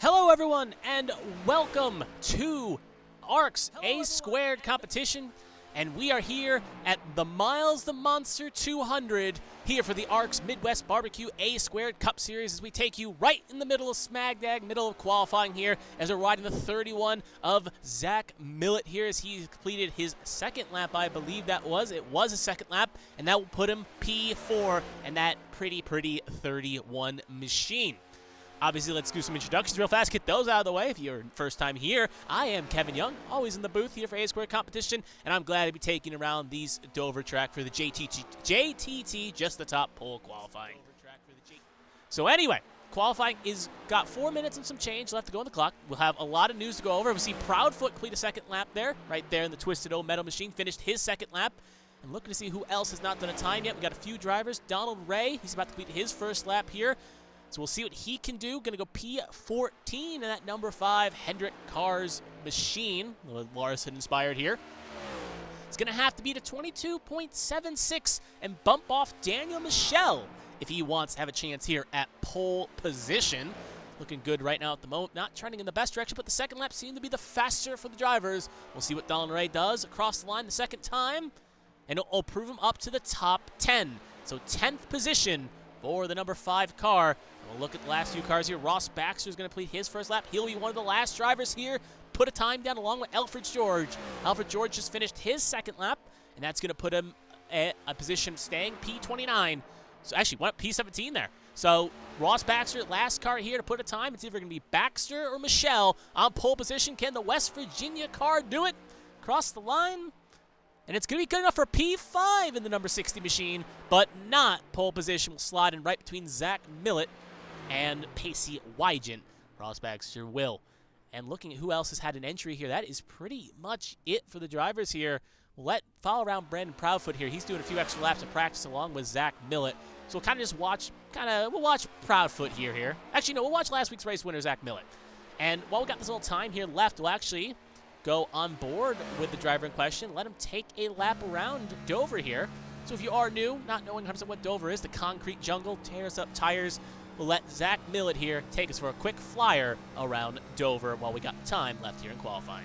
Hello everyone, and welcome to ARCS A² competition, and we are here at the Miles the Monster 200 here for the ARCS Midwest Barbecue A² Cup Series as we take you right in the middle of Smagdag, middle of qualifying here as we're riding the 31 of Zach Millett here as he completed his second lap, I believe that was. It was a second lap, and that will put him P4 and that pretty 31 machine. Obviously, let's do some introductions real fast, get those out of the way. If you're first time here, I am Kevin Young, always in the booth here for A² competition, and I'm glad to be taking around these Dover track for the JTT, just the top pole qualifying. So anyway, qualifying is got 4 minutes and some change left to go on the clock. We'll have a lot of news to go over. We see Proudfoot complete a second lap there, right there in the Twisted O Metal Machine, finished his second lap. And looking to see who else has not done a time yet. We got a few drivers. Donald Ray, he's about to complete his first lap here. So we'll see what he can do. Going to go P14 in that number 5 Hendrick Cars machine. A little Larson inspired here. It's going to have to be to 22.76 and bump off Daniel Michel if he wants to have a chance here at pole position. Looking good right now at the moment. Not trending in the best direction, but the second lap seemed to be the faster for the drivers. We'll see what Donald Ray does across the line the second time. And it'll prove him up to the top 10. So 10th position for the number 5 car. We'll look at the last few cars here. Ross Baxter is going to complete his first lap. He'll be one of the last drivers here. Put a time down along with Alfred George. Alfred George just finished his second lap, and that's going to put him at a position staying P29. So actually, went up P17 there. So Ross Baxter, last car here to put a time. It's either going to be Baxter or Michelle on pole position. Can the West Virginia car do it? Cross the line. And it's going to be good enough for P5 in the number 60 machine, but not pole position. Will slide in right between Zach Millett and Pacey Wygant. Ross Baxter will. And looking at who else has had an entry here, that is pretty much it for the drivers here. We'll follow around Brandon Proudfoot here. He's doing a few extra laps of practice along with Zach Millett. So we'll kind of just watch, we'll watch Proudfoot here. Actually, no, we'll watch last week's race winner, Zach Millett. And while we got this little time here left, we'll actually go on board with the driver in question, let him take a lap around Dover here. So if you are new, not knowing 100% what Dover is, the concrete jungle, tears up tires, we'll let Zach Millett here take us for a quick flyer around Dover while we got time left here in qualifying.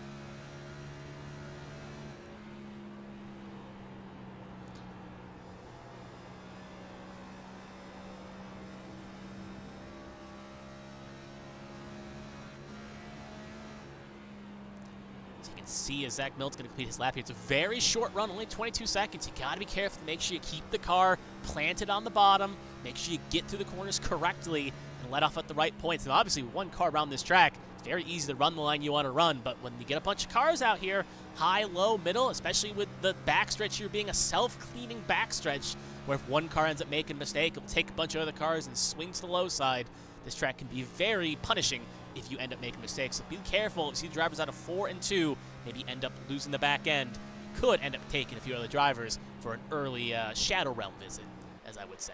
See as Zach Millett's going to complete his lap here. It's a very short run, only 22 seconds. You got to be careful to make sure you keep the car planted on the bottom, make sure you get through the corners correctly, and let off at the right points. And obviously, with one car around this track, it's very easy to run the line you want to run, but when you get a bunch of cars out here, high, low, middle, especially with the backstretch here being a self-cleaning backstretch, where if one car ends up making a mistake, it'll take a bunch of other cars and swing to the low side. This track can be very punishing if you end up making mistakes. So be careful. You see drivers out of 4 and 2 maybe end up losing the back end. Could end up taking a few other drivers for an early Shadow Realm visit, as I would say.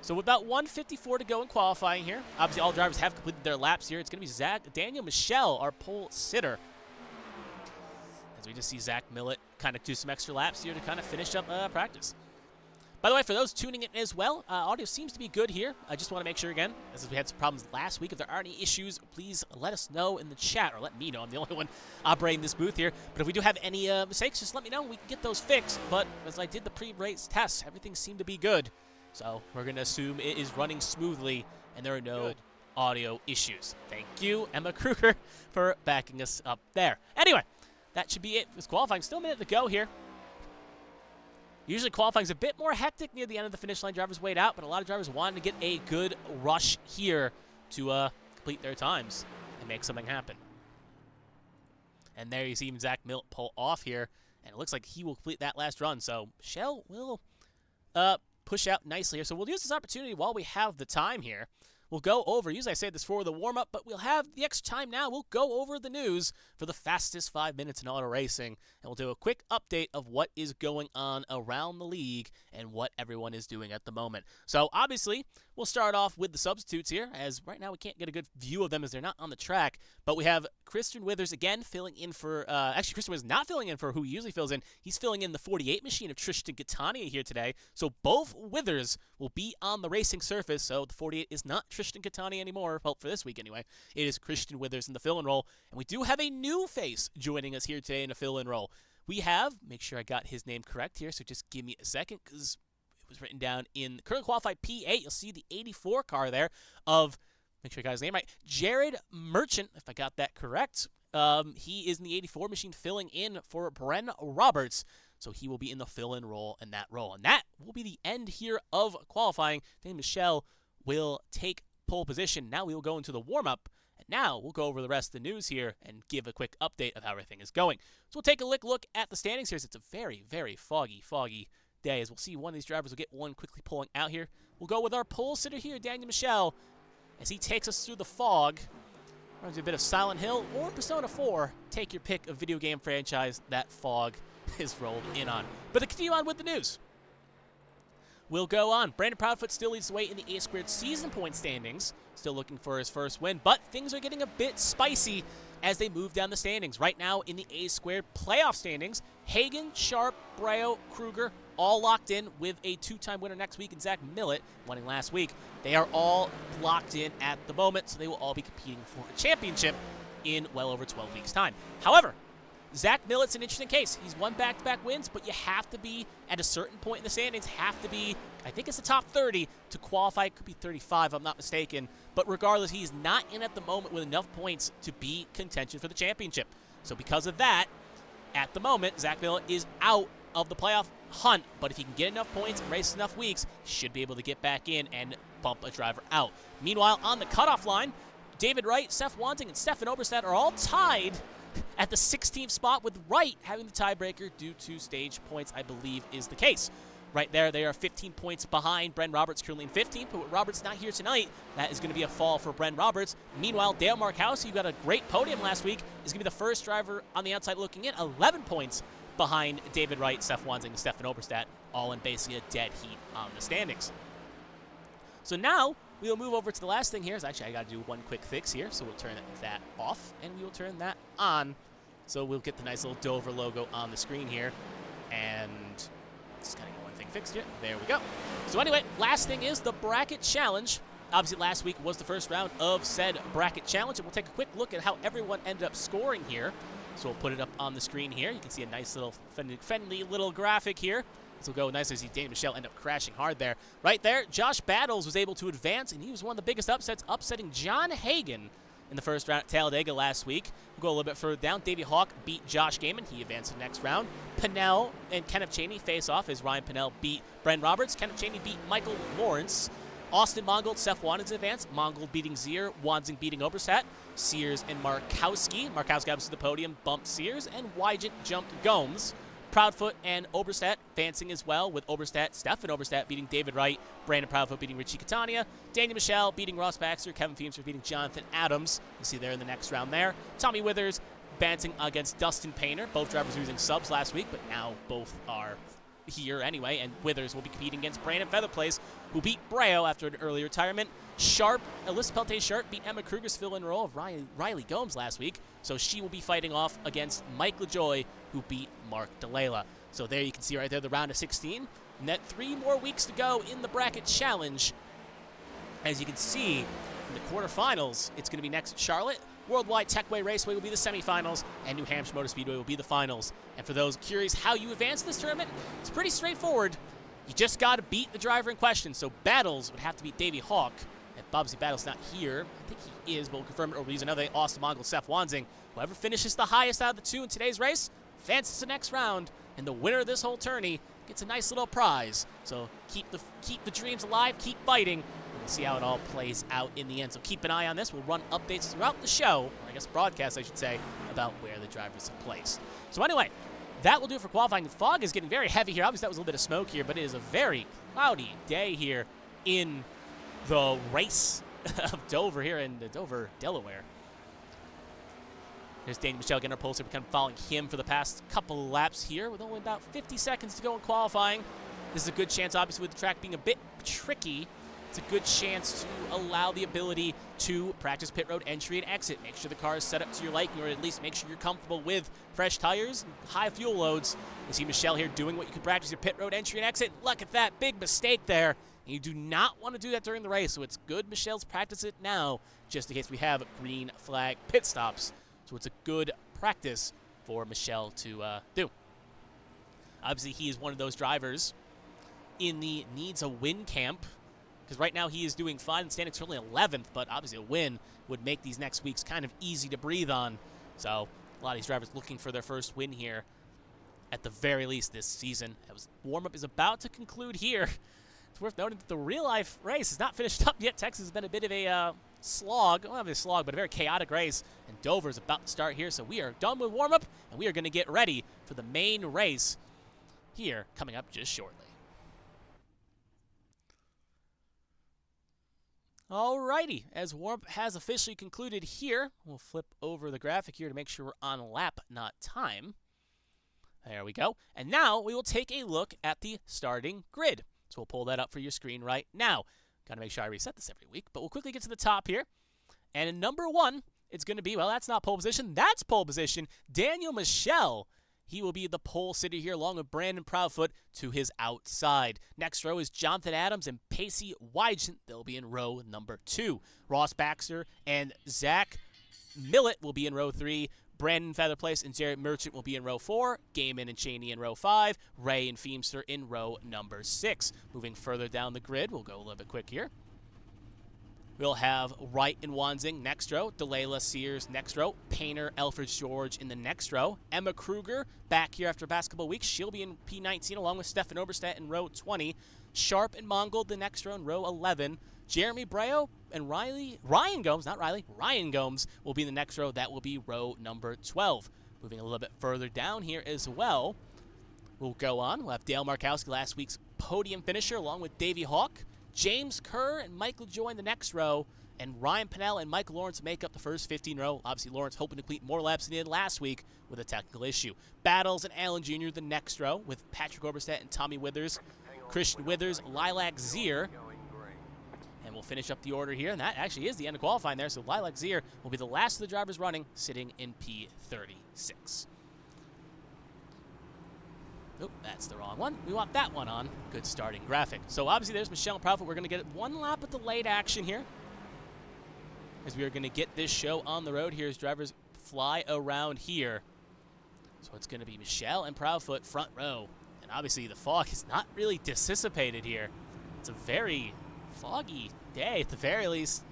So with about 1:54 to go in qualifying here. Obviously, all drivers have completed their laps here. It's going to be Daniel Michel, our pole sitter. As we just see Zach Millett kind of do some extra laps here to kind of finish up practice. By the way, for those tuning in as well, audio seems to be good here. I just want to make sure again, as we had some problems last week, if there are any issues, please let us know in the chat, or let me know. I'm the only one operating this booth here. But if we do have any mistakes, just let me know and we can get those fixed. But as I did the pre-race tests, everything seemed to be good. So we're going to assume it is running smoothly and there are no audio issues. Thank you, Emma Kruger, for backing us up there. Anyway, that should be it. This qualifying, still a minute to go here. Usually qualifying is a bit more hectic near the end of the finish line. Drivers wait out, but a lot of drivers wanting to get a good rush here to complete their times and make something happen. And there you see even Zach Millett pull off here, and it looks like he will complete that last run. So Michelle will push out nicely here. So we'll use this opportunity while we have the time here. We'll go over, usually I say this for the warm-up, but we'll have the extra time now. We'll go over the news for the fastest 5 minutes in auto racing, and we'll do a quick update of what is going on around the league and what everyone is doing at the moment. So obviously, we'll start off with the substitutes here, as right now we can't get a good view of them as they're not on the track, but we have Christian Withers again filling in for, actually Christian Withers not filling in for who he usually fills in. He's filling in the 48 machine of Tristan Gattania here today, so both Withers will be on the racing surface, so the 48 is not Tristan Catani anymore, well, for this week anyway. It is Christian Withers in the fill-in role, and we do have a new face joining us here today in a fill-in role. We have, make sure I got his name correct here, so just give me a second, because it was written down in currently qualified P8. You'll see the 84 car there of, make sure I got his name right, Jared Merchant, if I got that correct. He is in the 84 machine filling in for Bren Roberts. So he will be in the fill-in role in that role. And that will be the end here of qualifying. Then Michelle will take pole position. Now we will go into the warm-up. And now we'll go over the rest of the news here and give a quick update of how everything is going. So we'll take a look at the standings here. It's a very, very foggy day. As we'll see, one of these drivers will get one quickly pulling out here. We'll go with our pole sitter here, Daniel Michelle, as he takes us through the fog. Runs a bit of Silent Hill or Persona 4. Take your pick of video game franchise that fog is rolled in on. But to continue on with the news, we'll go on. Brandon Proudfoot still leads the way in the A² season point standings. Still looking for his first win, but things are getting a bit spicy as they move down the standings. Right now in the A² playoff standings, Hagen, Sharp, Breo, Kruger, all locked in with a two-time winner next week, and Zach Millett winning last week. They are all locked in at the moment, so they will all be competing for a championship in well over 12 weeks' time. However, Zach Millett's an interesting case. He's won back-to-back wins, but you have to be at a certain point in the standings, have to be, I think it's the top 30 to qualify. It could be 35, if I'm not mistaken. But regardless, he's not in at the moment with enough points to be contention for the championship. So because of that, at the moment, Zach Millett is out of the playoff hunt, but if he can get enough points and race enough weeks, he should be able to get back in and bump a driver out. Meanwhile, on the cutoff line, David Wright, Seth Wanting, and Stefan Oberstadt are all tied at the 16th spot, with Wright having the tiebreaker due to stage points, I believe is the case. Right there, they are 15 points behind. Bren Roberts currently in 15th, but with Roberts not here tonight, that is going to be a fall for Bren Roberts. Meanwhile, Dale Markowski, who got a great podium last week, is going to be the first driver on the outside looking in, 11 points behind David Wright, Seth Wanting, and Stefan Oberstadt, all in basically a dead heat on the standings. So now we will move over to the last thing here. Actually, I got to do one quick fix here, so we'll turn that off, and we will turn that on. So we'll get the nice little Dover logo on the screen here, and just gotta get one thing fixed here. There we go. So anyway, last thing is the bracket challenge. Obviously, last week was the first round of said bracket challenge, and we'll take a quick look at how everyone ended up scoring here. So we'll put it up on the screen here. You can see a nice little friendly little graphic here. So we'll go nice as see Daniel Michelle end up crashing hard there. Right there, Josh Battles was able to advance, and he was one of the biggest upsets, upsetting John Hagen in the first round at Talladega last week. We'll go a little bit further down. Davey Hawk beat Josh Gaiman. He advanced to the next round. Pinnell and Kenneth Cheney face off as Ryan Pinnell beat Bren Roberts. Kenneth Cheney beat Michael Lawrence. Austin Mongold, Seth Wanting's advance. Mongold beating Zier. Wanzing beating Oberstadt. Sears and Markowski. Markowski got to the podium, bumped Sears, and Wygant jumped Gomes. Proudfoot and Oberstadt advancing as well, with Stefan Oberstadt beating David Wright, Brandon Proudfoot beating Richie Catania, Daniel Michelle beating Ross Baxter, Kevin Feemster beating Jonathan Adams. You see there in the next round there. Tommy Withers advancing against Dustin Painter. Both drivers were using subs last week, but now both are here anyway, and Withers will be competing against Brandon Featherplace, who beat Breo after an early retirement. Alyssa Peltier-Sharp beat Emma Kruger's fill-in role of Riley Gomes last week, so she will be fighting off against Mike LaJoy, who beat Mark DeLayla. So there you can see right there the round of 16, and that 3 more weeks to go in the bracket challenge. As you can see, in the quarterfinals, it's going to be next at Charlotte. Worldwide Techway Raceway will be the semifinals, and New Hampshire Motor Speedway will be the finals. And for those curious how you advance this tournament, it's pretty straightforward. You just got to beat the driver in question. So Battles would have to beat Davey Hawk. And Bobsy Battles not here. I think he is, but we'll confirm it over using another Austin Mongold, Seth Wanzing. Whoever finishes the highest out of the 2 in today's race advances to the next round, and the winner of this whole tourney gets a nice little prize. So keep the dreams alive, keep fighting. We'll see how it all plays out in the end. So keep an eye on this. We'll run updates throughout the show, or I guess broadcast, I should say, about where the drivers have placed. So anyway, that will do it for qualifying. The fog is getting very heavy here. Obviously, that was a little bit of smoke here, but it is a very cloudy day here in the race of Dover here in Dover, Delaware. There's Daniel Michelle getting our pulse. We're kind of following him for the past couple of laps here with only about 50 seconds to go in qualifying. This is a good chance, obviously, with the track being a bit tricky. It's a good chance to allow the ability to practice pit road entry and exit. Make sure the car is set up to your liking, or at least make sure you're comfortable with fresh tires and high fuel loads. You see Michelle here doing what you can practice your pit road entry and exit. Look at that big mistake there. And you do not want to do that during the race, so it's good Michelle's practice it now, just in case we have green flag pit stops. So it's a good practice for Michelle to do. Obviously, he is one of those drivers in the needs a win camp, because right now he is doing fine and standing certainly 11th, but obviously a win would make these next weeks kind of easy to breathe on. So a lot of these drivers looking for their first win here at the very least this season. Warm-up is about to conclude here. It's worth noting that the real-life race is not finished up yet. Texas has been a bit of a slog. Well, not a slog, but a very chaotic race. And Dover is about to start here, so we are done with warm-up, and we are going to get ready for the main race here coming up just shortly. Alrighty, as warm-up has officially concluded here, we'll flip over the graphic here to make sure we're on lap, not time. There we go. And now we will take a look at the starting grid. So we'll pull that up for your screen right now. Got to make sure I reset this every week, but we'll quickly get to the top here. And in number 1, it's going to be, well, that's not pole position. That's pole position. Daniel Michel. He will be the pole sitter here along with Brandon Proudfoot to his outside. Next row is Jonathan Adams and Pacey Wygent. They'll be in row number 2. Ross Baxter and Zach Millett will be in row 3. Brandon Featherplace and Jared Merchant will be in row 4. Gaiman and Cheney in row 5. Ray and Feemster in row number 6. Moving further down the grid, we'll go a little bit quick here. We'll have Wright and Wanzing next row. Delayla Sears next row. Painter, Elfridge George in the next row. Emma Kruger back here after basketball week. She'll be in P19 along with Stefan Oberstadt in row 20. Sharp and Mongold the next row in row 11. Jeremy Breo and Ryan Gomes will be in the next row. That will be row number 12. Moving a little bit further down here as well, we'll go on. We'll have Dale Markowski, last week's podium finisher, along with Davey Hawk. James Kerr and Michael Joy in the next row, and Ryan Pennell and Michael Lawrence make up the first 15 row. Obviously, Lawrence hoping to complete more laps than he did last week with a technical issue. Battles and Allen Jr. the next row with Patrick Oberstadt and Tommy Withers, Christian Withers, Lilac Zier. And we'll finish up the order here, and that actually is the end of qualifying there. So Lilac Zier will be the last of the drivers running, sitting in P36. Nope, that's the wrong one. We want that one on. Good starting graphic. So obviously there's Michelle and Proudfoot. We're going to get one lap of delayed action here, as we are going to get this show on the road here as drivers fly around here. So it's going to be Michelle and Proudfoot front row. And obviously the fog is not really dissipated here. It's a very foggy day at the very least.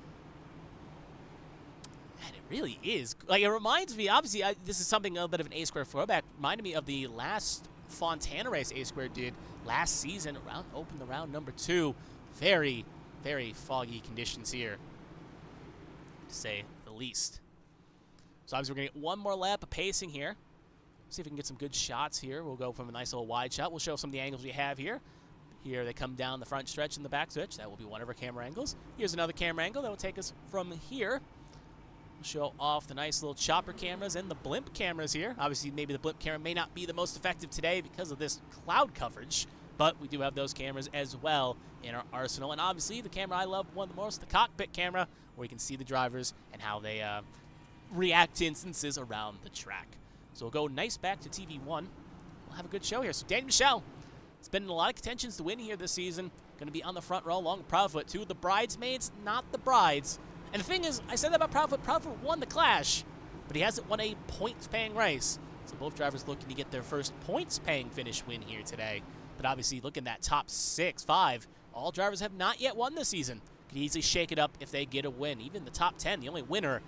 And it really is. Like, it reminds me, obviously, this is something a bit of an A-square throwback. Reminded me of the last Fontana race A-square did last season. Opened the round number 2. Very, very foggy conditions here, to say the least. So obviously we're going to get one more lap of pacing here. See if we can get some good shots here. We'll go from a nice little wide shot. We'll show some of the angles we have here. Here they come down the front stretch and the back stretch. That will be one of our camera angles. Here's another camera angle that will take us from here. We'll show off the nice little chopper cameras and the blimp cameras here. Obviously, maybe the blimp camera may not be the most effective today because of this cloud coverage, but we do have those cameras as well in our arsenal. And obviously, the camera I love one of the most, the cockpit camera, where you can see the drivers and how they react to instances around the track. So we'll go nice back to TV1. We'll have a good show here. So Daniel Michel, it's been in a lot of contentions to win here this season. Going to be on the front row along with Proudfoot. Two of the bridesmaids, not the brides. And the thing is, I said that about Proudfoot. Proudfoot won the Clash, but he hasn't won a points-paying race. So both drivers looking to get their first points-paying finish win here today. But obviously, look at that top 6, 5. All drivers have not yet won this season. Could easily shake it up if they get a win. Even the top 10, the only winner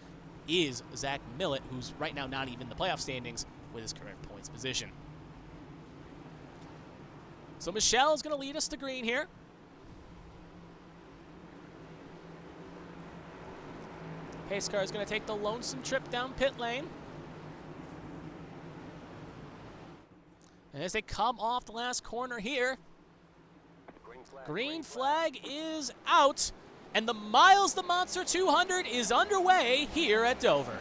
is Zach Millett, who's right now not even in the playoff standings with his current points position. So Michelle is going to lead us to green here. Pace car is going to take the lonesome trip down pit lane. And as they come off the last corner here, green flag is out, and the Miles the Monster 200 is underway here at Dover.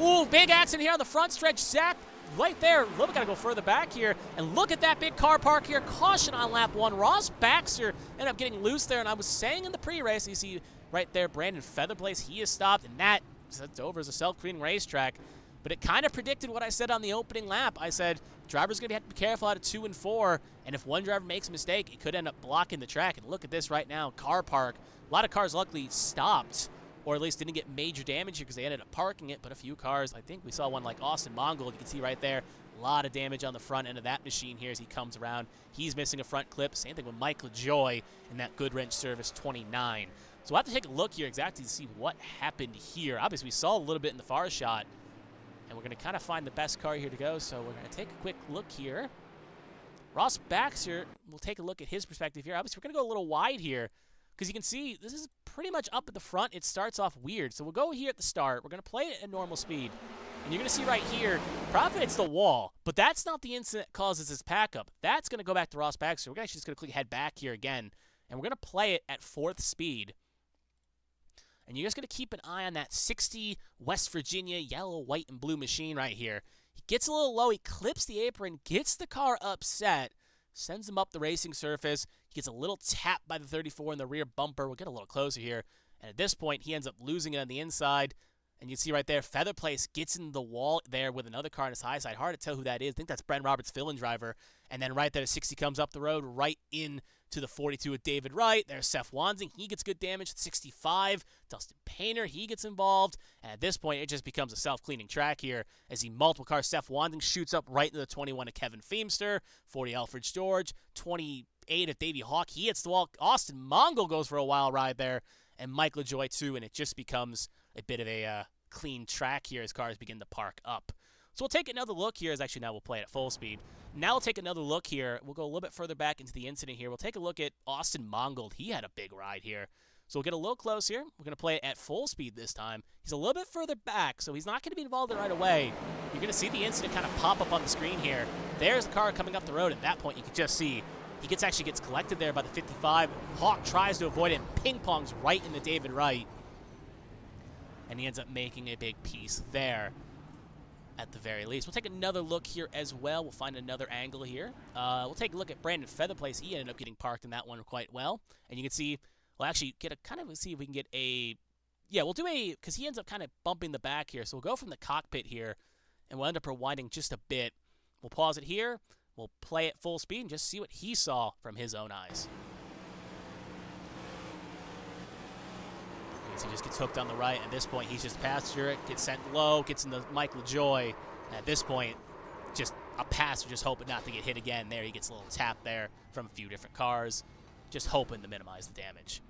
Ooh, big accident here on the front stretch. Zach right there. A little bit got to go further back here. And look at that big car park here. Caution on lap 1. Ross Baxter ended up getting loose there. And I was saying in the pre-race, you see right there, Brandon Featherplace, he is stopped. And that's over as a self-cleaning racetrack. But it kind of predicted what I said on the opening lap. I said, drivers going to have to be careful out of 2 and 4. And if one driver makes a mistake, it could end up blocking the track. And look at this right now, car park. A lot of cars luckily stopped, or at least didn't get major damage here because they ended up parking it. But a few cars, I think we saw one like Austin Mongold. You can see right there, a lot of damage on the front end of that machine here as he comes around. He's missing a front clip. Same thing with Michael Joy in that Good Wrench Service 29. So we'll have to take a look here exactly to see what happened here. Obviously, we saw a little bit in the far shot, and we're going to kind of find the best car here to go. So we're going to take a quick look here. Ross Baxter, we'll take a look at his perspective here. Obviously, we're going to go a little wide here because you can see this is pretty much up at the front. It starts off weird. So we'll go here at the start. We're going to play it at normal speed. And you're going to see right here, probably it's the wall, but that's not the incident that causes this pack up. That's going to go back to Ross Baxter. We're actually just going to head back here again, and we're going to play it at 4th speed. And you're just going to keep an eye on that 60 West Virginia yellow, white, and blue machine right here. He gets a little low. He clips the apron, gets the car upset, sends him up the racing surface. He gets a little tap by the 34 in the rear bumper. We'll get a little closer here. And at this point, he ends up losing it on the inside. And you see right there, Featherplace gets in the wall there with another car on his high side. Hard to tell who that is. I think that's Brent Roberts' fill-in driver. And then right there, 60 comes up the road right in to the 42 with David Wright. There's Seth Wansing. He gets good damage. 65. Dustin Painter, he gets involved. And at this point, it just becomes a self-cleaning track here as the multiple car Seth Wansing shoots up right into the 21 of Kevin Feemster. 40 Alfred George. 28 of Davey Hawk. He hits the wall. Austin Mongol goes for a wild ride there. And Michael Joy too. And it just becomes a bit of a clean track here as cars begin to park up. So we'll take another look here. As actually now we'll play it at full speed. Now we'll take another look here. We'll go a little bit further back into the incident here. We'll take a look at Austin Mongold. He had a big ride here. So we'll get a little close here. We're going to play it at full speed this time. He's a little bit further back, so he's not going to be involved in it right away. You're going to see the incident kind of pop up on the screen here. There's the car coming up the road. At that point, you can just see he actually gets collected there by the 55. Hawk tries to avoid it and ping-pongs right into David Wright. And he ends up making a big piece there at the very least. We'll take another look here as well. We'll find another angle here. We'll take a look at Brandon Featherplace. He ended up getting parked in that one quite well. And you can see, we'll actually get a kind of see if we can get a, yeah, we'll do a, because he ends up kind of bumping the back here. So we'll go from the cockpit here, and we'll end up rewinding just a bit. We'll pause it here. We'll play it full speed and just see what he saw from his own eyes. He just gets hooked on the right. At this point, he's just a passenger. Gets sent low, gets into Michael Joy. And at this point, just a passenger just hoping not to get hit again. There, he gets a little tap there from a few different cars, just hoping to minimize the damage.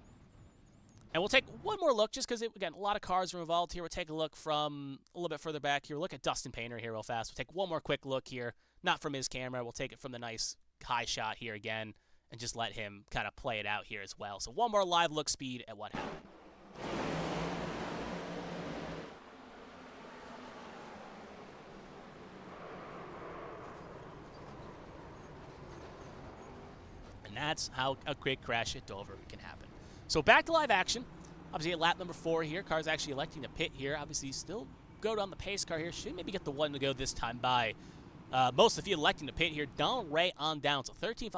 And we'll take one more look, just because, again, a lot of cars are involved here. We'll take a look from a little bit further back here. We'll look at Dustin Painter here real fast. We'll take one more quick look here, not from his camera. We'll take it from the nice high shot here again and just let him kind of play it out here as well. So one more live look speed at what happened. And that's how a quick crash at Dover can happen. So back to live action. Obviously at lap number 4 here. Car's actually electing to pit here. Obviously still go down the pace car here. Should maybe get the one to go this time by. Most of the field electing to pit here. Donald Ray on down. So 13th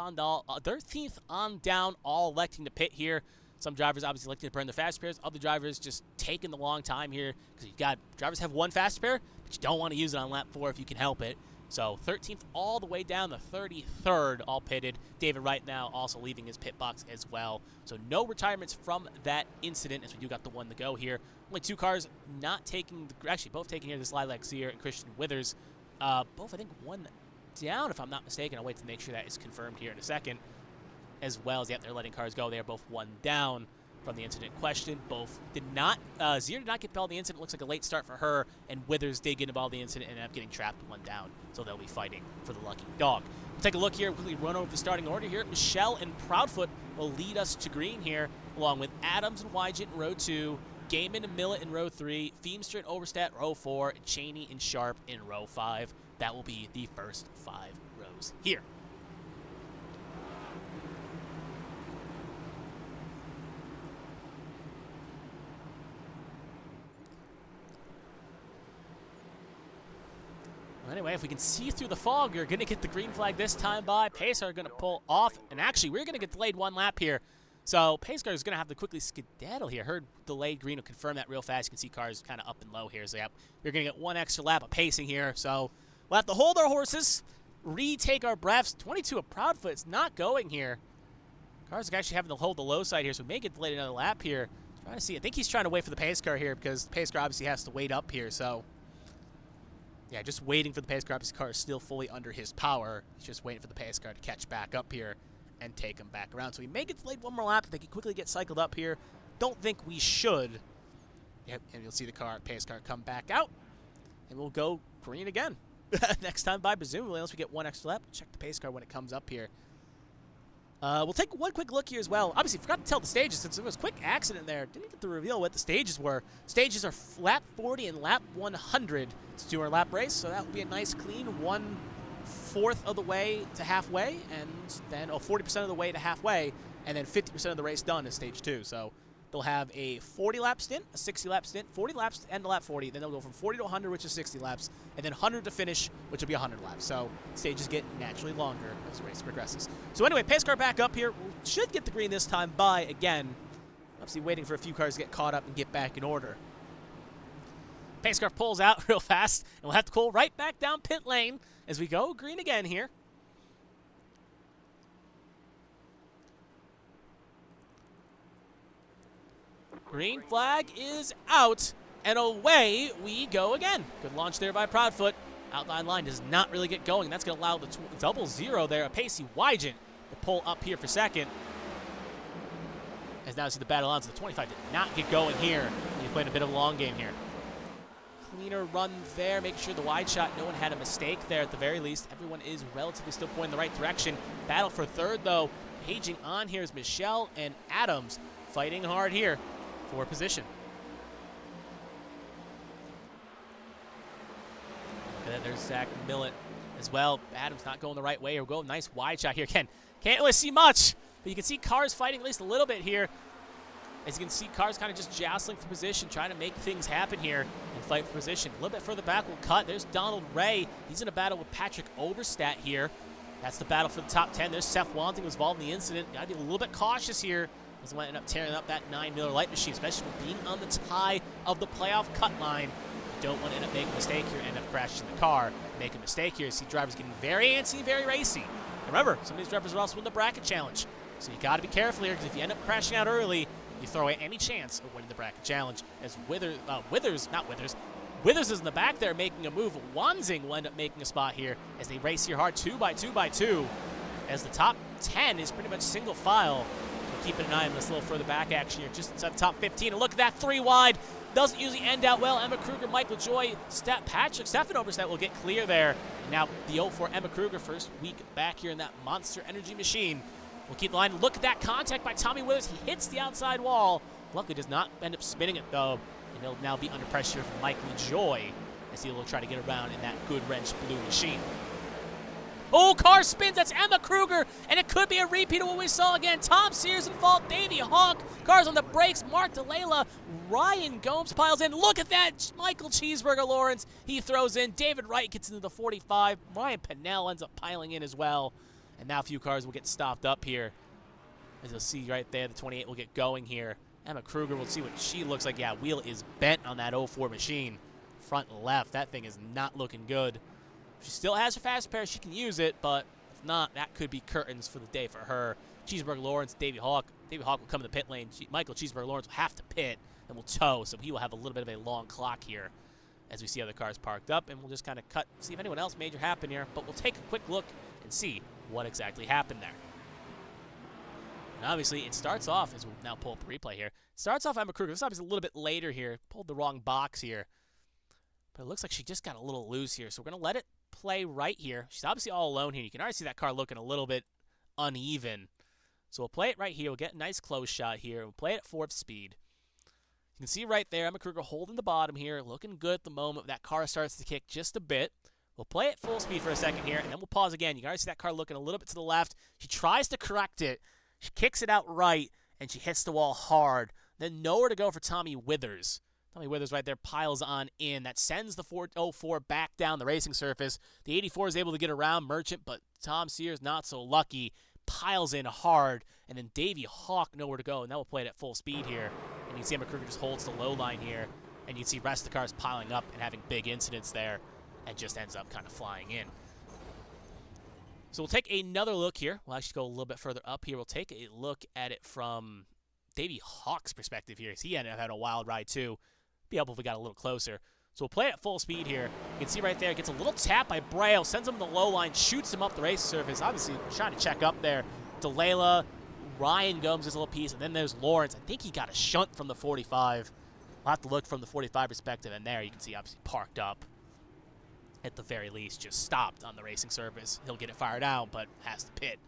on down, all electing to pit here. Some drivers obviously electing to burn their fast pairs. Other drivers just taking the long time here because you've got drivers have one fast pair, but you don't want to use it on lap 4 if you can help it. So 13th all the way down the 33rd, all pitted. David Wright now also leaving his pit box as well. So no retirements from that incident as we do got the one to go here. Only 2 cars not taking, actually both taking here, this Lilac Sear and Christian Withers. Both, I think, one down if I'm not mistaken. I'll wait to make sure that is confirmed here in a second. As well as, yep, they're letting cars go. They are both one down from the incident in question. Both did not, Zier did not get involved in the incident. Looks like a late start for her, and Withers did get involved in the incident and ended up getting trapped one down. So they'll be fighting for the lucky dog. We'll take a look here, quickly run over the starting order here. Michelle and Proudfoot will lead us to green here, along with Adams and Wygent in row 2, Gaiman and Millett in row 3, Feemster and Overstat row 4, and Cheney and Sharp in row 5. That will be the first 5 rows here. Anyway, if we can see through the fog, we're going to get the green flag this time by. Pace Car going to pull off. And actually, we're going to get delayed 1 lap here. So Pace Car is going to have to quickly skedaddle here. Heard delayed green will confirm that real fast. You can see cars kind of up and low here. So, yeah, we're going to get 1 extra lap of pacing here. So we'll have to hold our horses, retake our breaths. 22 of Proudfoot's not going here. Cars are actually having to hold the low side here, so we may get delayed another lap here. Trying to see. I think he's trying to wait for the Pace Car here because the Pace Car obviously has to wait up here. So, yeah, just waiting for the Pace Car. His car is still fully under his power. He's just waiting for the Pace Car to catch back up here and take him back around. So we may get delayed 1 more lap if they can quickly get cycled up here. Don't think we should. Yep, and you'll see the Pace Car come back out, and we'll go green again. Next time by, presumably, unless we get 1 extra lap. Check the Pace Car when it comes up here. We'll take 1 quick look here as well. Obviously, forgot to tell the stages since there was a quick accident there. Didn't get to reveal what the stages were. Stages are lap 40 and lap 100 to do our lap race, so that will be a nice clean 1/4 of the way to halfway, and then 40% of the way to halfway, and then 50% of the race done is stage 2. So they'll have a 40-lap stint, a 60-lap stint, 40 laps to end of lap 40, then they'll go from 40 to 100, which is 60 laps, and then 100 to finish, which will be 100 laps. So stages get naturally longer as the race progresses. So anyway, Pace Car back up here. We should get the green this time by again. Obviously waiting for a few cars to get caught up and get back in order. Pace Car pulls out real fast, and we'll have to pull right back down pit lane as we go green again here. Green flag is out, and away we go again. Good launch there by Proudfoot. Outline line does not really get going. That's going to allow the double zero there. Pacey Wygent to pull up here for second. As now see the battle on, so the 25 did not get going here. He's playing a bit of a long game here. Cleaner run there, making sure the wide shot, no one had a mistake there at the very least. Everyone is relatively still pointing the right direction. Battle for third, though. Paging on here is Michelle and Adams fighting hard here for position. Look at that, there's Zach Millett as well. Adams not going the right way. Or go nice wide shot here. Can't really see much, but you can see cars fighting at least a little bit here. As you can see, cars kind of just jostling for position, trying to make things happen here and fight for position. A little bit further back, we'll cut. There's Donald Ray. He's in a battle with Patrick Oberstadt here. That's the battle for the top 10. There's Seth Wanting was involved in the incident. Got to be a little bit cautious here. Doesn't want to end up tearing up that 9 Miller Lite machine, especially with being on the tie of the playoff cut line. You don't want to end up making a mistake here, end up crashing the car. Make a mistake here. You see drivers getting very antsy, very racy. And remember, some of these drivers are also in the bracket challenge. So you got to be careful here, because if you end up crashing out early, you throw away any chance of winning the bracket challenge. As Withers is in the back there making a move. Wanzing will end up making a spot here as they race here hard 2 by 2 by 2. As the top 10 is pretty much single file. So keeping an eye on this little further back action here, just inside the top 15. And look at that 3 wide. Doesn't usually end out well. Emma Kruger, Michael Joy, Patrick Stefan Oberstadt will get clear there. And now the 0-4 Emma Kruger, first week back here in that Monster Energy machine. We'll keep the line. Look at that contact by Tommy Withers. He hits the outside wall. Luckily does not end up spinning it, though. And he'll now be under pressure from Michael Joy as he'll try to get around in that good wrench blue machine. Oh, car spins. That's Emma Kruger. And it could be a repeat of what we saw again. Tom Sears in fault. Davey Hawk. Cars on the brakes. Mark DeLayla. Ryan Gomes piles in. Look at that. Michael Cheeseburger Lawrence. He throws in. David Wright gets into the 45. Ryan Pinnell ends up piling in as well. And now a few cars will get stopped up here. As you'll see right there, the 28 will get going here. Emma Kruger, will see what she looks like. Yeah, wheel is bent on that 04 machine. Front and left, that thing is not looking good. She still has her fast pair, she can use it, but if not, that could be curtains for the day for her. Cheeseburger Lawrence, Davey Hawk. Davey Hawk will come in the pit lane. Michael Cheeseburger Lawrence will have to pit and will tow, so he will have a little bit of a long clock here as we see other cars parked up, and we'll just kind of cut, see if anyone else major happened here, but we'll take a quick look and see what exactly happened there. And obviously, it starts off, as we'll now pull up the replay here, starts off Emma Kruger. This is obviously a little bit later here. Pulled the wrong box here. But it looks like she just got a little loose here. So we're going to let it play right here. She's obviously all alone here. You can already see that car looking a little bit uneven. So we'll play it right here. We'll get a nice close shot here. We'll play it at 4th speed. You can see right there, Emma Kruger holding the bottom here. Looking good at the moment. That car starts to kick just a bit. We'll play it full speed for a second here, and then we'll pause again. You can already see that car looking a little bit to the left. She tries to correct it. She kicks it out right, and she hits the wall hard. Then nowhere to go for Tommy Withers. Tommy Withers right there piles on in. That sends the 404 back down the racing surface. The 84 is able to get around Merchant, but Tom Sears not so lucky. Piles in hard, and then Davey Hawk nowhere to go, and that will play it at full speed here. And you can see Emma Kruger just holds the low line here, and you can see the rest of the cars piling up and having big incidents there, and just ends up kind of flying in. So we'll take another look here. We'll actually go a little bit further up here. We'll take a look at it from Davey Hawk's perspective here. He ended up having a wild ride too. Be helpful if we got a little closer. So we'll play it at full speed here. You can see right there, gets a little tap by Braille, sends him to the low line, shoots him up the race surface. Obviously trying to check up there. Delayla, Ryan Gomes his little piece, and then there's Lawrence. I think he got a shunt from the 45. We'll have to look from the 45 perspective, and there you can see obviously parked up. At the very least, just stopped on the racing surface. He'll get it fired out, but has to pit.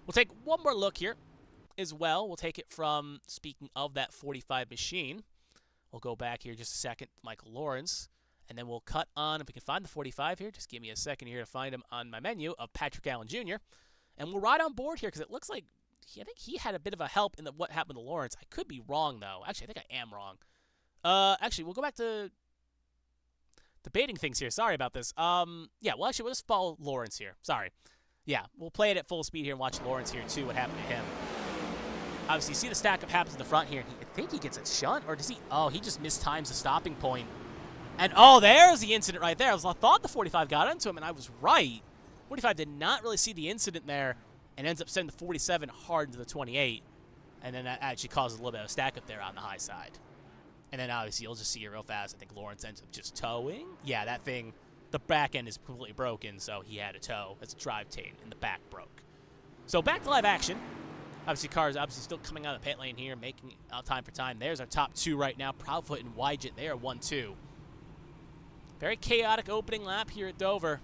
We'll take one more look here as well. We'll take it from, speaking of that 45 machine, we'll go back here just a second, Michael Lawrence, and then we'll cut on, if we can find the 45 here, just give me a second here to find him on my menu, of Patrick Allen Jr., and we'll ride on board here because it looks like, I think he had a bit of a help in what happened to Lawrence. I could be wrong, though. Actually, I think I am wrong. Actually, we'll go back to debating things here. Sorry about this. Yeah, well, actually, we'll just follow Lawrence here. Sorry. Yeah, we'll play it at full speed here and watch Lawrence here, too, what happened to him. Obviously, you see the stack-up happens in the front here. I think he gets a shunt, or does he? Oh, he just mistimes the stopping point. And, oh, there's the incident right there. I thought the 45 got into him, and I was right. 45 did not really see the incident there and ends up sending the 47 hard into the 28. And then that actually causes a little bit of a stack-up there on the high side. And then, obviously, you'll just see it real fast. I think Lawrence ends up just towing. Yeah, that thing, the back end is completely broken, so he had a tow as a drive chain, and the back broke. So back to live action. Obviously, cars obviously still coming out of the pit lane here, making out time for time. There's our top two right now. Proudfoot and Wygent, they are 1-2. Very chaotic opening lap here at Dover.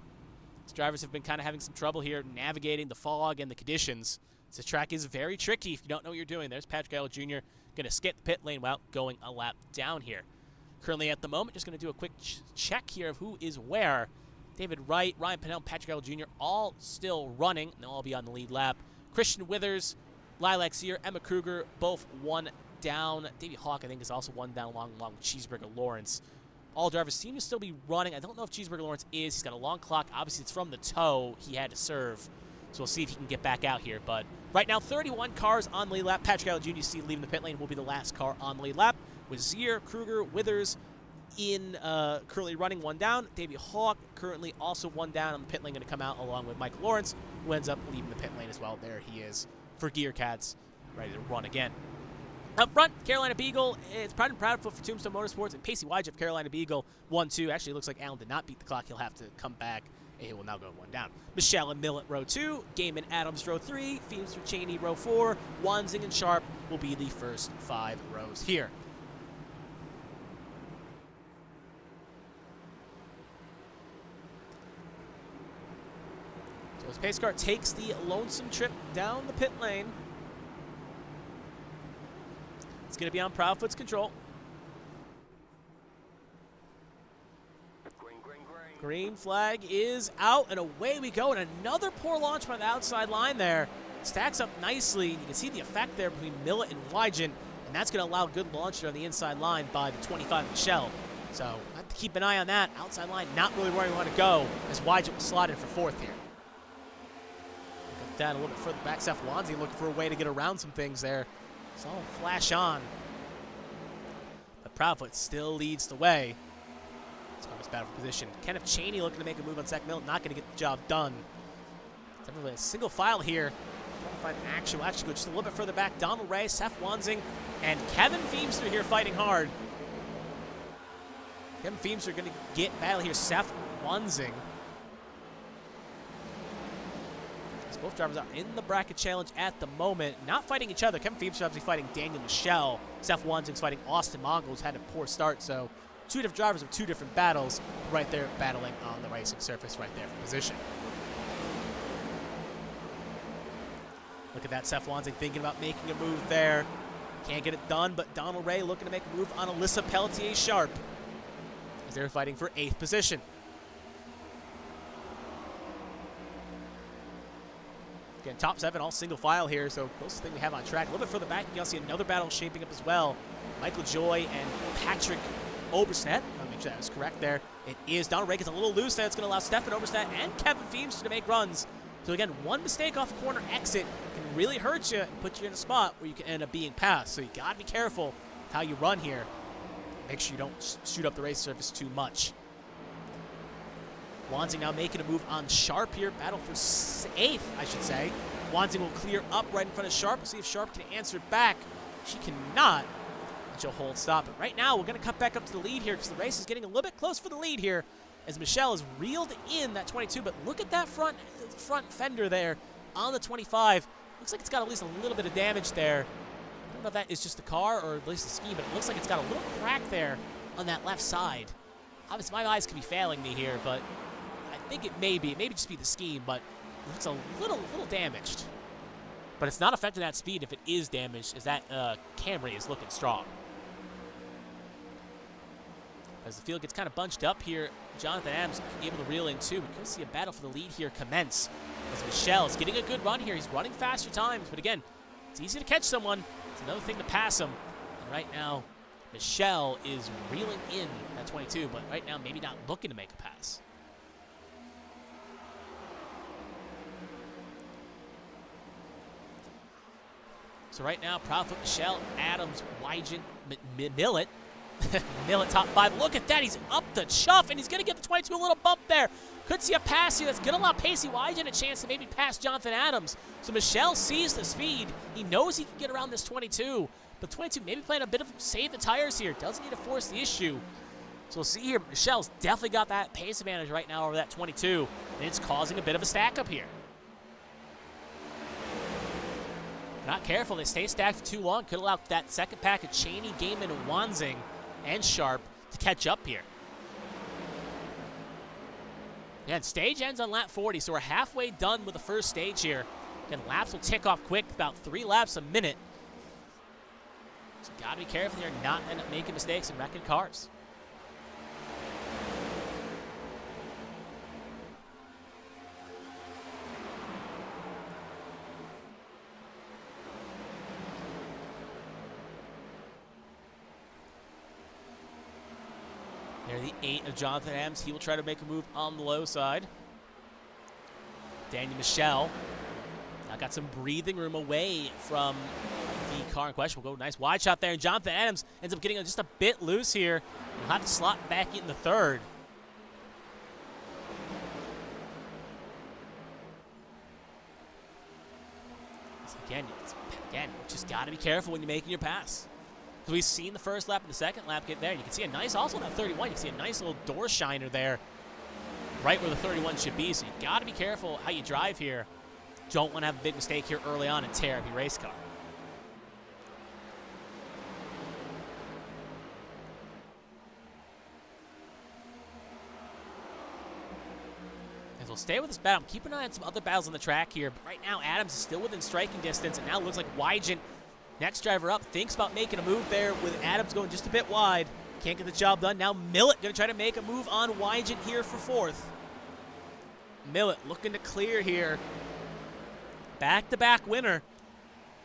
These drivers have been kind of having some trouble here navigating the fog and the conditions. This track is very tricky if you don't know what you're doing. There's Patrick Allen Jr. going to skip the pit lane while going a lap down here. Currently at the moment, just going to do a quick check here of who is where. David Wright, Ryan Pennell, Patrick Allen Jr. all still running, and they'll all be on the lead lap. Christian Withers, Lilac Sear, Emma Kruger, both one down. Davey Hawk, I think, is also one down along with Cheeseburger Lawrence. All drivers seem to still be running. I don't know if Cheeseburger Lawrence is. He's got a long clock. Obviously, it's from the tow he had to serve. So we'll see if he can get back out here. But right now, 31 cars on the lead lap. Patrick Allen Jr. leaving the pit lane will be the last car on the lead lap. With Zier, Kruger, Withers in currently running one down. Davey Hawk currently also one down on the pit lane, going to come out along with Michael Lawrence, who ends up leaving the pit lane as well. There he is for Gear Cats, ready to run again. Up front, Carolina Beagle. It's Proudfoot for Tombstone Motorsports, and Pacey Wygent of Carolina Beagle 1-2. Actually, it looks like Allen did not beat the clock. He'll have to come back. And he will now go one down. Michelle and Millet, row 2. Gaiman Adams, row 3. Feemster Cheney, row 4. Wanzing and Sharp will be the first 5 rows here. So as pace car takes the lonesome trip down the pit lane, it's going to be on Proudfoot's control. Green flag is out, and away we go. And another poor launch by the outside line there. Stacks up nicely. You can see the effect there between Millet and Wygent, and that's going to allow good launch there on the inside line by the 25 Michelle. So I have to keep an eye on that. Outside line, not really where we want to go, as Wygent was slotted for 4th here. Look at that a little bit further back. Seth Wanzi looking for a way to get around some things there. Saw him flash on. But Proudfoot still leads the way. It's battle for position. Kenneth Cheney looking to make a move on Zach Milton, not going to get the job done. Definitely a single file here. Find action. We'll actually go just a little bit further back. Donald Ray, Seth Wanzing, and Kevin Feemster here fighting hard. Kevin Feemster going to get battle here. Seth Wanzing. Both drivers are in the bracket challenge at the moment, not fighting each other. Kevin Feemster obviously fighting Daniel Michelle. Seth Wanzing's fighting Austin Mongol, who's had a poor start, so two different drivers with two different battles right there battling on the racing surface right there for position. Look at that, Seth Wanzing thinking about making a move there. Can't get it done, but Donald Ray looking to make a move on Alyssa Pelletier-Sharp as they're fighting for 8th position. Again, top 7, all single file here, so closest thing we have on track. A little bit further back, you'll see another battle shaping up as well. Michael Joy and Patrick Oberstedt. I'll make sure that is correct there. It is. Donald Ray gets a little loose there. It's going to allow Stefan Oberstedt and Kevin Feemster to make runs. So again, one mistake off the corner exit can really hurt you and put you in a spot where you can end up being passed. So you got to be careful with how you run here. Make sure you don't shoot up the race surface too much. Wanzing now making a move on Sharp here. Battle for 8th, I should say. Wanzing will clear up right in front of Sharp. We'll see if Sharp can answer it back. She cannot. And she'll hold stop. But right now, we're going to cut back up to the lead here because the race is getting a little bit close for the lead here as Michelle has reeled in that 22. But look at that front fender there on the 25. Looks like it's got at least a little bit of damage there. I don't know if that is just the car or at least the ski, but it looks like it's got a little crack there on that left side. Obviously, my eyes could be failing me here, but I think it may be. It may just be the ski, but it looks a little damaged. But it's not affecting that speed if it is damaged, as that Camry is looking strong. As the field gets kind of bunched up here, Jonathan Adams able to reel in too. We could see a battle for the lead here commence. As Michelle is getting a good run here. He's running faster times, but again, it's easy to catch someone. It's another thing to pass him. And right now, Michelle is reeling in that 22, but right now maybe not looking to make a pass. So right now, Proudfoot, Michelle, Adams, Wygant, Millet. Millet top 5. Look at that. He's up the chuff, and he's going to give the 22 a little bump there. Could see a pass here that's going to allow Pacey Wygant a chance to maybe pass Jonathan Adams. So Michelle sees the speed. He knows he can get around this 22. But 22 maybe playing a bit of save the tires here. Doesn't need to force the issue. So we'll see here. Michelle's definitely got that pace advantage right now over that 22. And it's causing a bit of a stack up here. Not careful. They stay stacked for too long. Could allow that second pack of Cheney, Gaiman, Wanzing, and Sharp to catch up here. Yeah, and stage ends on lap 40, so we're halfway done with the first stage here. Again, laps will tick off quick, about 3 laps a minute. So gotta be careful here, not end up making mistakes and wrecking cars. There, the 8 of Jonathan Adams. He will try to make a move on the low side. Daniel Michelle now got some breathing room away from the car in question. We'll go nice wide shot there, and Jonathan Adams ends up getting just a bit loose here. He'll have to slot back in the third. So again, just got to be careful when you're making your pass. Because we've seen the first lap and the second lap get there. You can see a nice, also on that 31, you can see a nice little door shiner there, right where the 31 should be. So you got to be careful how you drive here. Don't want to have a big mistake here early on and tear up your race car. As we'll stay with this battle, I'm keeping an eye on some other battles on the track here. But right now, Adams is still within striking distance, and now it looks like Wygant, next driver up, thinks about making a move there with Adams going just a bit wide. Can't get the job done. Now Millet going to try to make a move on Wygant here for 4th. Millet looking to clear here. Back-to-back winner.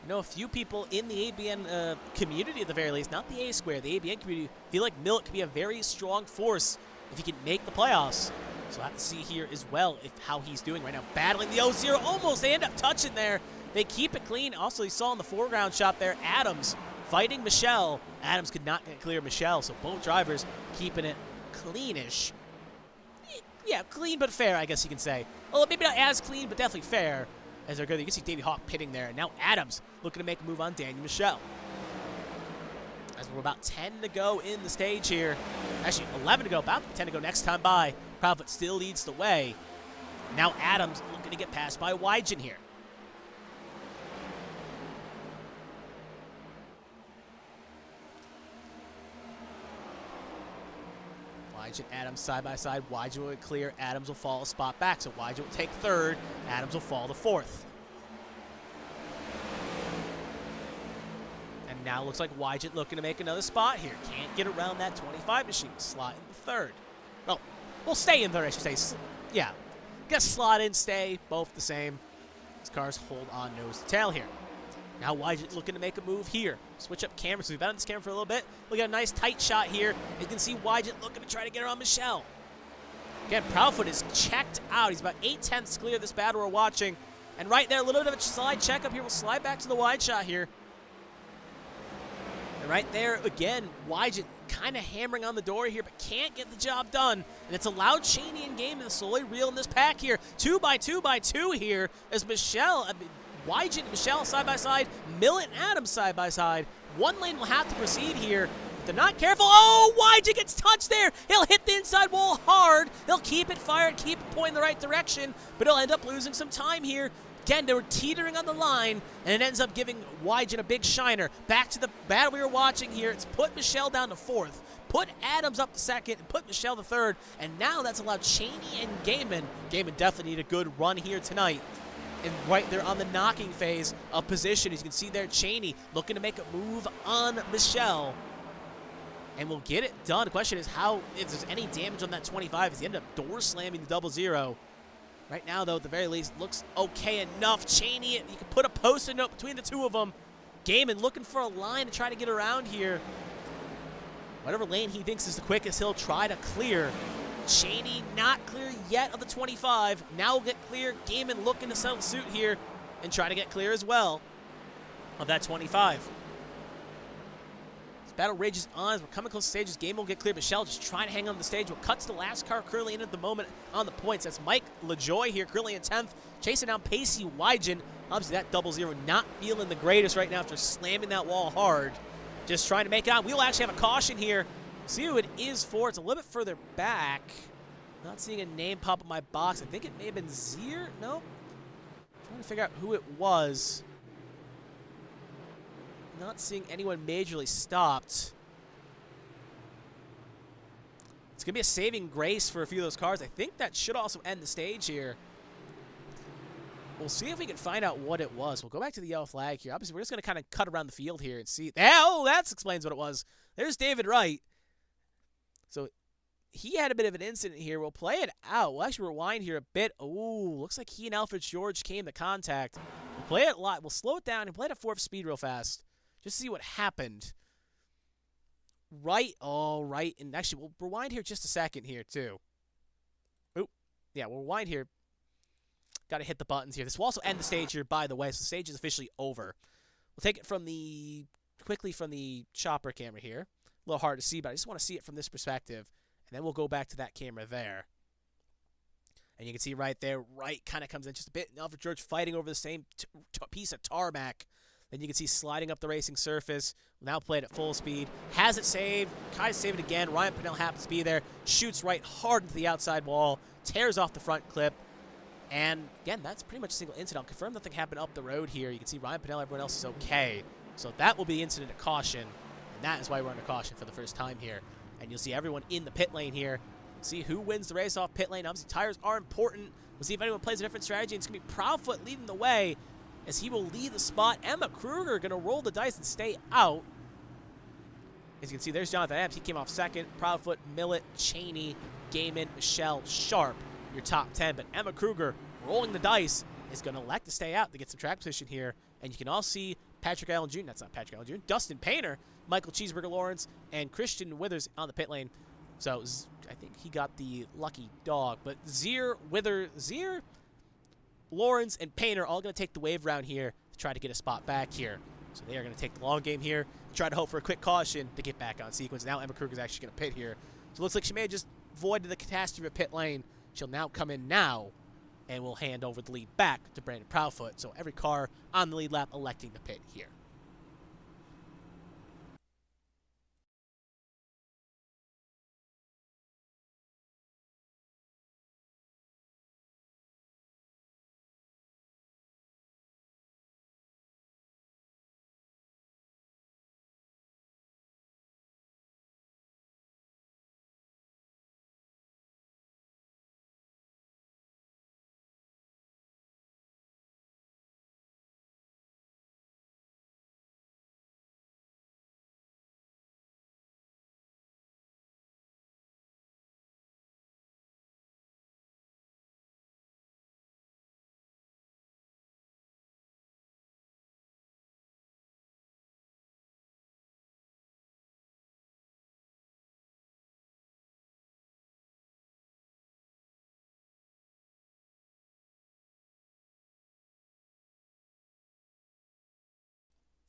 I know a few people in the ABN community at the very least, not the A-Square, the ABN community, feel like Millet could be a very strong force if he can make the playoffs. So we'll have to see here as well how he's doing right now. Battling the 0-0, almost they end up touching there. They keep it clean. Also, you saw in the foreground shot there, Adams fighting Michelle. Adams could not get clear of Michelle, so both drivers keeping it cleanish. Yeah, clean but fair, I guess you can say. Well, maybe not as clean, but definitely fair as they're good. You can see Davey Hawk pitting there. And now Adams looking to make a move on Daniel Michelle. As we're about 10 to go in the stage here. Actually, 11 to go, about 10 to go next time by. Proudfoot still leads the way. Now Adams looking to get passed by Wygant here. Wygant, Adams side by side. Wygant will clear. Adams will fall a spot back. So Wygant will take 3rd. Adams will fall to 4th. And now looks like Wygant looking to make another spot here. Can't get around that 25 machine. Slot in the 3rd. Well, we'll stay in 3rd, I should say. Yeah. Guess slot in, stay. Both the same. These cars hold on nose to tail here. Now Wydget's looking to make a move here. Switch up cameras. So we've been on this camera for a little bit. We got a nice tight shot here. You can see Wydget looking to try to get around Michelle. Again, Proudfoot is checked out. He's about 8/10 clear of this battle we're watching. And right there, a little bit of a slide check up here. We'll slide back to the wide shot here. And right there, again, Wydget kind of hammering on the door here, but can't get the job done. And it's allowed Cheney and Game to slowly reel in this pack here. 2x2x2 here as Wydget and Michelle side by side, Millet and Adams side by side. One lane will have to proceed here. If they're not careful, oh, Wydget gets touched there. He'll hit the inside wall hard. They'll keep it fired, keep it pointing the right direction, but he'll end up losing some time here. Again, they were teetering on the line, and it ends up giving Wydget a big shiner. Back to the battle we were watching here. It's put Michelle down to 4th, put Adams up to 2nd, and put Michelle to 3rd, and now that's allowed Cheney and Gaiman. Gaiman definitely need a good run here tonight. And right there on the knocking phase of position, as you can see there, Cheney looking to make a move on Michelle. And we'll get it done. The question is if there's any damage on that 25, as he ended up door slamming the 0-0. Right now, though, at the very least, looks okay enough. Cheney, you can put a post-it note between the two of them. Gaiman looking for a line to try to get around here. Whatever lane he thinks is the quickest, he'll try to clear. Cheney not clear yet of the 25. Now we'll get clear. Gaiman looking to settle suit here and try to get clear as well of that 25. This battle rages on as we're coming close to stages. Gaiman will get clear. Michelle just trying to hang on the stage. We'll cut to the last car currently in at the moment on the points. That's Mike LaJoy here currently in 10th. Chasing down Pacey Wydget. Obviously that 0-0 not feeling the greatest right now after slamming that wall hard. Just trying to make it out. We'll actually have a caution here. See who it is for. It's a little bit further back. Not seeing a name pop in my box. I think it may have been Zier. No. Trying to figure out who it was. Not seeing anyone majorly stopped. It's going to be a saving grace for a few of those cars. I think that should also end the stage here. We'll see if we can find out what it was. We'll go back to the yellow flag here. Obviously, we're just going to kind of cut around the field here and see. Oh, that explains what it was. There's David Wright. So he had a bit of an incident here. We'll play it out. We'll actually rewind here a bit. Oh, looks like he and Alfred George came to contact. We'll play it live. We'll slow it down and play it at 4th speed real fast. Just to see what happened. Right. Oh, right. And actually, we'll rewind here just a second here, too. Oop. Yeah, we'll rewind here. Got to hit the buttons here. This will also end the stage here, by the way, so the stage is officially over. We'll take it quickly from the chopper camera here. A little hard to see, but I just want to see it from this perspective. And then we'll go back to that camera there. And you can see right there, Wright kind of comes in just a bit. And Alfred George fighting over the same piece of tarmac. Then you can see sliding up the racing surface. Now played at full speed. Has it saved. Kind of saved it again. Ryan Pinnell happens to be there. Shoots right hard into the outside wall. Tears off the front clip. And again, that's pretty much a single incident. I'll confirm nothing happened up the road here. You can see Ryan Pinnell, everyone else is okay. So that will be the incident of caution. And that is why we're under caution for the first time here. And you'll see everyone in the pit lane here. See who wins the race off pit lane. Obviously, tires are important. We'll see if anyone plays a different strategy. It's going to be Proudfoot leading the way as he will lead the spot. Emma Kruger going to roll the dice and stay out. As you can see, there's Jonathan Adams. He came off 2nd. Proudfoot, Millet, Cheney, Gaiman, Michelle, Sharp, your top 10. But Emma Kruger rolling the dice is going to elect to stay out to get some track position here. And you can all see Patrick Allen Jr. That's not Patrick Allen Jr. Dustin Painter, Michael Cheeseburger Lawrence, and Christian Withers on the pit lane. So I think he got the lucky dog. But Zier, Lawrence, and Painter all going to take the wave round here to try to get a spot back here. So they are going to take the long game here, try to hope for a quick caution to get back on sequence. Now Emma Kruger is actually going to pit here. So it looks like she may have just voided the catastrophe of pit lane. She'll now come in now, and we'll hand over the lead back to Brandon Proudfoot. So every car on the lead lap electing to pit here.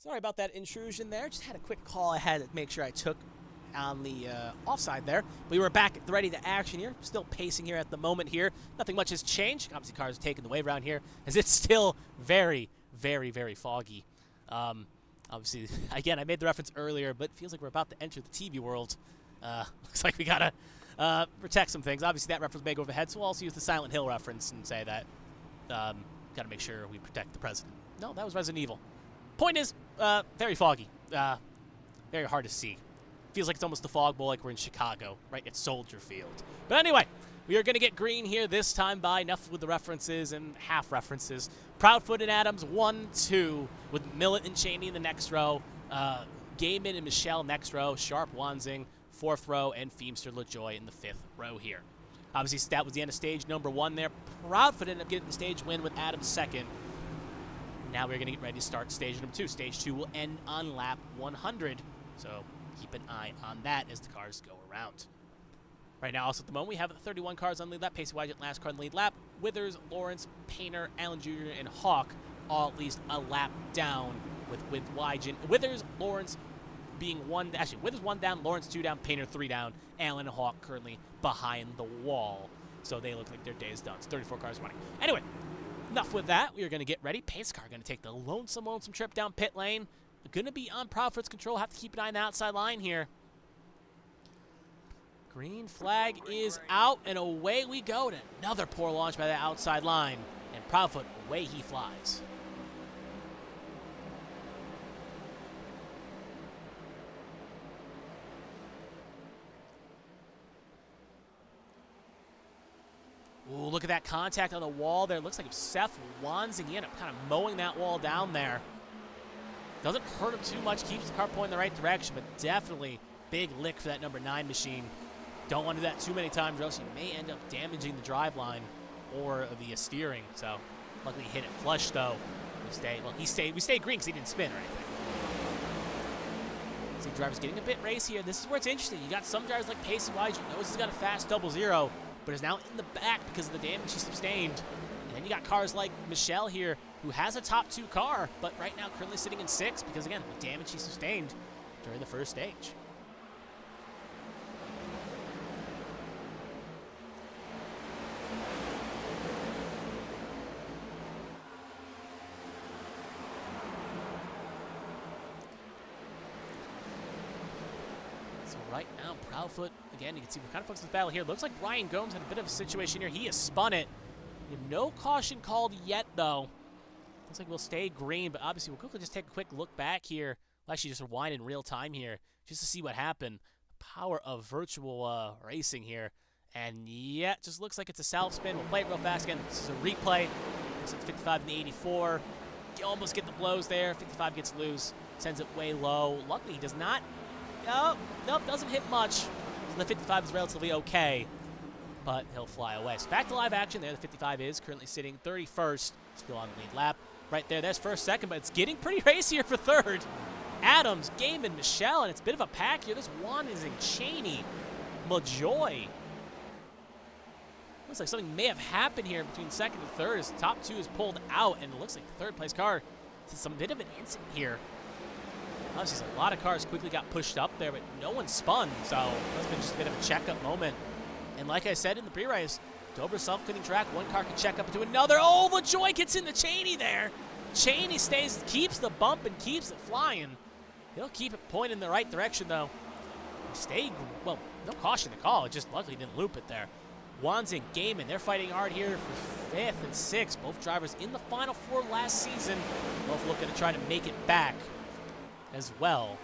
Sorry about that intrusion there. Just had a quick call I had to make sure I took on the offside there. We were back at the ready to action here. Still pacing here at the moment here. Nothing much has changed. Obviously, cars are taking the wave around here as it's still very, very, very foggy. Obviously, again, I made the reference earlier, but it feels like we're about to enter the TV world. Looks like we gotta protect some things. Obviously, that reference may go over the head, so we'll also use the Silent Hill reference and say that gotta make sure we protect the president. No, that was Resident Evil. Point is, very foggy. Very hard to see. Feels like it's almost the fog bowl like we're in Chicago, right at Soldier Field. But anyway, we are going to get green here this time by. Enough with the references and half references. Proudfoot and Adams, 1-2, with Millet and Cheney in the next row. Gaiman and Michelle next row. Sharp, Wanzing, fourth row, and Feemster LaJoy in the fifth row here. Obviously, that was the end of stage number 1 there. Proudfoot ended up getting the stage win with Adams second. Now we're going to get ready to start stage number 2. Stage 2 will end on lap 100, so keep an eye on that as the cars go around. Right now, also at the moment, we have 31 cars on the lead lap. Pacey Wygent, last car on the lead lap. Withers, Lawrence, Painter, Allen Jr., and Hawk all at least a lap down with Wygent. Withers, Lawrence being one, actually, Withers 1 down, Lawrence 2 down, Painter 3 down, Allen and Hawk currently behind the wall. So they look like their day is done. It's 34 cars running. Anyway, enough with that. We are going to get ready. Pace car going to take the lonesome trip down pit lane. Going to be on Proudfoot's control. Have to keep an eye on the outside line here. Green flag is out, and away we go to another poor launch by the outside line. And Proudfoot, away he flies. Ooh, look at that contact on the wall there. Looks like Seth Wanzing, he ended up kind of mowing that wall down there. Doesn't hurt him too much, keeps the car pointing in the right direction, but definitely big lick for that number 9 machine. Don't want to do that too many times, or else you may end up damaging the driveline or the steering. So, luckily he hit it flush though. We stayed green because he didn't spin or anything. See, drivers getting a bit racy here. This is where it's interesting. You got some drivers like Pacey Wygent, knows he's got a fast 00, but is now in the back because of the damage he sustained. And then you got cars like Michelle here, who has a top 2 car, but right now currently sitting in 6 because, again, the damage he sustained during the first stage. So right now, Proudfoot, again, you can see we're kind of focused on this battle here. Looks like Ryan Gomes had a bit of a situation here. He has spun it. No caution called yet, though. Looks like we'll stay green, but obviously we'll quickly just take a quick look back here. We'll actually just rewind in real time here just to see what happened. The power of virtual racing here. And yeah, it just looks like it's a self spin. We'll play it real fast again. This is a replay. Looks like 55 and 84. You almost get the blows there. 55 gets loose. Sends it way low. Luckily, he does not. Nope, doesn't hit much. So the 55 is relatively okay, but he'll fly away. So back to live action there. The 55 is currently sitting 31st. Still on the lead lap. Right there, that's first, second, but it's getting pretty racy here for third. Adams, Gaiman, Michelle, and it's a bit of a pack here. This one is in Cheney, LaJoy. Looks like something may have happened here between second and third as top 2 is pulled out, and it looks like the third place car is some bit of an incident here. Obviously, a lot of cars quickly got pushed up there, but no one spun, so it's been just a bit of a checkup moment. And like I said in the pre-race, Dover self-cleaning track, one car can check up into another. Oh, LaJoy gets into Cheney there. Cheney keeps the bump and keeps it flying. He'll keep it pointing in the right direction, though. Well, no caution to call. It just luckily didn't loop it there. Wanzing, Gaiman, they're fighting hard here for 5th and 6th. Both drivers in the Final 4 last season. Both looking to try to make it back as well.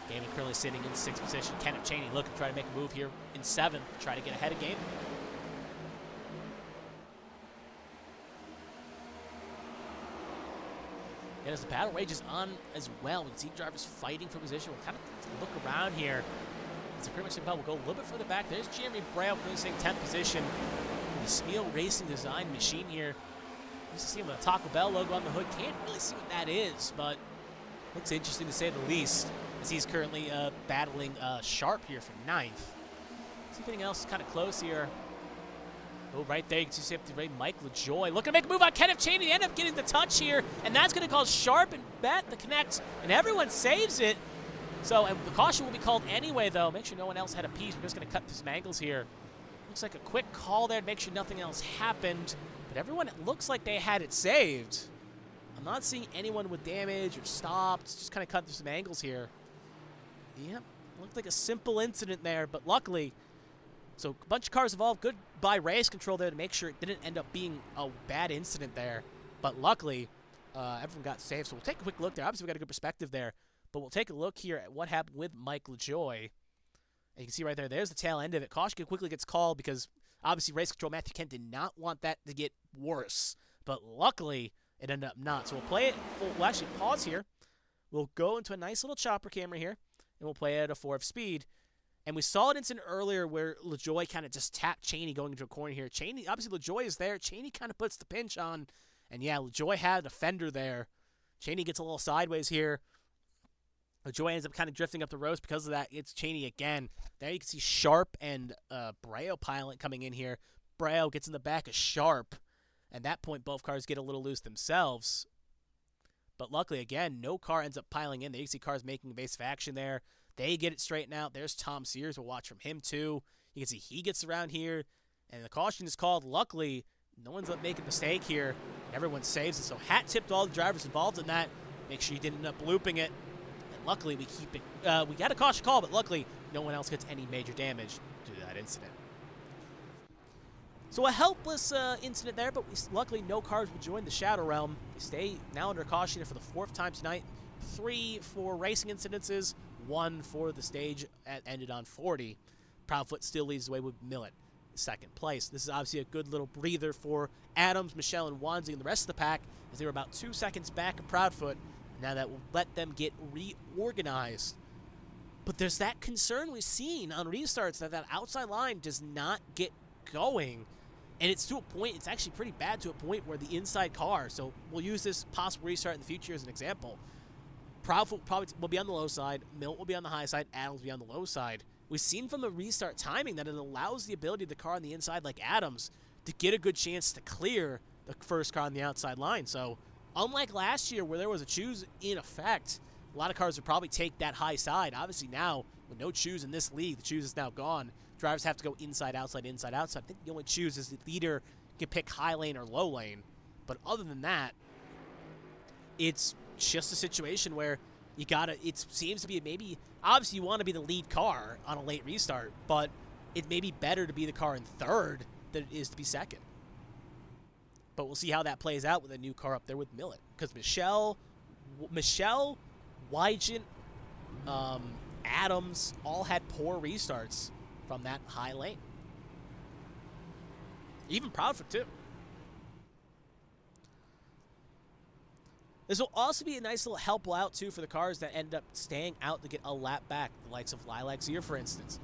Gaiman currently sitting in 6th position. Kenneth Cheney looking to try to make a move here in 7th, try to get ahead of Gaiman. And as the battle rages on as well, we can see drivers fighting for position. We'll kind of look around here. It's pretty much we'll go a little bit further back. There's Jeremy Braille currently sitting 10th position. The Spiel Racing Design machine here. You see him with a Taco Bell logo on the hood. Can't really see what that is, but looks interesting to say the least, as he's currently battling Sharp here for 9th. See if anything else is kind of close here. Oh, right there, you can see safety right, Mike LaJoy. Looking to make a move on Kenneth Cheney. They end up getting the touch here, and that's going to cause Sharp and Bet the connect, and everyone saves it. So, and the caution will be called anyway, though. Make sure no one else had a piece. We're just going to cut through some angles here. Looks like a quick call there to make sure nothing else happened, but everyone looks like they had it saved. I'm not seeing anyone with damage or stopped. Just kind of cut through some angles here. Yep, looked like a simple incident there, but luckily, so a bunch of cars involved. Good by race control there to make sure it didn't end up being a bad incident there. But luckily, everyone got saved. So we'll take a quick look there. Obviously, we got a good perspective there. But we'll take a look here at what happened with Mike LaJoy. And you can see right there, there's the tail end of it. Caution quickly gets called because obviously race control Matthew Kent did not want that to get worse. But luckily, it ended up not. So we'll play it. We'll actually pause here. We'll go into a nice little chopper camera here. And we'll play it at a 4 of speed. And we saw an incident earlier where LaJoy kind of just tapped Cheney going into a corner here. Cheney, obviously LaJoy is there. Cheney kind of puts the pinch on. And yeah, LaJoy had a fender there. Cheney gets a little sideways here. LaJoy ends up kind of drifting up the roast because of that. It's Cheney again. There you can see Sharp and Breo pilot coming in here. Breo gets in the back of Sharp. At that point, both cars get a little loose themselves. But luckily, again, no car ends up piling in. There you can see cars making evasive action there. They get it straightened out. There's Tom Sears. We'll watch from him, too. You can see he gets around here. And the caution is called. Luckily, no one's up making a mistake here. Everyone saves it. So hat tip to all the drivers involved in that. Make sure you didn't end up looping it. And luckily, we keep it. We got a caution call, but luckily, no one else gets any major damage due to that incident. So a helpless incident there, but luckily no cars will join the Shadow Realm. We stay now under caution for the 4th time tonight. 3 for racing incidences, 1 for the stage that ended on 40. Proudfoot still leads the way with Millet, 2nd place. This is obviously a good little breather for Adams, Michelle, and Wanzi and the rest of the pack, as they were about 2 seconds back of Proudfoot. Now that will let them get reorganized. But there's that concern we've seen on restarts that outside line does not get going. And it's to a point, it's actually pretty bad to a point where the inside car, so we'll use this possible restart in the future as an example. Proudfoot probably will be on the low side, Milt will be on the high side, Adams will be on the low side. We've seen from the restart timing that it allows the ability of the car on the inside, like Adams, to get a good chance to clear the first car on the outside line. So, unlike last year where there was a choose in effect, a lot of cars would probably take that high side. Obviously now, with no choose in this league, the choose is now gone. Drivers have to go inside, outside, inside, outside. I think the only choose is the leader can pick high lane or low lane. But other than that, it's just a situation where you gotta, it seems to be maybe, obviously you want to be the lead car on a late restart, but it may be better to be the car in 3rd than it is to be 2nd. But we'll see how that plays out with a new car up there with Millet. Because Michelle, Wygant, Adams all had poor restarts from that high lane. Even Proudfoot, too. This will also be a nice little help out, too, for the cars that end up staying out to get a lap back. The likes of Lilac Zier, for instance.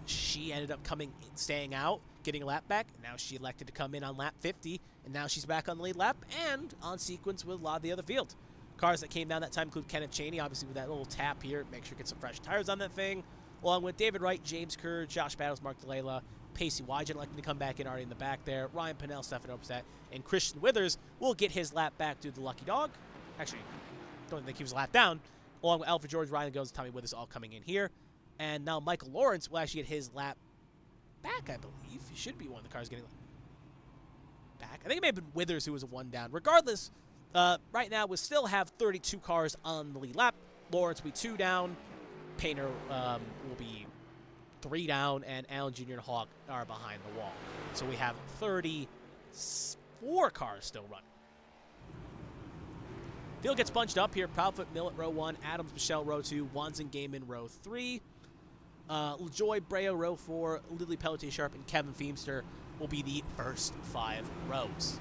She ended up staying out, getting a lap back. Now she elected to come in on lap 50, and now she's back on the lead lap and on sequence with a lot of the other field. Cars that came down that time include Kenneth Cheney, obviously with that little tap here. Make sure to get some fresh tires on that thing. Along with David Wright, James Kerr, Josh Battles, Mark DeLayla, Pacey Wygant electing to come back in already in the back there. Ryan Pinnell, Stefan Opsat, and Christian Withers will get his lap back due to the lucky dog. Actually, don't think he was a lap down. Along with Alfred George, Ryan Goes, Tommy Withers all coming in here. And now Michael Lawrence will actually get his lap back, I believe. He should be one of the cars getting back. I think it may have been Withers who was a 1 down. Regardless, right now we still have 32 cars on the lead lap. Lawrence will be 2 down. Painter will be 3 down, and Allen Jr. and Hawk are behind the wall. So we have 34 cars still running. Field gets bunched up here. Proudfoot, Millet, row 1. Adams, Michelle, row 2. Wanzen, Gaiman, row 3. LaJoy, Breo, row 4. Lily Pelletier, Sharp, and Kevin Feemster will be the first 5 rows.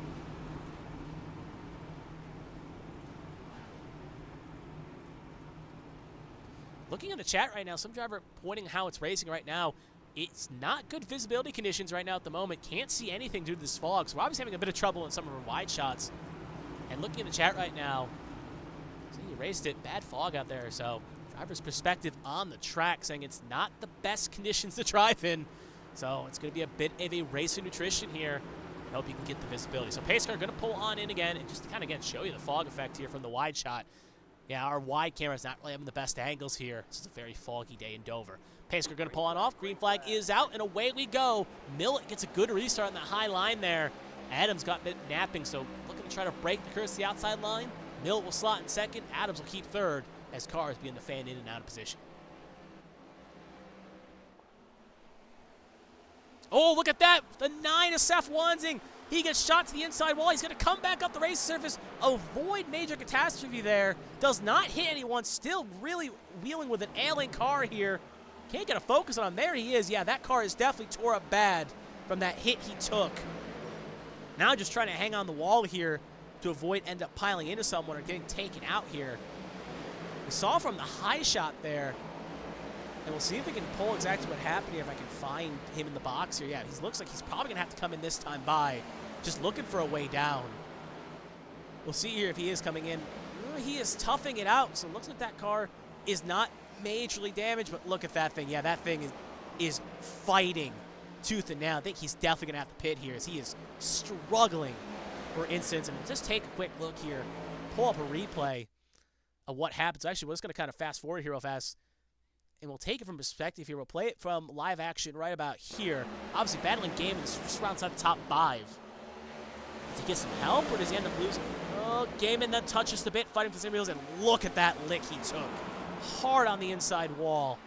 Looking in the chat right now, some driver pointing how it's racing right now. It's not good visibility conditions right now at the moment. Can't see anything due to this fog, so we're obviously having a bit of trouble in some of our wide shots. And looking in the chat right now, so you raced it, bad fog out there, so driver's perspective on the track saying it's not the best conditions to drive in. So it's going to be a bit of a race of nutrition here. I hope you can get the visibility. So pace car going to pull on in again, and just to kind of, again, show you the fog effect here from the wide shot. Yeah, our wide camera's not really having the best angles here. This is a very foggy day in Dover. Pace car going to pull on off. Green flag is out, and away we go. Millet gets a good restart on that high line there. Adams got a bit napping, so looking to try to break the curse to the outside line. Millet will slot in second. Adams will keep third as cars begin to fan in and out of position. Oh, look at that. The 9 of Seth Wansing. He gets shot to the inside wall. He's going to come back up the race surface, avoid major catastrophe there. Does not hit anyone. Still really wheeling with an ailing car here. Can't get a focus on him. There he is. Yeah, that car is definitely tore up bad from that hit he took. Now just trying to hang on the wall here to avoid end up piling into someone or getting taken out here. We saw from the high shot there. And we'll see if we can pull exactly what happened here, if I can find him in the box here. Yeah, he looks like he's probably going to have to come in this time by. Just looking for a way down. We'll see here if he is coming in. He is toughing it out, so it looks like that car is not majorly damaged, but look at that thing. Yeah, that thing is fighting tooth and nail. I think he's definitely going to have to pit here as he is struggling for instance. And just take a quick look here. Pull up a replay of what happens. Actually, we're just going to kind of fast forward here real fast. And we'll take it from perspective here. We'll play it from live action right about here. Obviously, battling game is just around inside the top 5. Does he get some help, or does he end up losing? Oh, Gaiman then touches the bit, fighting for some wheels, and look at that lick he took. Hard on the inside wall.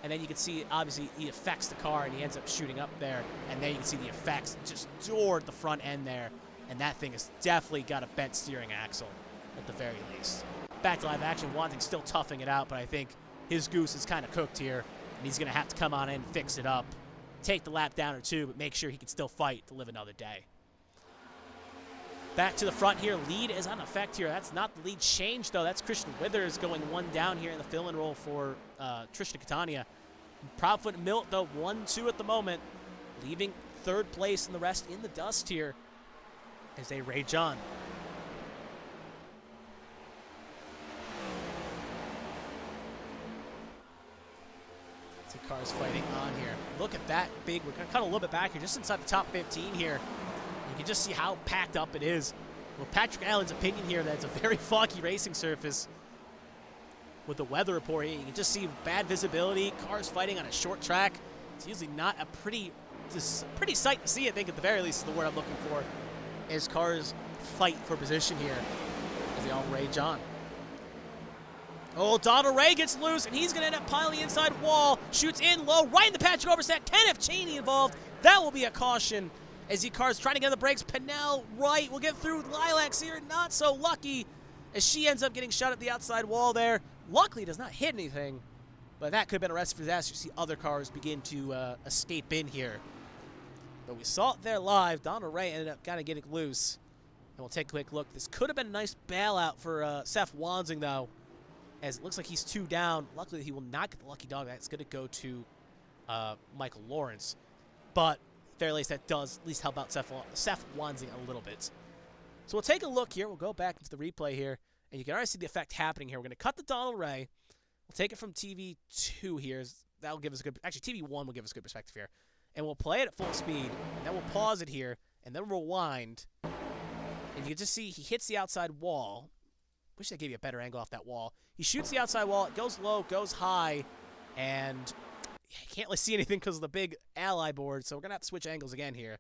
And then you can see, obviously, he affects the car, and he ends up shooting up there. And then you can see the effects just doored the front end there. And that thing has definitely got a bent steering axle, at the very least. Back to live action, Wanting still toughing it out, but I think his goose is kind of cooked here, and he's going to have to come on in and fix it up. Take the lap down or two, but make sure he can still fight to live another day. Back to the front here. Lead is on effect here. That's not the lead change, though. That's Christian Withers going one down here in the fill-in role for Tristan Catania. Proudfoot and Milt, though, 1-2 at the moment, leaving third place and the rest in the dust here as they rage on. Cars fighting on here. Look at that big. We're going to cut a little bit back here, just inside the top 15 here. You can just see how packed up it is. Well, Patrick Allen's opinion here that it's a very foggy racing surface with the weather report here. You can just see bad visibility, cars fighting on a short track. It's usually not a pretty sight to see, I think, at the very least is the word I'm looking for, as cars fight for position here as they all rage on. Oh, Donald Ray gets loose, and he's going to end up piling the inside wall. Shoots in low, right in the Patrick Overset. Kenneth Cheney involved. That will be a caution as the car's trying to get on the brakes. Pinnell right will get through. Lilacs here, not so lucky as she ends up getting shot at the outside wall there. Luckily, does not hit anything, but that could have been a recipe for disaster. You see other cars begin to escape in here. But we saw it there live. Donald Ray ended up kind of getting loose. And we'll take a quick look. This could have been a nice bailout for Seth Wansing, though, as it looks like he's 2 down. Luckily, he will not get the lucky dog. That's going to go to Michael Lawrence. But, fair least, that does at least help out Seth Wansing a little bit. So we'll take a look here. We'll go back into the replay here. And you can already see the effect happening here. We're going to cut the Donald Ray. We'll take it from TV 2 here. That'll give us a good... Actually, TV 1 will give us good perspective here. And we'll play it at full speed. And then we'll pause it here. And then rewind. And you can just see he hits the outside wall. Wish I gave you a better angle off that wall. He shoots the outside wall. It goes low, goes high, and you can't really see anything because of the big ally board, so we're going to have to switch angles again here.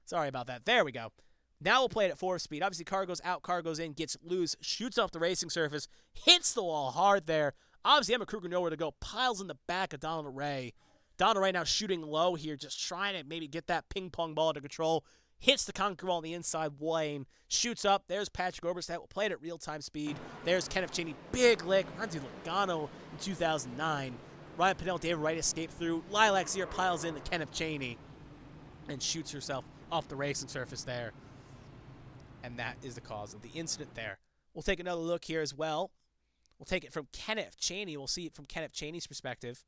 Sorry about that. There we go. Now we'll play it at 4 speed. Obviously, car goes out, car goes in, gets loose, shoots off the racing surface, hits the wall hard there. Obviously, Emma Kruger nowhere to go, piles in the back of Donald Ray. Donald Ray now shooting low here, just trying to maybe get that ping-pong ball under control. Hits the concrete wall on the inside lane, shoots up. There's Patrick Oberstadt. We'll play it at real-time speed. There's Kenneth Cheney. Big lick. Runs into Logano in 2009. Ryan Pinnell, David Wright escape through. Lilacs here piles in the Kenneth Cheney and shoots herself off the racing surface there. And that is the cause of the incident there. We'll take another look here as well. We'll take it from Kenneth Cheney. We'll see it from Kenneth Cheney's perspective.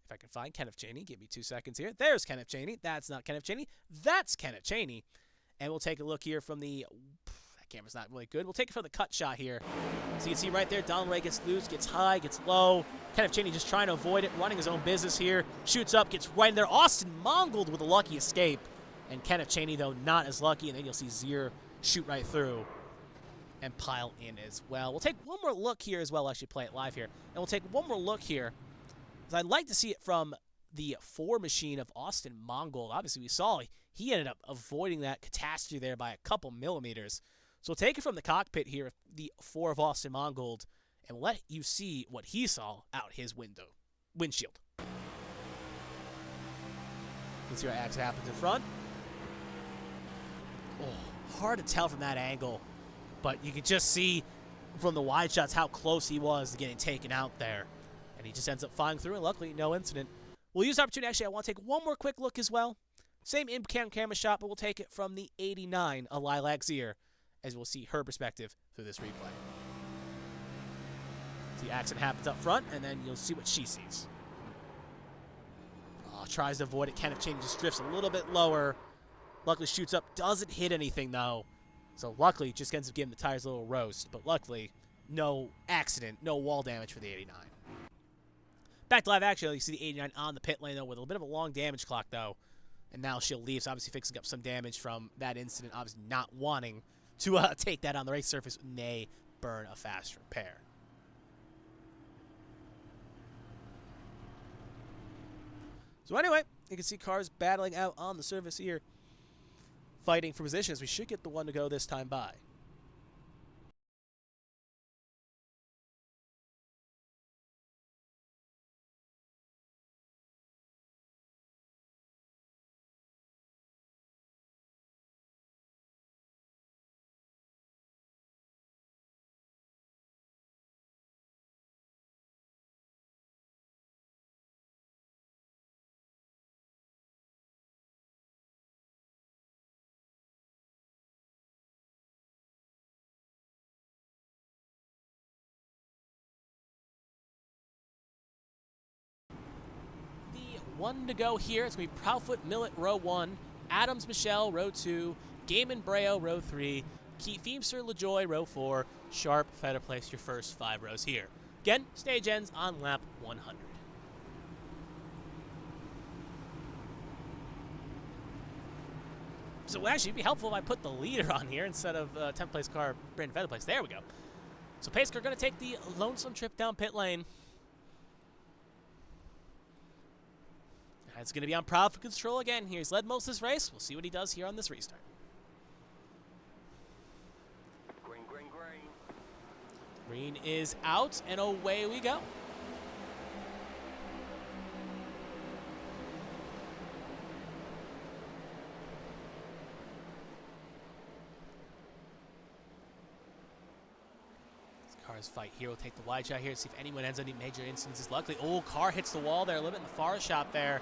If I can find Kenneth Cheney, give me 2 seconds here. There's Kenneth Cheney. That's not Kenneth Cheney. That's Kenneth Cheney. And we'll take a look here from the... That camera's not really good. We'll take it from the cut shot here. So you can see right there, Delaware gets loose, gets high, gets low. Kenneth Cheney just trying to avoid it, running his own business here. Shoots up, gets right in there. Austin Mongold with a lucky escape. And Kenneth Cheney, though, not as lucky. And then you'll see Zier shoot right through and pile in as well. We'll take one more look here as well. We'll actually play it live here. And we'll take one more look here, because I'd like to see it from the 4 machine of Austin Mongold. Obviously, we saw he ended up avoiding that catastrophe there by a couple millimeters. So we'll take it from the cockpit here, the 4 of Austin Mongold, and let you see what he saw out his windshield. You can see what actually happens in front. Oh, hard to tell from that angle, but you can just see from the wide shots how close he was to getting taken out there. And he just ends up flying through, and luckily, no incident. We'll use the opportunity. Actually, I want to take one more quick look as well. Same in-cam camera shot, but we'll take it from the 89 of Lilac Zier, as we'll see her perspective through this replay. The accident happens up front, and then you'll see what she sees. Oh, tries to avoid it. Kenneth Cheney just drifts a little bit lower. Luckily shoots up. Doesn't hit anything, though. So luckily, just ends up giving the tires a little roast. But luckily, no accident, no wall damage for the 89. Back to live action, you see the 89 on the pit lane, though, with a bit of a long damage clock, though. And now she'll leave, so obviously fixing up some damage from that incident. Obviously not wanting to take that on the race surface may burn a fast repair. So anyway, you can see cars battling out on the surface here, fighting for positions. We should get the one to go this time by. One to go here. It's going to be Proudfoot, Millet, row 1. Adams, Michelle, row 2. Gaiman, Breo, row 3. Keith Feemster, LaJoy, row 4. Sharp, Feder place your first 5 rows here. Again, stage ends on lap 100. So actually, it'd be helpful if I put the leader on here instead of 10th place car, Brandon Feder place. There we go. So pace car going to take the lonesome trip down pit lane. It's going to be on Proudfoot control again here. He's led most of this race. We'll see what he does here on this restart. Green, green, green. Green is out, and away we go. Cars fight here. We'll take the wide shot here, see if anyone has any major instances. Luckily, car hits the wall there, a little bit in the far shot there.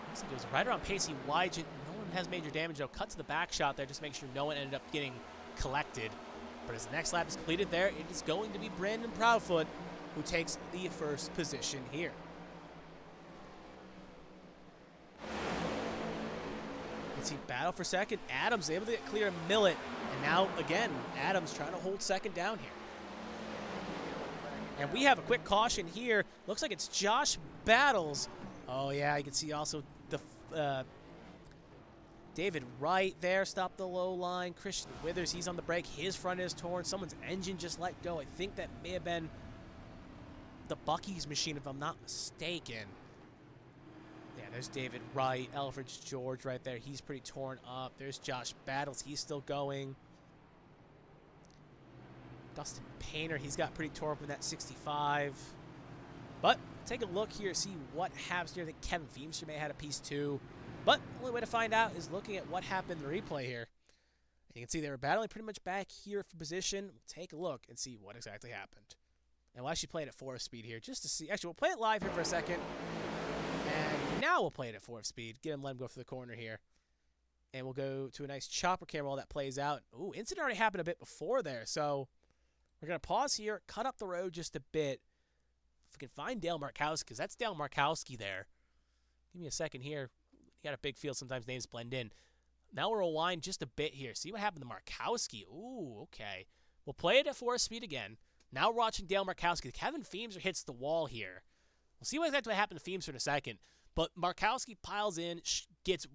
Looks like it was right around Pacey wide. No one has major damage, though. Cut to the back shot there, just make sure no one ended up getting collected. But as the next lap is completed there, it is going to be Brandon Proudfoot who takes the first position here. Let's see, battle for second. Adams able to get clear of Millet. And now, again, Adams trying to hold second down here. And we have a quick caution here. Looks like it's Josh Battles. Oh, yeah, you can see also the David Wright there stopped the low line. Christian Withers, he's on the brake. His front is torn. Someone's engine just let go. I think that may have been the Bucky's machine, if I'm not mistaken. Yeah, there's David Wright. Elfridge George right there. He's pretty torn up. There's Josh Battles. He's still going. Dustin Painter, he's got pretty torn up in that 65. But take a look here, see what happens here. I think Kevin Feemster may have had a piece too. But the only way to find out is looking at what happened in the replay here. And you can see they were battling pretty much back here for position. We'll take a look and see what exactly happened. And we'll actually play it at 4 speed here just to see. Actually, we'll play it live here for a second. And now we'll play it at 4 speed. Let him go for the corner here. And we'll go to a nice chopper camera while that plays out. Ooh, incident already happened a bit before there. So we're going to pause here, cut up the road just a bit. If we can find Dale Markowski, because that's Dale Markowski there. Give me a second here. You got a big field. Sometimes names blend in. Now we'll rewind just a bit here. See what happened to Markowski. Ooh, okay. We'll play it at 4 speed again. Now we're watching Dale Markowski. Kevin Feemser hits the wall here. We'll see what exactly happened to Feemser in a second. But Markowski piles in, gets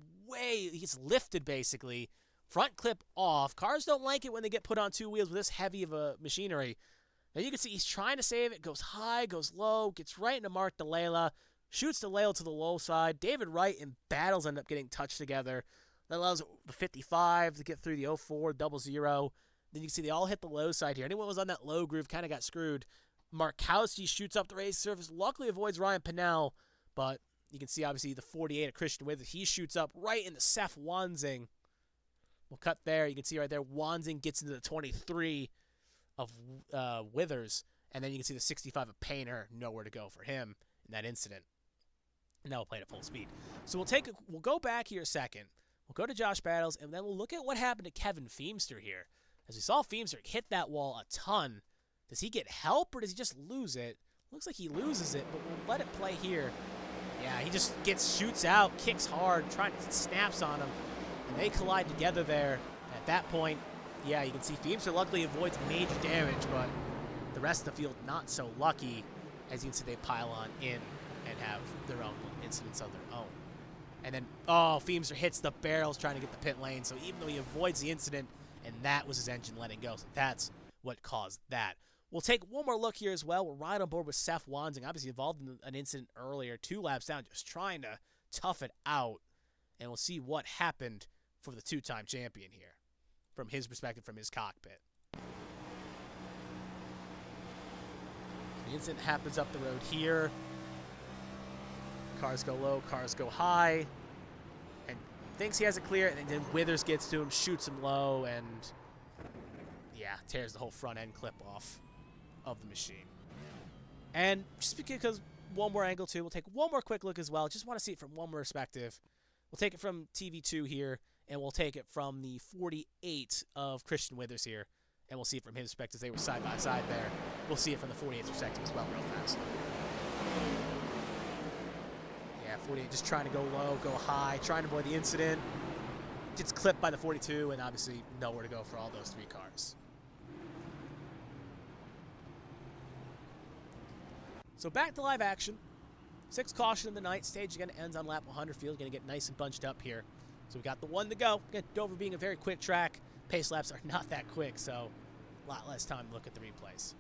lifted basically. Front clip off. Cars don't like it when they get put on 2 wheels with this heavy of a machinery. Now you can see he's trying to save it. Goes high, goes low, gets right into Mark DeLayla. Shoots DeLayla to the low side. David Wright and Battles end up getting touched together. That allows the 55 to get through the 04, 00. Then you can see they all hit the low side here. Anyone who was on that low groove kind of got screwed. Markowski shoots up the race surface. Luckily avoids Ryan Pinnell. But you can see obviously the 48 of Christian Withers. He shoots up right into Seth Wanzing. We'll cut there. You can see right there Wanzing gets into the 23 of Withers. And then you can see the 65 of Painter. Nowhere to go for him in that incident. And now we'll play it at full speed. So we'll go back here a second. We'll go to Josh Battles, and then we'll look at what happened to Kevin Feemster here. As we saw Feemster hit that wall a ton. Does he get help, or does he just lose it? Looks like he loses it, but we'll let it play here. Yeah, he just shoots out, kicks hard, snaps on him, and they collide together there. At that point, yeah, you can see Feemster luckily avoids major damage, but the rest of the field not so lucky. As you can see, they pile on in and have their own incidents of their own. And then, Feemster hits the barrels trying to get the pit lane. So even though he avoids the incident, and that was his engine letting go. So that's what caused that. We'll take one more look here as well. We're right on board with Seth Wanzing, obviously involved in an incident earlier, 2 laps down, just trying to tough it out. And we'll see what happened for the 2-time champion here, from his perspective, from his cockpit. The incident happens up the road here. Cars go low, cars go high, and thinks he has it clear, and then Withers gets to him, shoots him low, and yeah, tears the whole front end clip off of the machine. And just because one more angle too, we'll take one more quick look as well. Just want to see it from one more perspective. We'll take it from TV2 here, and we'll take it from the 48 of Christian Withers here, and we'll see it from his perspective. They were side by side there. We'll see it from the 48's perspective as well real fast. 48 just trying to go low, go high, trying to avoid the incident. Gets clipped by the 42, and obviously nowhere to go for all those 3 cars. So back to live action. 6 caution in the night. Stage again ends on lap 100. Field going to get nice and bunched up here. So we got the 1 to go. Again, Dover being a very quick track. Pace laps are not that quick, so a lot less time to look at the replays.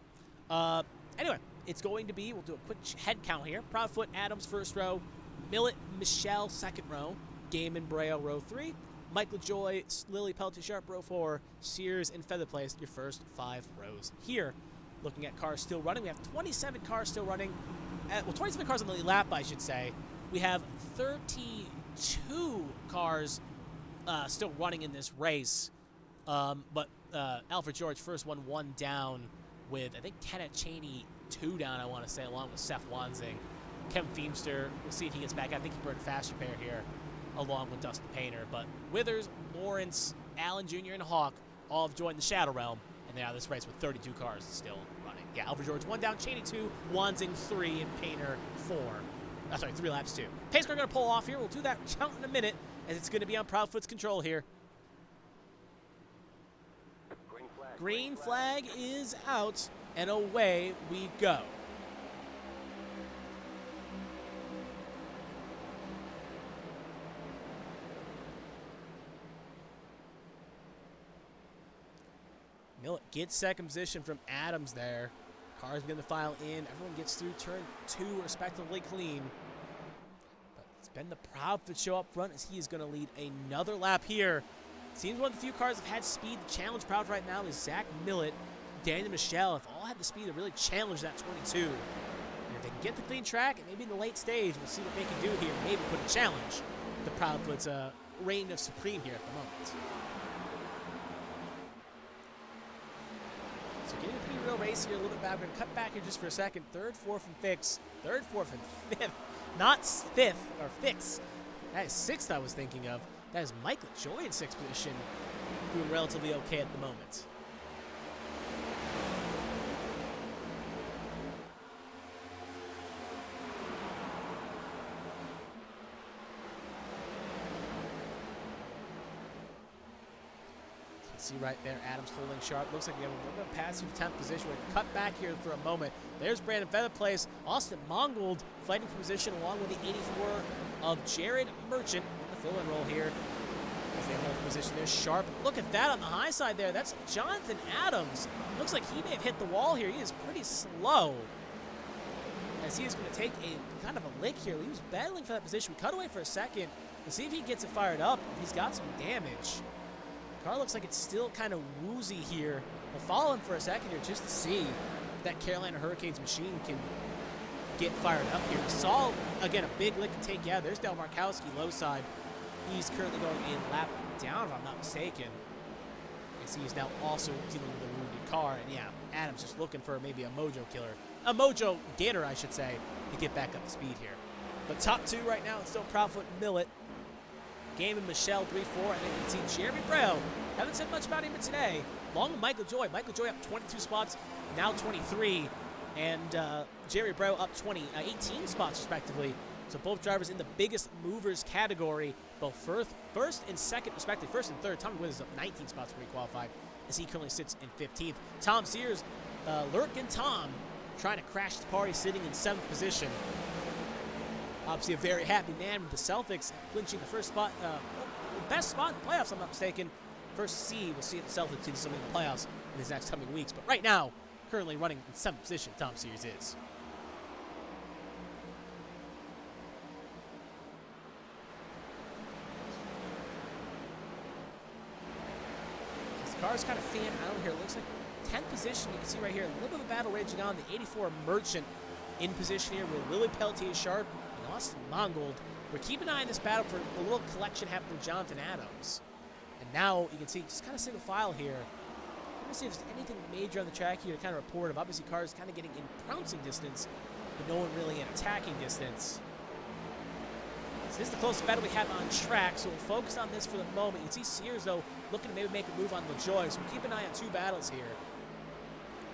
Anyway, it's going to be, we'll do a quick head count here. Proudfoot, Adams, first row. Millett, Michelle, second row. Gaiman, Braille, row 3. Mike LaJoy, Lily, Peltier, Sharp, row 4. Sears, and Feather Place, your first 5 rows here. Looking at cars still running, we have 27 cars still running. 27 cars on the lap, I should say. We have 32 cars still running in this race. But Alfred George, first one down with, I think, Kenneth Cheney, 2 down, I want to say, along with Seth Wanzing. Kevin Feemster, we'll see if he gets back. I think he burned a faster pair here, along with Dustin Painter. But Withers, Lawrence, Allen Jr., and Hawk all have joined the Shadow Realm, and they're out of this race with 32 cars still running. Yeah, Alfred George 1 down, Cheney 2, Wanzing 3, and Painter 4. 3 laps 2. Pace car going to pull off here. We'll do that count in a minute, as it's going to be on Proudfoot's control here. Green flag is out, and away we go. Millett gets second position from Adams there. Cars begin to file in. Everyone gets through turn 2 respectively clean. But it's been the Proudfoot show up front as he is going to lead another lap here. Seems one of the few cars that have had speed to challenge Proudfoot right now is Zach Millett, Daniel Michelle. If all had the speed to really challenge that 22. And if they can get the clean track, and maybe in the late stage, we'll see what they can do here. Maybe put a challenge the Proudfoot's reign of supreme here at the moment. So getting a pretty real race here, a little bit bad. We're going to cut back here just for a second. 3rd, 4th, and 5th. 3rd, 4th, and 5th. Not 5th, or 5th. That is 6th I was thinking of. That is Mike LaJoy in 6th position, doing relatively okay at the moment. See right there, Adams holding sharp. Looks like we have a little bit of pass through 10th position. We're going to cut back here for a moment. There's Brandon Featherplace. Austin Mongold fighting for position along with the 84 of Jared Merchant in the fill-in role here. As they hold position, there's Sharp. Look at that on the high side there. That's Jonathan Adams. Looks like he may have hit the wall here. He is pretty slow. As he is going to take a kind of a lick here. He was battling for that position. We cut away for a second to see if he gets it fired up, if he's got some damage. Car looks like it's still kind of woozy here. We'll follow him for a second here just to see if that Carolina Hurricanes machine can get fired up here. We saw, again, a big lick to take. Yeah, there's Del Markowski low side. He's currently going a lap down, if I'm not mistaken. As he's now also dealing with a wounded car. And yeah, Adams just looking for maybe a mojo killer. A mojo gator, I should say, to get back up to speed here. But top two right now, it's still Proudfoot and Millet. Game and Michelle 3-4, and then you can see Jeremy Braille. Haven't said much about him today. Along with Michael Joy. Michael Joy up 22 spots, now 23. And Jeremy Braille up 18 spots, respectively. So both drivers in the biggest movers category, both first and second, respectively. First and third. Tommy Withers up 19 spots pre-qualified, as he currently sits in 15th. Tom Sears, Lurkin Tom, trying to crash the party, sitting in 7th position. Obviously a very happy man with the Celtics clinching the first spot, best spot in the playoffs, if I'm not mistaken. First seed, we'll see if the Celtics do something in the playoffs in these next coming weeks. But right now, currently running in 7th position, Tom Sears is. This car's kind of fan out here. It looks like 10th position, you can see right here, a little bit of a battle raging on. The 84 Merchant in position here with Lily Pelletier Sharp and Austin Mongold. We're keeping an eye on this battle for a little collection happening with Jonathan Adams. And now you can see just kind of single file here. Let me see if there's anything major on the track here to kind of report of. Obviously, cars kind of getting in pouncing distance, but no one really in attacking distance. So this is the closest battle we have on track, so we'll focus on this for the moment. You can see Sears, though, looking to maybe make a move on LaJoy, so we'll keep an eye on two battles here.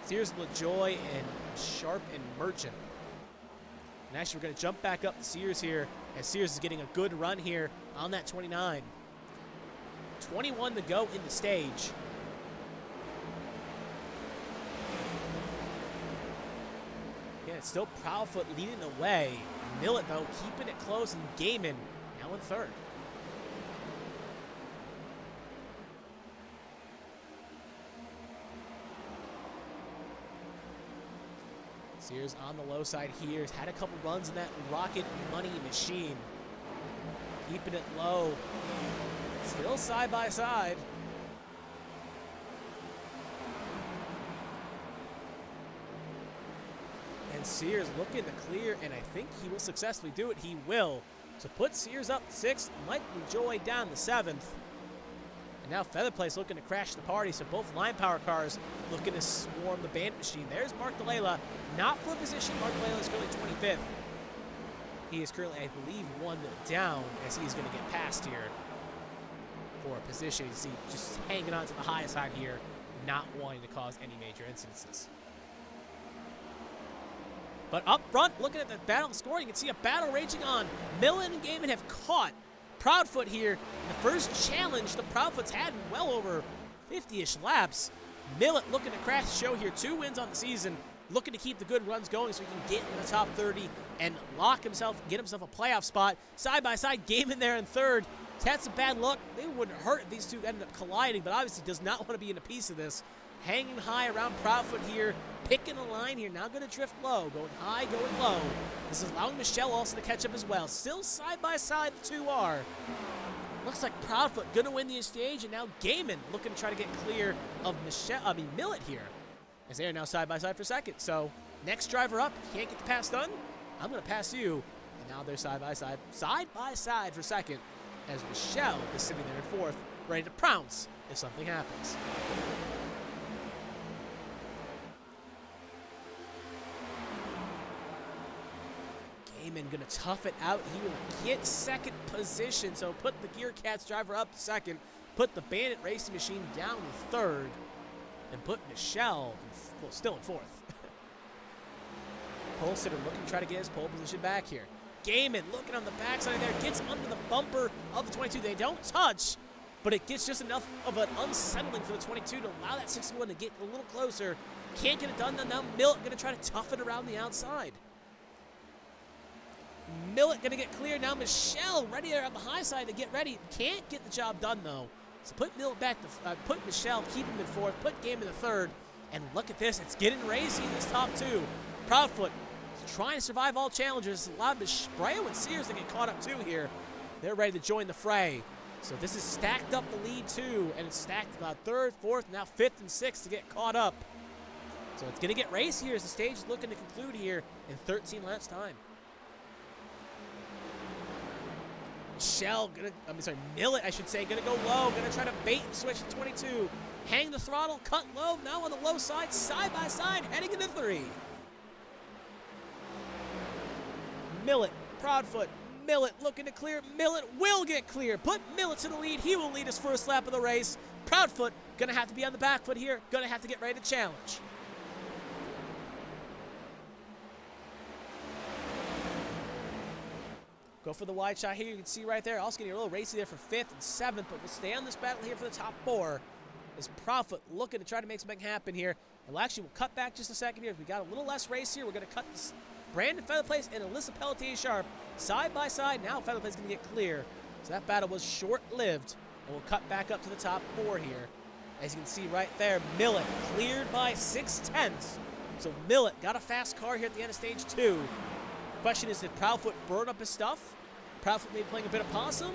Sears, LaJoy, and Sharp and Merchant. And actually, we're going to jump back up to Sears here, as Sears is getting a good run here on that 29. 21 to go in the stage. Yeah, it's still Proudfoot leading the way. Millet, though, keeping it close, and Gaiman now in third. Sears on the low side here. He's had a couple runs in that Rocket Money machine. Keeping it low. Still side by side. And Sears looking to clear, and I think he will successfully do it. He will. So put Sears up 6th, Mike Joy down to 7th. And now Featherplace looking to crash the party, so both line power cars looking to swarm the Bandit machine. There's Mark DeLayla, not for position. Mark DeLayla is currently 25th. He is currently, I believe, 1 down, as he's going to get past here for a position. You see, just hanging on to the high side here, not wanting to cause any major incidences. But up front, looking at the battle scoring, you can see a battle raging on. Millen and Gaiman have caught Proudfoot here. The first challenge the Proudfoots had in well over 50-ish laps. Millet looking to crash the show here. 2 wins on the season. Looking to keep the good runs going so he can get in the top 30 and lock himself, get himself a playoff spot. Side by side, Gaiman there in third. He's had some bad luck. They wouldn't hurt if these two ended up colliding, but obviously does not want to be in a piece of this. Hanging high around Proudfoot here, picking a line here, now going to drift low, going high, going low. This is allowing Michelle also to catch up as well. Still side by side, the two are. Looks like Proudfoot going to win the stage, and now Gaiman looking to try to get clear of Millet here, as they are now side by side for second. So next driver up, can't get the pass done, I'm going to pass you. And now they're side by side for second, as Michelle is sitting there in fourth, ready to pounce if something happens. Gaiman gonna tough it out. He will get second position, so put the Gear Cats driver up second, put the Bandit Racing Machine down to third, and put Michelle still in fourth. Pole sitter looking to try to get his pole position back here. Gaiman looking on the backside there, gets under the bumper of the 22. They don't touch. but it gets just enough of an unsettling for the 22 to allow that 61 to get a little closer. Can't get it done. Now Millet going to try to tough it around the outside. Millet going to get clear. Now Michelle ready there on the high side to get ready. Can't get the job done, though. So put Millet back, put Michelle, keep him in fourth, put Game in the third. And look at this. It's getting racy in this top two. Proudfoot trying to survive all challenges. A lot of Brayo and Sears to get caught up, too, here. They're ready to join the fray. So this is stacked up the lead, too. And it's stacked third, fourth, now fifth and sixth to get caught up. So it's going to get racy here as the stage is looking to conclude here in 13 laps time. Millet, I should say, going to go low. Going to try to bait and switch to 22. Hang the throttle, cut low, now on the low side by side, heading into 3. Millet, Proudfoot, Millet looking to clear. Millet will get clear. Put Millet to the lead. He will lead his first lap of the race. Proudfoot going to have to be on the back foot here. Going to have to get ready to challenge. Go for the wide shot here. You can see right there. Also getting a little racy there for 5th and 7th, but we'll stay on this battle here for the top 4. Is Proudfoot looking to try to make something happen here. And we'll cut back just a second here. We got a little less race here. We're going to cut this Brandon Featherplace and Alyssa Pelletier Sharp side by side. Now Featherplace is going to get clear. So that battle was short-lived. And we'll cut back up to the top 4 here. As you can see right there, Millet cleared by 6/10. So Millet got a fast car here at the end of stage 2. Question is, did Proudfoot burn up his stuff? Proudfoot maybe playing a bit of possum?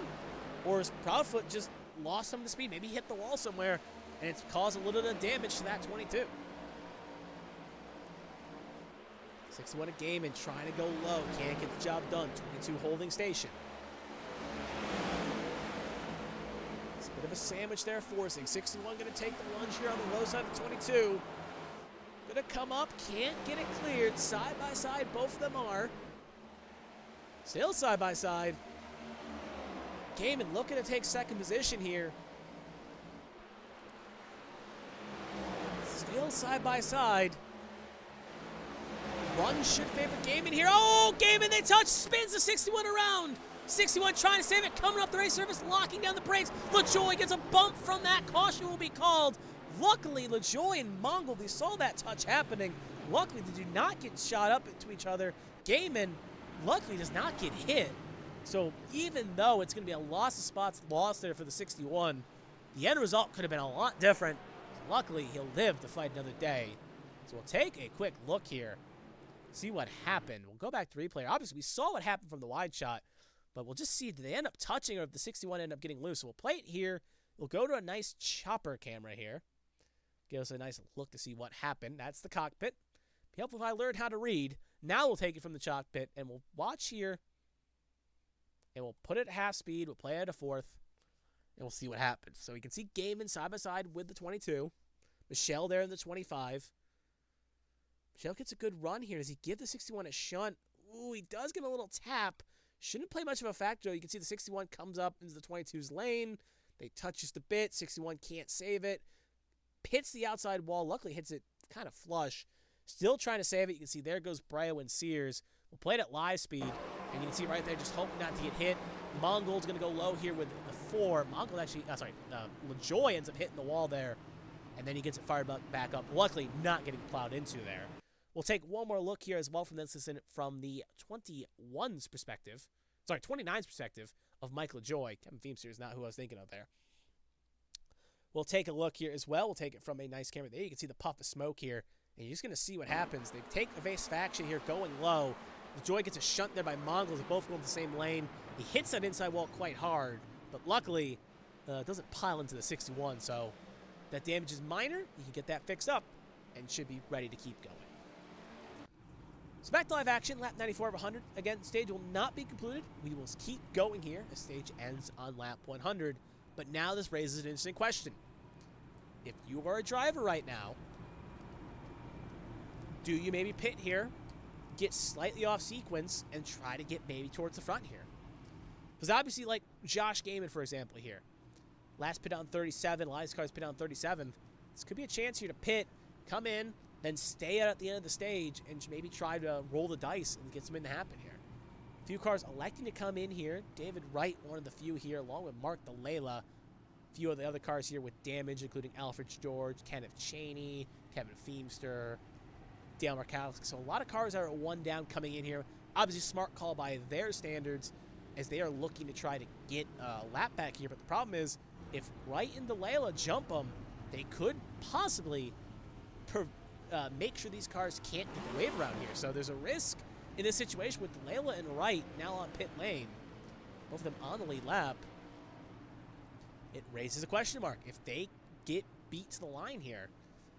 Or is Proudfoot just lost some of the speed? Maybe he hit the wall somewhere and it's caused a little bit of damage to that 22. 61 a game and trying to go low. Can't get the job done. 22 holding station. It's a bit of a sandwich there forcing. 61 going to take the lunge here on the low side of 22. Going to come up. Can't get it cleared. Side by side, both of them are. Still side by side. Gaiman looking to take second position here. Still side by side. Run should favor Gaiman here. Oh, Gaiman, they touch. Spins the 61 around. 61 trying to save it. Coming up the race surface, locking down the brakes. LaJoy gets a bump from that. Caution will be called. Luckily, LaJoy and Mongol, they saw that touch happening. Luckily, they do not get shot up into each other. Gaiman, luckily, does not get hit. So even though it's going to be a loss of spots lost there for the 61, the end result could have been a lot different. Luckily, he'll live to fight another day. So we'll take a quick look here, see what happened. We'll go back to replay. Obviously, we saw what happened from the wide shot, but we'll just see, did they end up touching or if the 61 end up getting loose? So we'll play it here. We'll go to a nice chopper camera here. Give us a nice look to see what happened. That's the cockpit. Be helpful if I learned how to read. Now we'll take it from the cockpit, and we'll watch here, and we'll put it at half speed. We'll play it at a 4th, and we'll see what happens. So you can see Gaiman side by side with the 22. Michelle there in the 25. Michelle gets a good run here. Does he give the 61 a shunt? Ooh, he does get a little tap. Shouldn't play much of a factor, though. You can see the 61 comes up into the 22's lane. They touch just a bit. 61 can't save it. Hits the outside wall. Luckily hits it kind of flush. Still trying to save it. You can see there goes Brayo and Sears. We'll play it at live speed. And you can see right there, just hoping not to get hit. Mongol's going to go low here with the 4. Mongol actually, LaJoy ends up hitting the wall there. And then he gets it fired back up. Luckily, not getting plowed into there. We'll take one more look here as well from the 21's perspective. Sorry, 29's perspective of Mike LaJoy. Kevin Feemster is not who I was thinking of there. We'll take a look here as well. We'll take it from a nice camera. There you can see the puff of smoke here. And you're just going to see what happens. They take evasive action here going low. LaJoy gets a shunt there by Mongols. They both go in the same lane. He hits that inside wall quite hard. But luckily, it doesn't pile into the 61. So that damage is minor. You can get that fixed up and should be ready to keep going. So back to live action, lap 94 of 100. Again, stage will not be concluded. We will keep going here. The stage ends on lap 100. But now this raises an interesting question. If you are a driver right now, do you maybe pit here, get slightly off sequence, and try to get maybe towards the front here? Because obviously, like Josh Gaiman, for example, here. Last pit on 37, Elias Carr's pit on 37. This could be a chance here to pit, come in, then stay out at the end of the stage, and maybe try to roll the dice and get something to happen here. A few cars electing to come in here. David Wright, one of the few here, along with Mark DeLayla. few of the other cars here with damage, including Alfred George, Kenneth Cheney, Kevin Feemster, Dale Markowski. So a lot of cars are at 1 down coming in here. Obviously, smart call by their standards as they are looking to try to get a lap back here. But the problem is, if Wright and Delaware jump them, they could possibly make sure these cars can't get the wave around here. So there's a risk in this situation with Delaware and Wright now on pit lane, both of them on the lead lap. It raises a question mark. If they get beat to the line here,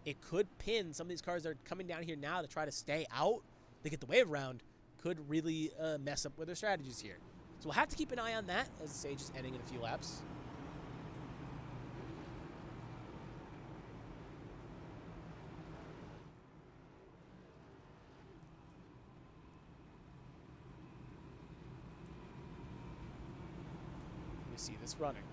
it could pin some of these cars that are coming down here now to try to stay out to get the wave around. Could really mess up with their strategies here. So we'll have to keep an eye on that as the stage is ending in a few laps. Let me see this running.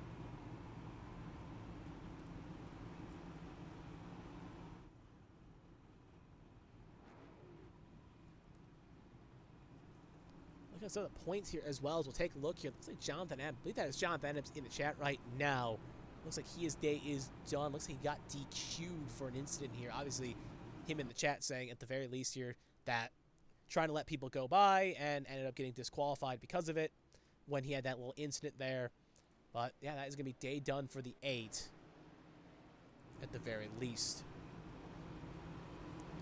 Look at some of the points here as well as we'll take a look here. Looks like Jonathan Adams, I believe that is Jonathan Adams in the chat right now. Looks like his day is done. Looks like he got DQ'd for an incident here. Obviously, him in the chat saying at the very least here that trying to let people go by and ended up getting disqualified because of it when he had that little incident there. But yeah, that is going to be day done for the 8 at the very least.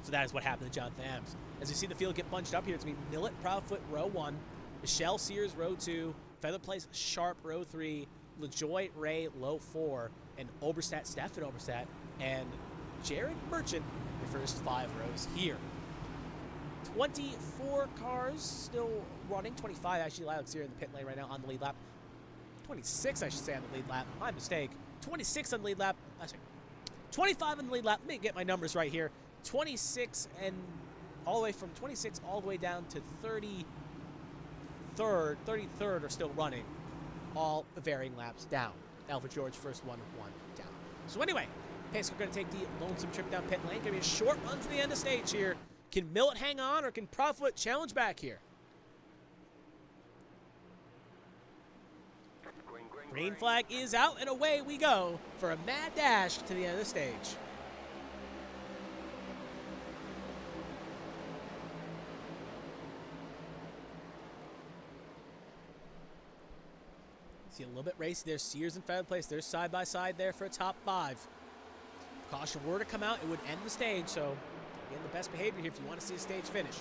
So that is what happened to Jonathan Adams. As you see the field get bunched up here, it's going to be Millett, Proudfoot, row 1, Michelle Sears, row 2, Feather Place, Sharp, row 3, LaJoy, Ray, low 4, and Oberstadt, Stefan Oberstadt, and Jared Merchant, the first 5 rows here. 24 cars still running, 25 actually, Alex here in the pit lane right now on the lead lap. 26, I should say, on the lead lap. My mistake. 26 on the lead lap. Actually, 25 on the lead lap. Let me get my numbers right here. 26 and all the way from 26 all the way down to 33rd are still running, all varying laps down. Alfred George first one down. So anyway, Pace, we're going to take the lonesome trip down pit lane. Going to be a short run to the end of stage here. Can Millett hang on or can Proudfoot challenge back here? Green flag is out and away we go for a mad dash to the end of the stage. See a little bit racy there. Sears and Feather Place. They're side by side there for a top 5. Caution were to come out, it would end the stage. So again, the best behavior here if you want to see a stage finish.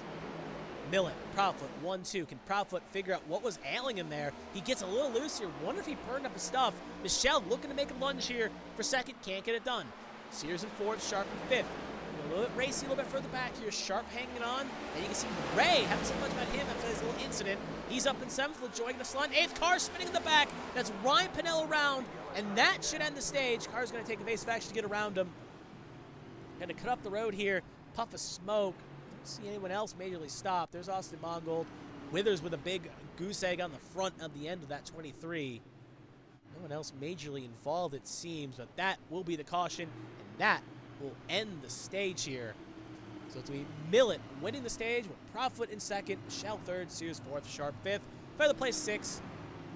Millett, Proudfoot, 1-2. Can Proudfoot figure out what was ailing him there? He gets a little loose here. Wonder if he burned up his stuff. Michelle looking to make a lunge here for second. Can't get it done. Sears in 4th, Sharp in 5th. A little bit racy, a little bit further back here. Sharp hanging on. And you can see Ray, haven't said much about him after this little incident. He's up in 7th, LaJoy going to slide. 8th car spinning in the back. That's Ryan Pennell around. And that should end the stage. Car's going to take evasive action to get around him. Going to cut up the road here. Puff of smoke. Don't see anyone else majorly stop. There's Austin Mongold. Withers with a big goose egg on the front of the end of that 23. No one else majorly involved, it seems, but that will be the caution, and that will end the stage here. So it's going to be Millett winning the stage with Proudfoot in 2nd, Michelle 3rd, Sears 4th, Sharp 5th, Feather Place 6th,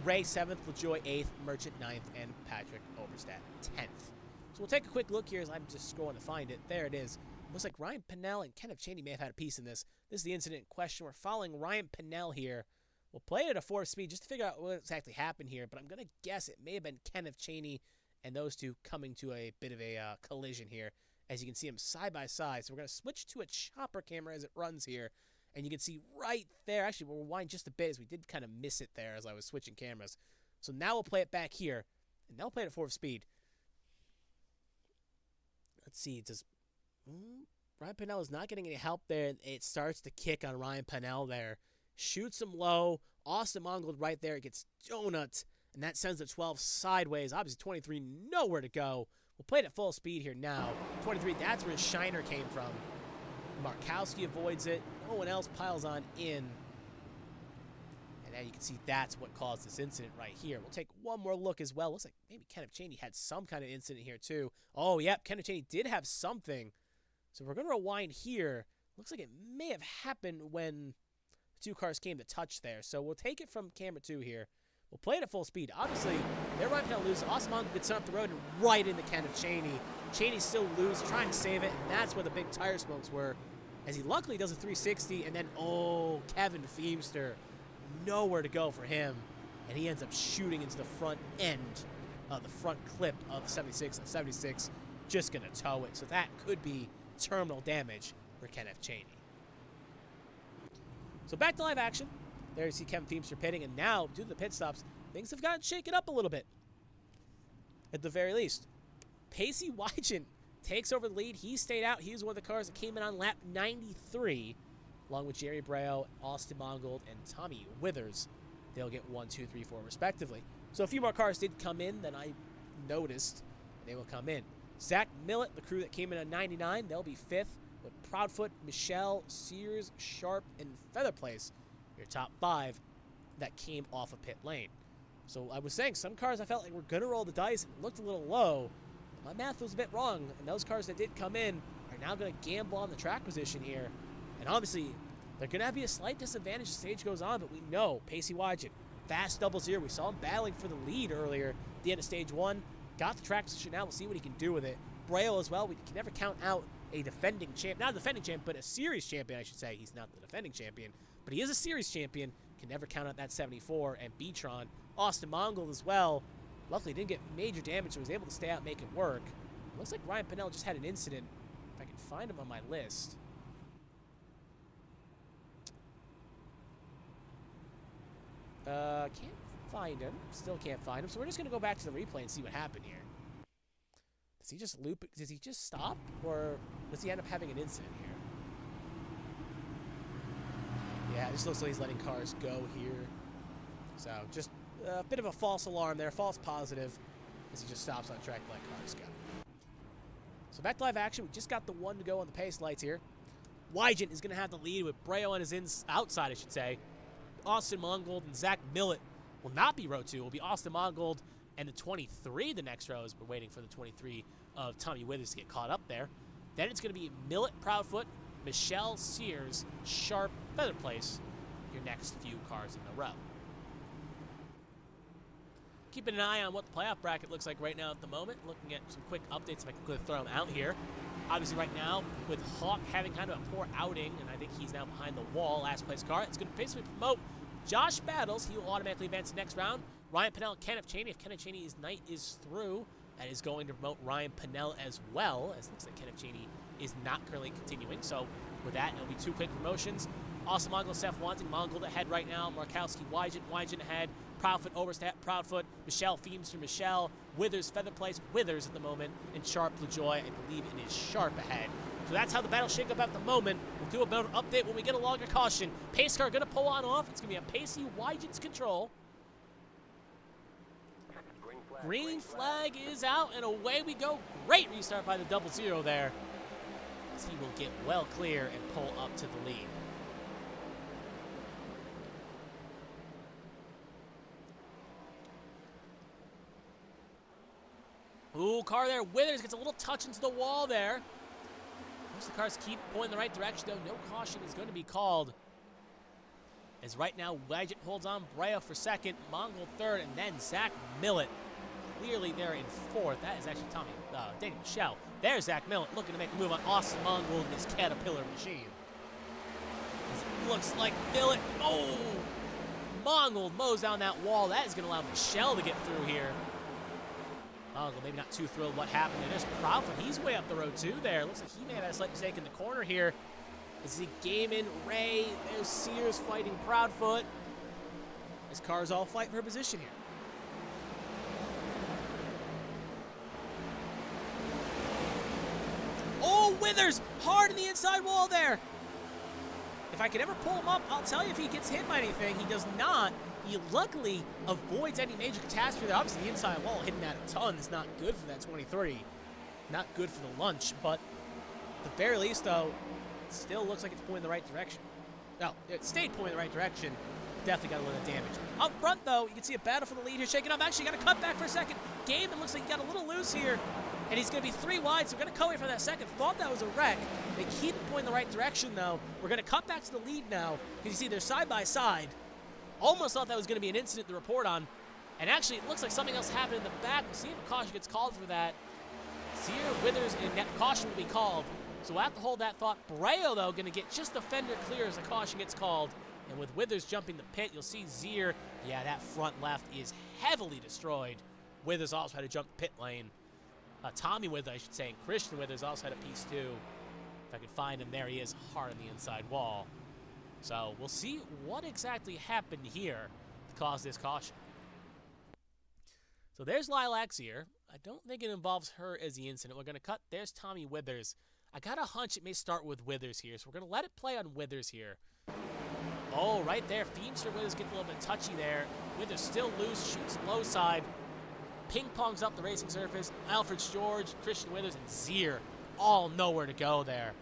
Ray 7th, LaJoy 8th, Merchant 9th, and Patrick Oberstadt 10th. So we'll take a quick look here as I'm just scrolling to find it. There it is. Looks like Ryan Pennell and Kenneth Cheney may have had a piece in this. This is the incident in question. We're following Ryan Pennell here. We'll play it at a 4th speed just to figure out what exactly happened here, but I'm going to guess it may have been Kenneth Cheney and those two coming to a bit of a collision here. As you can see them side by side. So we're going to switch to a chopper camera as it runs here. And you can see right there. Actually, we'll rewind just a bit as we did kind of miss it there as I was switching cameras. So now we'll play it back here. And now we'll play it at 4th speed. Let's see. Does Ryan Pennell is not getting any help there. And it starts to kick on Ryan Pennell there. Shoots him low. Austin Mongold right there. It gets donut. And that sends the 12 sideways. Obviously, 23 nowhere to go. We'll play it at full speed here now. 23, that's where his shiner came from. Markowski avoids it. No one else piles on in. And then you can see that's what caused this incident right here. We'll take one more look as well. Looks like maybe Kenneth Cheney had some kind of incident here too. Oh, yep, Kenneth Cheney did have something. So we're going to rewind here. Looks like it may have happened when the 2 cars came to touch there. So we'll take it from camera 2 here. Well, play it at full speed. Obviously, they're right to lose. Osman gets up the road and right into Kenneth Cheney. Cheney's still loose, trying to save it, and that's where the big tire smokes were. As he luckily does a 360, and then, oh, Kevin Feemster. Nowhere to go for him. And he ends up shooting into the front end of the front clip of the 76, and 76 just going to tow it. So that could be terminal damage for Kenneth Cheney. So back to live action. There you see Kevin Feemster pitting, and now, due to the pit stops, things have gotten shaken up a little bit, at the very least. Pacey Wygant takes over the lead. He stayed out. He was one of the cars that came in on lap 93, along with Jerry Brao, Austin Mongold, and Tommy Withers. They'll get 1, 2, 3, 4, respectively. So a few more cars did come in than I noticed. They will come in. Zach Millett, the crew that came in on 99, they'll be 5th, with Proudfoot, Michelle, Sears, Sharp, and Featherplace, your top 5 that came off of pit lane. So I was saying some cars I felt like were going to roll the dice and looked a little low. My math was a bit wrong, and those cars that did come in are now going to gamble on the track position here. And obviously, they're going to be a slight disadvantage as the stage goes on, but we know Pacey Wygant, fast doubles here. We saw him battling for the lead earlier at the end of stage 1. Got the track position now. We'll see what he can do with it. Brao as well. We can never count out a defending champ, not a defending champ, but a series champion, I should say. He's not the defending champion, but he is a series champion. Can never count out that 74. And B-Tron, Austin Mongold as well. Luckily, didn't get major damage, so was able to stay out and make it work. Looks like Ryan Pinnell just had an incident. If I can find him on my list. Can't find him. Still can't find him. So we're just going to go back to the replay and see what happened here. Does he just loop? Does he just stop? Or does he end up having an incident here? Yeah, it just looks like he's letting cars go here. So just a bit of a false alarm there. False positive. As he just stops on track to let cars go. So back to live action. We just got the 1 to go on the pace lights here. Wygant is going to have the lead with Brao on his outside, I should say. Austin Mongold and Zach Millett will not be row 2. It will be Austin Mongold and the 23 the next row, as we're waiting for the 23 of Tommy Withers to get caught up there. Then it's going to be Millett, Proudfoot, Michelle, Sears, Sharp, Featherplace, your next few cars in the row. Keeping an eye on what the playoff bracket looks like right now at the moment. Looking at some quick updates if I can quickly throw them out here. Obviously right now, with Hawk having kind of a poor outing, and I think he's now behind the wall, last place car, it's going to basically promote Josh Battles. He will automatically advance the next round. Ryan Pinnell, Kenneth Cheney. If Kenneth Cheney's night is through, that is going to promote Ryan Pinnell as well, as it looks like Kenneth Cheney is not currently continuing. So with that, it'll be 2 quick promotions. Austin Mongold, Seth Wanting, Mongold ahead right now. Markowski, Wygant ahead. Proudfoot, Overstep, Proudfoot, Michelle, Feemster, Michelle, Withers, Featherplace, Withers at the moment, and Sharp, LaJoy, I believe it is Sharp ahead. So that's how the battle shake up at the moment. We'll do an update when we get a longer caution. Pace car going to pull on off. It's going to be a Pacey Wygant's control. Green flag is out, and away we go. Great restart by the 00 there, as he will get well clear and pull up to the lead. Ooh, car there. Withers gets a little touch into the wall there. Most of the cars keep pointing the right direction, though. No caution is going to be called. As right now, Wygant holds on. Brao for 2nd, Mongold 3rd, and then Zach Millett clearly there in 4th. That is actually Daniel Michelle. There's Zach Millett looking to make a move on Austin Mongold and his Caterpillar machine. It looks like Millett. Oh! Mongold mows down that wall. That is going to allow Michelle to get through here. Mongold maybe not too thrilled what happened there. There's Proudfoot. He's way up the road too there. Looks like he may have had a slight mistake in the corner here. This is Gaiman, Ray. There's Sears fighting Proudfoot. His cars all fight for position here. Oh, Withers hard in the inside wall there. If I could ever pull him up, I'll tell you if he gets hit by anything. He does not. He luckily avoids any major catastrophe there. Obviously, the inside wall hitting that a ton is not good for that 23. Not good for the lunch, but at the very least, though, it still looks like it's pointing the right direction. No, it stayed pointing the right direction. Definitely got a little damage. Up front, though, you can see a battle for the lead here shaking up. Actually, got to cut back for a second. Gaiman looks like he got a little loose here, and he's going to be 3 wide, so we're going to cut away for that second. Thought that was a wreck. They keep pointing the right direction, though. We're going to cut back to the lead now. You can see they're side by side. Almost thought that was going to be an incident to report on. And actually, it looks like something else happened in the back. We'll see if a caution gets called for that. Sear, Withers, and that caution will be called. So we'll have to hold that thought. Breo, though, going to get just the fender clear as a caution gets called. And with Withers jumping the pit, you'll see Zier, yeah, that front left is heavily destroyed. Withers also had to jump the pit lane. Tommy Withers, I should say, and Christian Withers also had a piece too. If I could find him, there he is, hard on the inside wall. So we'll see what exactly happened here to cause this caution. So there's Lilac's here. I don't think it involves her as the incident. We're going to cut. There's Tommy Withers. I got a hunch it may start with Withers here, so we're going to let it play on Withers here. Oh, right there. Feemster Withers get a little bit touchy there. Withers still loose, shoots low side. Ping-pongs up the racing surface. Alfred George, Christian Withers, and Zier all nowhere to go there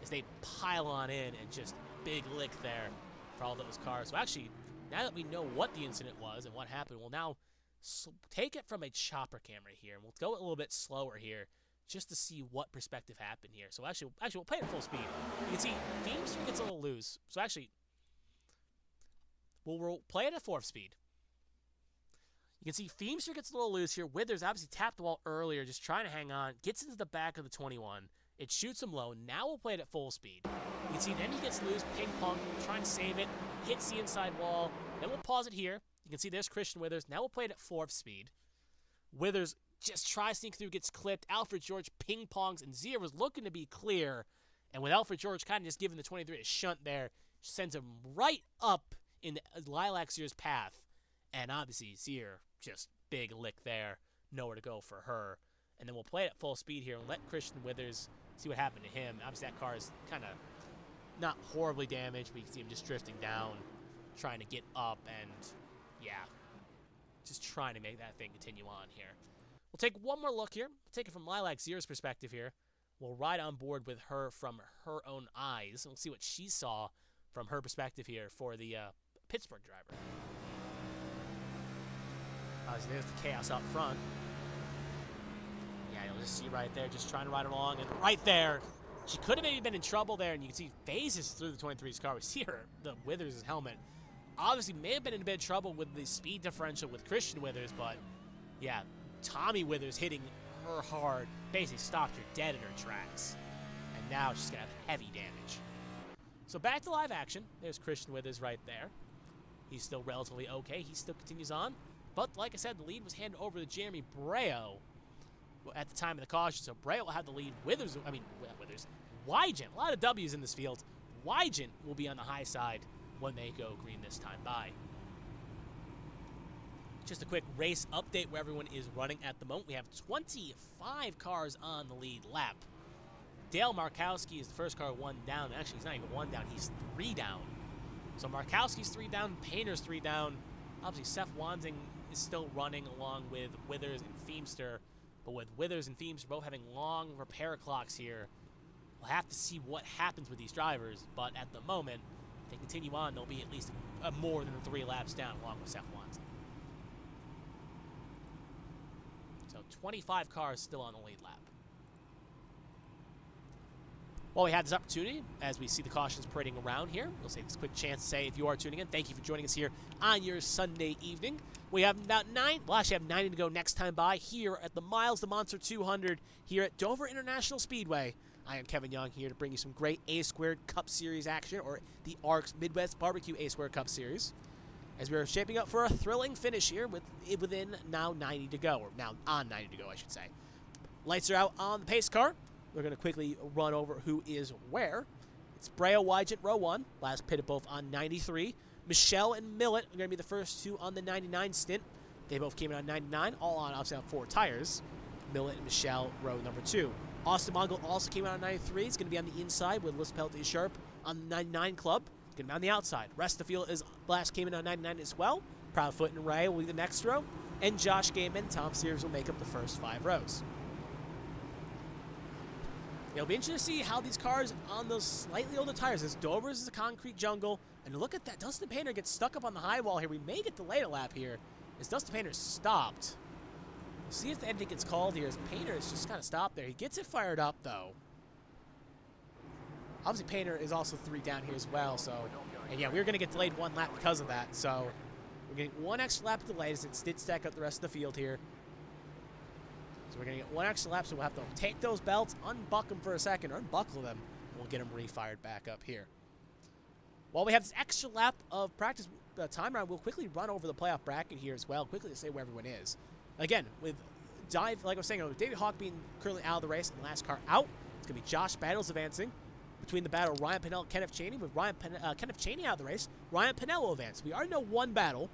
as they pile on in and just big lick there for all those cars. So actually, now that we know what the incident was and what happened, we'll now take it from a chopper camera here, and we'll go a little bit slower here just to see what perspective happened here. So actually we'll play it at full speed. You can see Feemster gets a little loose. So actually, we'll play it at 4th speed. You can see Feemster gets a little loose here. Withers obviously tapped the wall earlier, just trying to hang on. Gets into the back of the 21. It shoots him low. Now we'll play it at full speed. You can see then he gets loose, ping-pong, trying to save it. Hits the inside wall. Then we'll pause it here. You can see there's Christian Withers. Now we'll play it at 4th speed. Withers just tries to sneak through, gets clipped. Alfred George ping-pongs, and Zier was looking to be clear. And with Alfred George kind of just giving the 23 a shunt there, sends him right up in Lilac Zier's path. And obviously, Zier, just big lick there. Nowhere to go for her. And then we'll play it at full speed here and let Christian Withers see what happened to him. Obviously, that car is kind of not horribly damaged, but you can see him just drifting down, trying to get up, and yeah, just trying to make that thing continue on here. We'll take one more look here. We'll take it from Lilac Zier's perspective here. We'll ride on board with her from her own eyes, and we'll see what she saw from her perspective here for the Pittsburgh driver. So there's the chaos up front. Yeah, you'll just see right there, just trying to ride along, and right there, she could have maybe been in trouble there, and you can see phases through the 23's car. We see her, the Withers' helmet. Obviously, may have been in a bit of trouble with the speed differential with Christian Withers, but yeah, Tommy Withers hitting her hard basically stopped her dead in her tracks. And now she's going to have heavy damage. So back to live action. There's Christian Withers right there. He's still relatively okay. He still continues on. But like I said, the lead was handed over to Jeremy Breo at the time of the caution. So Breo will have the lead. Withers, Wygent, a lot of W's in this field. Wygent will be on the high side when they go green this time by. Just a quick race update where everyone is running at the moment. We have 25 cars on the lead lap. Dale Markowski is the first car 1 down. Actually, he's not even 1 down. He's 3 down. So Markowski's 3 down. Painter's 3 down. Obviously, Seth Wansing is still running along with Withers and Feemster. But with Withers and Feemster both having long repair clocks here, we'll have to see what happens with these drivers. But at the moment, if they continue on, they'll be at least more than 3 laps down along with Seth Wansing. So 25 cars still on the lead lap. While we have this opportunity, as we see the cautions parading around here, we'll take this quick chance to say, if you are tuning in, thank you for joining us here on your Sunday evening. We have about 90 to go next time by here at the Miles the Monster 200 here at Dover International Speedway. I am Kevin Young here to bring you some great A-Squared Cup Series action, or the ARCS Midwest Barbecue A-Squared Cup Series, as we are shaping up for a thrilling finish here within now 90 to go, or now on 90 to go, I should say. Lights are out on the pace car. We're going to quickly run over who is where. It's Breo Wygent, row 1. Last pitted both on 93. Michelle and Millet are going to be the first 2 on the 99 stint. They both came in on 99, all on obviously on 4 tires. Millet and Michelle, row number 2. Austin Mongol also came out on 93. It's going to be on the inside with Liz Peltier Sharp on the 99 club. It's going to be on the outside. Rest of the field is last came in on 99 as well. Proudfoot and Ray will be the next row. And Josh Gaiman and Tom Sears will make up the first 5 rows. It'll be interesting to see how these cars on those slightly older tires, as Dover's is a concrete jungle, and look at that, Dustin Painter gets stuck up on the high wall here. We may get delayed a lap here, as Dustin Painter stopped. We'll see if anything gets called here, as Painter is just kind of stopped there. He gets it fired up, though. Obviously, Painter is also 3 down here as well, so, and yeah, we're going to get delayed 1 lap because of that, so We're getting one extra lap of delay as it did stack up the rest of the field here. So we're going to get one extra lap, so we'll have to take those belts, unbuckle them for a second, or unbuckle them, and we'll get them refired back up here. While we have this extra lap of practice time round, we'll quickly run over the playoff bracket here as well, quickly to say where everyone is. Again, with like I was saying, with David Hawk being currently out of the race and the last car out, it's going to be Josh Battles advancing. Between the battle, Ryan Pennell and Kenneth Chaney. With Kenneth Chaney out of the race, Ryan Pennell will advance. We already know one battle.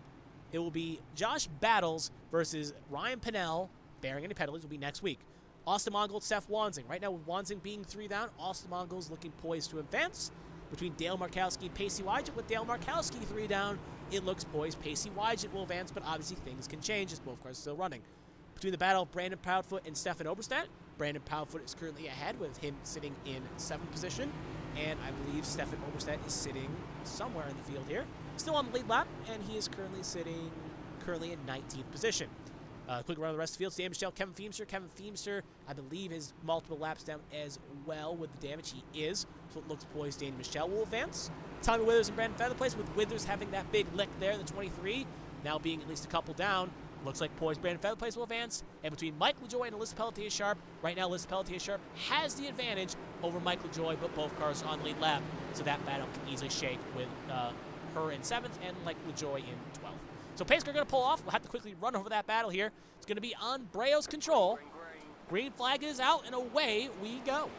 It will be Josh Battles versus Ryan Pennell, bearing any penalties, will be next week. Austin Mongold, Seth Wanzing. Right now, with Wanzing being 3 down, Austin Mongold's looking poised to advance. Between Dale Markowski and Pacey Wygent, with Dale Markowski 3 down, it looks poised. Pacey Wygent will advance, but obviously things can change as both cars are still running. Between the battle of Brandon Proudfoot and Stefan Oberstadt, Brandon Proudfoot is currently ahead with him sitting in 7th position, and I believe Stefan Oberstadt is sitting somewhere in the field here. Still on the lead lap, and he is currently sitting in 19th position. Quick run of the rest of the field. Dan Michelle, Kevin Feemster. Kevin Feemster, I believe, is multiple laps down as well with the damage. He is, so it looks poised. Dan Michelle will advance. Tommy Withers and Brandon Featherplace, with Withers having that big lick there, the 23, now being at least a couple down. Looks like poised Brandon Featherplace will advance. And between Mike LaJoy and Alyssa Pelletier-Sharp, right now Alyssa Pelletier-Sharp has the advantage over Mike LaJoy, but both cars are on the lead lap, so that battle can easily shake with her in 7th and Mike LaJoy in 12th. So pace car going to pull off. We'll have to quickly run over that battle here. It's going to be on Breo's control. Green flag is out, and away we go.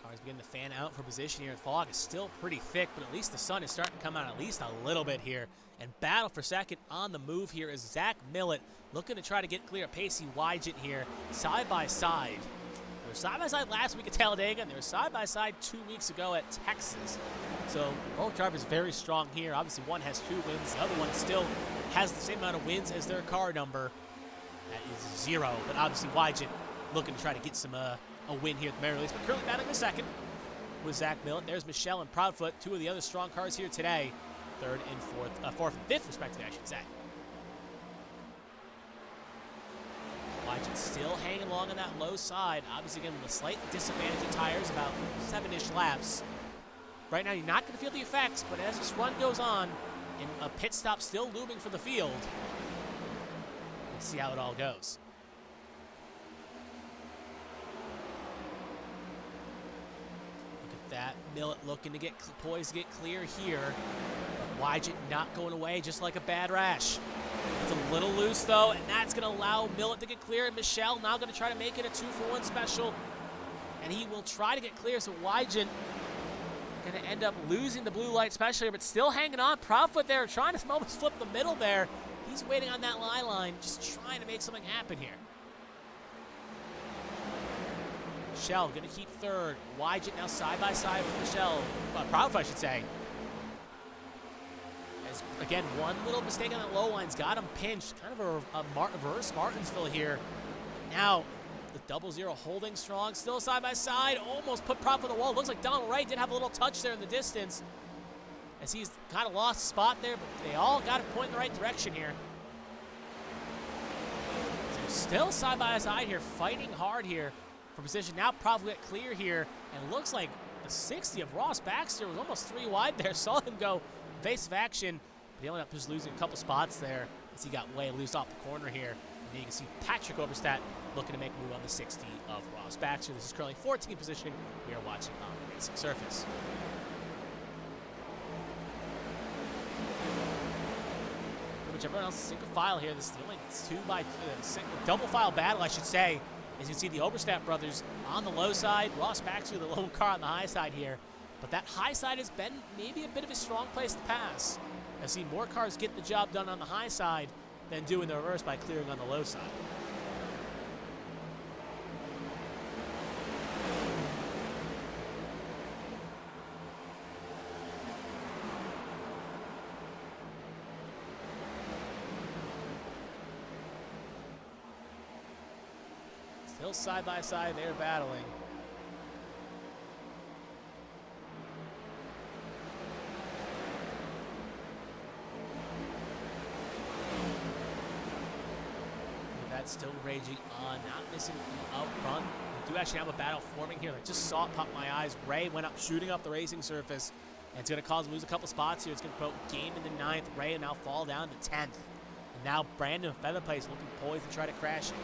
Cars begin to fan out for position here. The fog is still pretty thick, but at least the sun is starting to come out at least a little bit here. And battle for second on the move here is Zach Millett, looking to try to get clear of Pacey Wygent here, side by side. They were side by side last week at Talladega, and they were side by side 2 weeks ago at Texas. So both drivers very strong here. Obviously, one has 2 wins, the other one still has the same amount of wins as their car number. That is 0, but obviously Wygent looking to try to get some a win here at the Mary Release, but currently battling a second with Zach Millett. There's Michelle and Proudfoot, 2 of the other strong cars here today. 3rd and 4th and 5th, respectively, I should say. Wygent still hanging along on that low side. Obviously, again, with a slight disadvantage of tires, about 7-ish laps. Right now, you're not going to feel the effects, but as this run goes on, and a pit stop still looming for the field, we'll see how it all goes. That Millett looking to get poised to get clear here. But Wygent not going away just like a bad rash. It's a little loose though, and that's going to allow Millett to get clear. And Michelle now going to try to make it a 2-for-1 special. And he will try to get clear, so Wygent going to end up losing the blue light special here, but still hanging on. Proudfoot there, trying to almost flip the middle there. He's waiting on that line, just trying to make something happen here. Michelle going to keep 3rd. Wygent now side by side with Michelle. Proudfoot, I should say. As, again, one little mistake on that low line's got him pinched. Kind of a reverse Martinsville here. Now, the 0-0 holding strong. Still side by side. Almost put Proudfoot on the wall. Looks like Donald Wright did have a little touch there in the distance, as he's kind of lost spot there, but they all got to point in the right direction here. So still side by side here, fighting hard here for position. Now probably get clear here, and it looks like the 60 of Ross Baxter was almost 3 wide there. Saw him go evasive action, but he ended up just losing a couple spots there as he got way loose off the corner here. And then you can see Patrick Oberstadt looking to make a move on the 60 of Ross Baxter. This is currently 14th position. We are watching on the racing surface. Pretty much everyone else is single file here. This is the only double file battle, I should say. As you can see, the Oberstadt brothers on the low side, Ross Baxter, the lone car on the high side here. But that high side has been maybe a bit of a strong place to pass. I've seen more cars get the job done on the high side than do in the reverse by clearing on the low side. Still side by side, they're battling. that still raging on, not missing out front. We do actually have a battle forming here. I just saw it pop my eyes. Ray went up, shooting up the racing surface, and it's going to cause him to lose a couple spots here. It's going to put Game in the 9th. Ray now fall down to 10th. And now Brandon Featherplace looking poised to try to crash it.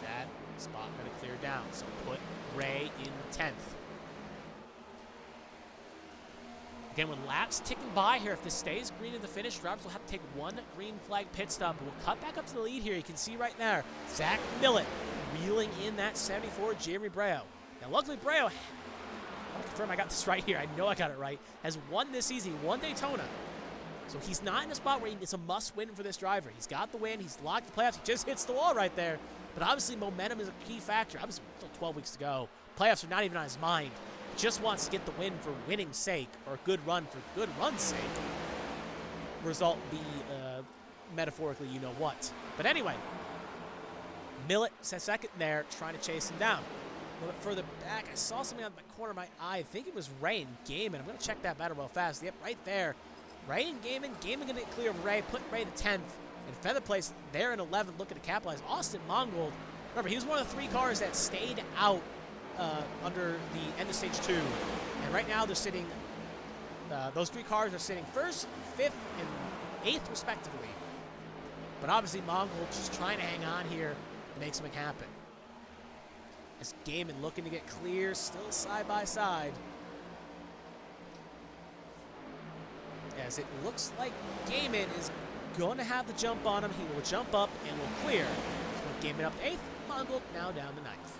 That spot going to clear down, so put Ray in 10th. Again, with laps ticking by here, if this stays green at the finish, drivers will have to take one green flag pit stop. But we'll cut back up to the lead here. You can see right there, Zach Millett reeling in that 74 Jeremy Breo. Now, luckily, Breo, I'll confirm I got this right here. I know I got it right. Has won this season. He won Daytona. So he's not in a spot where it's a must-win for this driver. He's got the win. He's locked the playoffs. He just hits the wall right there. But obviously, momentum is a key factor. Obviously, still 12 weeks to go. Playoffs are not even on his mind. He just wants to get the win for winning's sake, or a good run for good run's sake. Result be, metaphorically, you know what. But anyway, Millett second there, trying to chase him down. A little bit further back, I saw something on the corner of my eye. I think it was Ray and Gaiman. I'm going to check that battle real fast. Yep, right there. Ray and Gaiman. Gaiman going to get clear of Ray, put Ray to 10th. And Featherplace there in 11th, looking to capitalize. Austin Mongold, remember, he was one of the 3 cars that stayed out under the end of stage 2. And right now they're sitting, those 3 cars are sitting 1st, 5th, and 8th respectively. But obviously Mongold just trying to hang on here and make something happen. As Gaiman looking to get clear, still side by side. As it looks like Gaiman is going to have the jump on him. He will jump up and will clear. So Gaiman up to 8th, Mongold now down to 9th.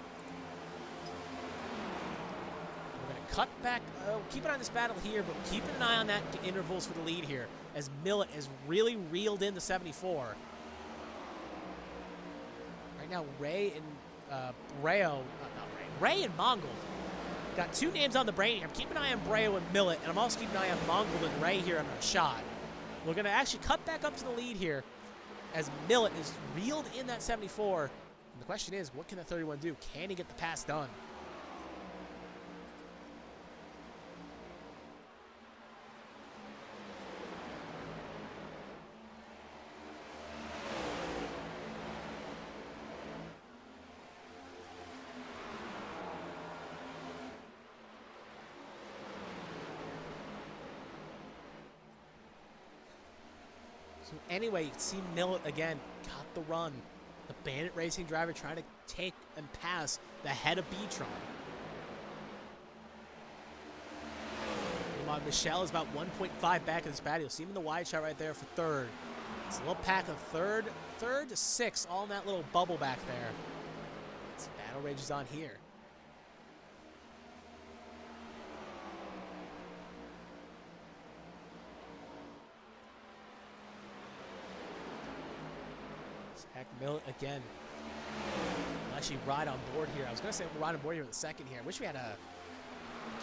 We're going to cut back, keep an eye on this battle here, but keeping an eye on that intervals for the lead here, as Millett has really reeled in the 74. Right now, Ray and Ray and Mongold. Got 2 names on the brain here. I'm keeping an eye on Breo and Millett, and I'm also keeping an eye on Mongold and Ray here on a shot. We're going to actually cut back up to the lead here as Millett is reeled in that 74. And the question is, what can the 31 do? Can he get the pass done? So anyway, you can see Millett again got the run. The Bandit Racing driver trying to take and pass the head of B-Tron. Meanwhile, Michelle is about 1.5 back in this battle. You'll see him in the wide shot right there for 3rd. It's a little pack of 3rd to 6th, all in that little bubble back there. This battle rages on here. Zach Millett again. We'll actually ride on board here. I was going to say we'll ride on board here in a second here. I wish we had a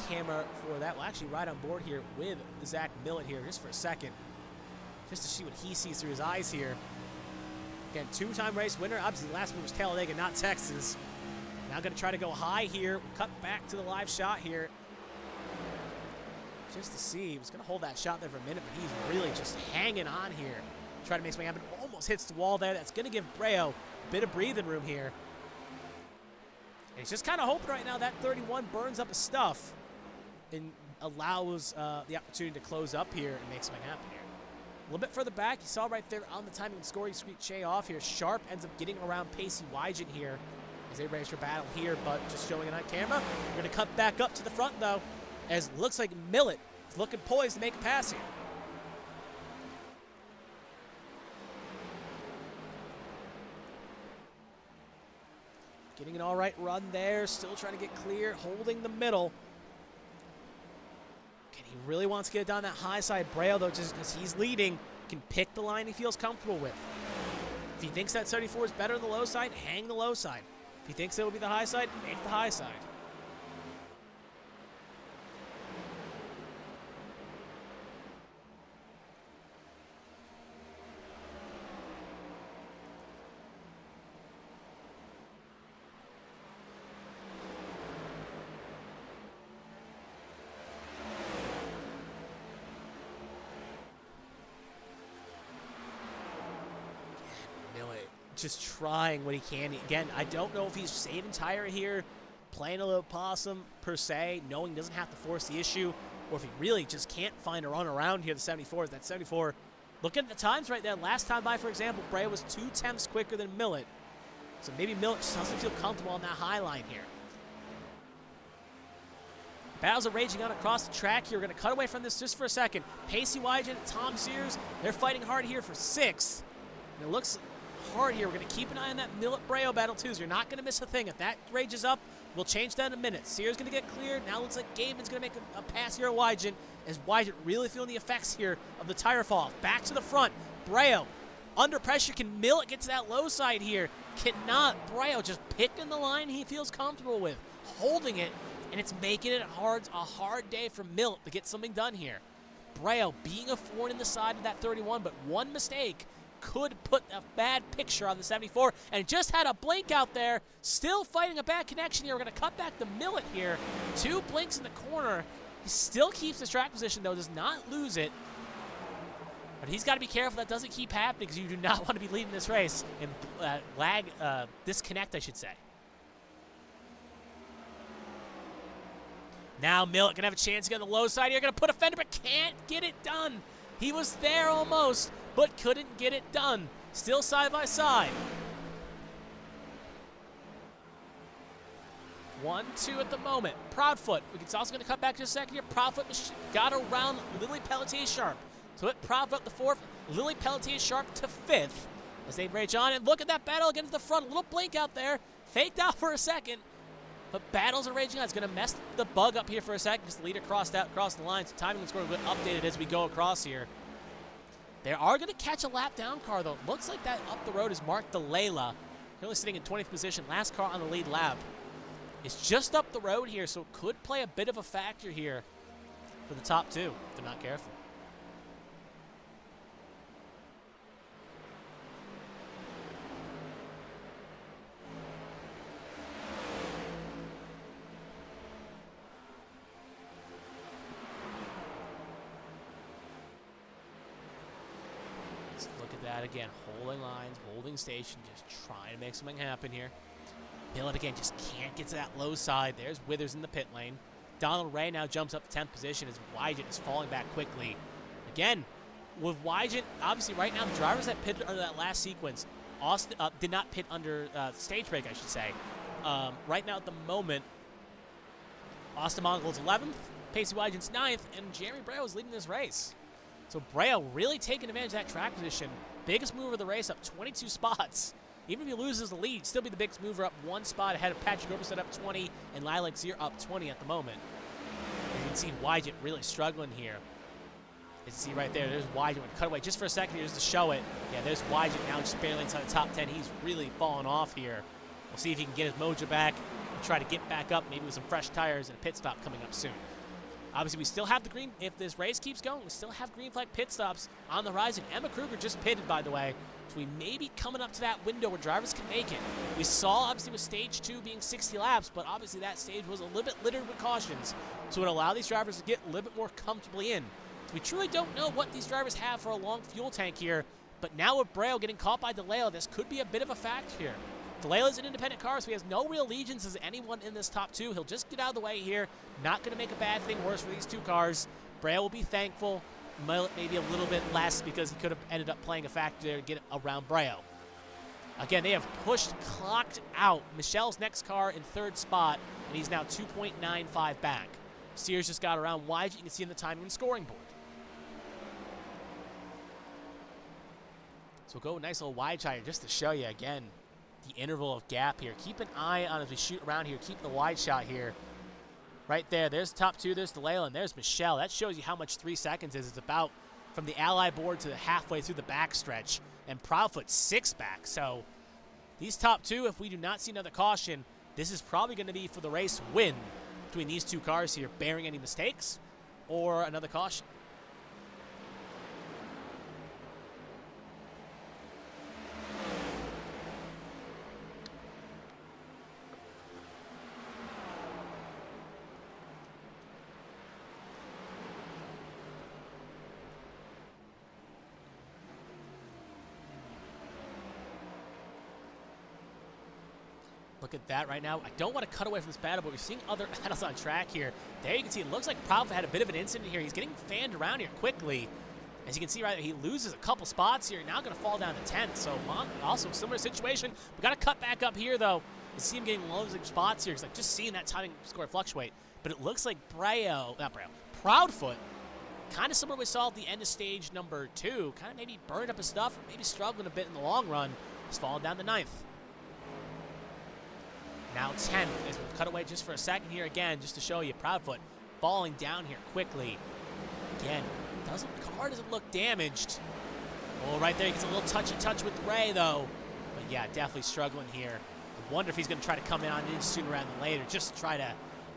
camera for that. We'll actually ride on board here with Zach Millett here just for a second. Just to see what he sees through his eyes here. Again, 2-time race winner. Obviously, the last one was Talladega, not Texas. Now going to try to go high here. We'll cut back to the live shot here. Just to see. He was going to hold that shot there for a minute, but he's really just hanging on here. Try to make something happen. Almost hits the wall there. That's going to give Breo a bit of breathing room here. And he's just kind of hoping right now that 31 burns up his stuff and allows the opportunity to close up here and make something happen here. A little bit further back, you saw right there on the timing and scoring screen, Shay off here. Sharp ends up getting around Pacey Wygen here as they race for battle here, but just showing it on camera. We're going to cut back up to the front, though, as it looks like Millett is looking poised to make a pass here. Getting an all right run there, still trying to get clear, holding the middle. And he really wants to get it down that high side. Breo, though, just because he's leading, can pick the line he feels comfortable with. If he thinks that 34 is better than the low side, hang the low side. If he thinks it will be the high side, make the high side. just trying what he can. Again, I don't know if he's saving tire here, playing a little possum per se, knowing he doesn't have to force the issue, or if he really just can't find a run around here, the 74. That 74, looking at the times right there, last time by, for example, Brea was 2/10 quicker than Millet. So maybe Millet just doesn't feel comfortable on that high line here. Battles are raging on across the track here. We're going to cut away from this just for a second. Pacey Wygen and Tom Sears, they're fighting hard here for 6th. And it looks hard here. We're going to keep an eye on that Millet-Breo battle too, so you're not going to miss a thing. If that rages up, we'll change that in a minute. Sears going to get cleared. Now looks like Gaiman's going to make a pass here at Wygen, as Wygen really feeling the effects here of the tire fall. Back to the front. Breo under pressure. Can Millet get to that low side here? Cannot. Breo just picking the line he feels comfortable with, holding it, and it's making it a hard day for Millet to get something done here. Breo being a thorn in the side of that 31, but one mistake could put a bad picture on the 74, and just had a blink out there. Still fighting a bad connection here. We're going to cut back to Millet here. 2 blinks in the corner. He still keeps his track position, though, does not lose it. But he's got to be careful that doesn't keep happening, because you do not want to be leading this race and disconnect, I should say. Now Millet can have a chance to get on the low side here. Going to put a fender, but can't get it done. He was there almost, but couldn't get it done. Still side by side. 1-2 at the moment. Proudfoot. It's also going to cut back just a second here. Proudfoot got around Lily Pelletier Sharp. So it Proudfoot the 4th. Lily Pelletier Sharp to 5th as they rage on. And look at that battle against the front. A little blink out there. Faked out for a second. But battles are raging on. It's going to mess the bug up here for a second because the leader crossed out across the line. So timing and score will be updated as we go across here. They are going to catch a lap down car, though. It looks like that up the road is Mark DeLayla. Currently sitting in 20th position. Last car on the lead lap. It's just up the road here, so it could play a bit of a factor here for the top 2 if they're not careful. Look at that again, holding lines, holding station, just trying to make something happen here. Millet again just can't get to that low side. There's Withers in the pit lane. Donald Ray now jumps up to 10th position as Wygen is falling back quickly. Again, with Wygen, obviously right now the drivers that pitted under that last sequence Austin, did not pit under stage break, I should say. Right now at the moment, Austin Mongel's 11th, Pacey Wygen's 9th, and Jeremy Breo is leading this race. So Breo really taking advantage of that track position. Biggest mover of the race, up 22 spots. Even if he loses the lead, still be the biggest mover, up 1 spot ahead of Patrick Oberstedt up 20 and Lilac Zier up 20 at the moment. As you can see Wygen really struggling here. As you see right there, there's Wygen with cutaway just for a second here just to show it. Yeah, there's Wygen now just barely inside the top 10. He's really fallen off here. We'll see if he can get his mojo back and try to get back up, maybe with some fresh tires and a pit stop coming up soon. Obviously, we still have the green, if this race keeps going, we still have green flag pit stops on the horizon. Emma Kruger just pitted, by the way, so we may be coming up to that window where drivers can make it. We saw, obviously, with stage 2 being 60 laps, but obviously that stage was a little bit littered with cautions, so it allowed these drivers to get a little bit more comfortably in. So we truly don't know what these drivers have for a long fuel tank here, but now with Breo getting caught by DeLeo, this could be a bit of a fact here. DeLeo is an independent car, so he has no real allegiance as anyone in this top 2. He'll just get out of the way here. Not going to make a bad thing worse for these 2 cars. Breo will be thankful. Millet maybe a little bit less because he could have ended up playing a factor there to get around Breo. Again, they have clocked out Michelle's next car in 3rd spot, and he's now 2.95 back. Sears just got around Wygen. You can see in the timing and scoring board. So we'll go a nice little wide shot here just to show you again the interval of gap here. Keep an eye on as we shoot around here. Keep the wide shot here. Right there. There's the top 2. There's DeLayla, and there's Michelle. That shows you how much 3 seconds is. It's about from the ally board to halfway through the backstretch. And Proudfoot 6 back. So these top 2, if we do not see another caution, this is probably going to be for the race win between these 2 cars here, bearing any mistakes or another caution. Look at that right now. I don't want to cut away from this battle, but we're seeing other battles on track here. There you can see it looks like Proudfoot had a bit of an incident here. He's getting fanned around here quickly. As you can see right there, he loses a couple spots here. Now going to fall down to 10th. So also similar situation. We got to cut back up here though. You see him getting loads of spots here. It's like just seeing that timing score fluctuate. But it looks like Proudfoot, kind of similar we saw at the end of stage number 2, kind of maybe burned up his stuff, or maybe struggling a bit in the long run. He's falling down to 9th. Now 10th, as we'll cut away just for a second here again, just to show you Proudfoot falling down here quickly. Again, car doesn't look damaged. Oh, right there, he gets a little touch with Ray though. But yeah, definitely struggling here. I wonder if he's going to try to come in sooner rather than later, just to try to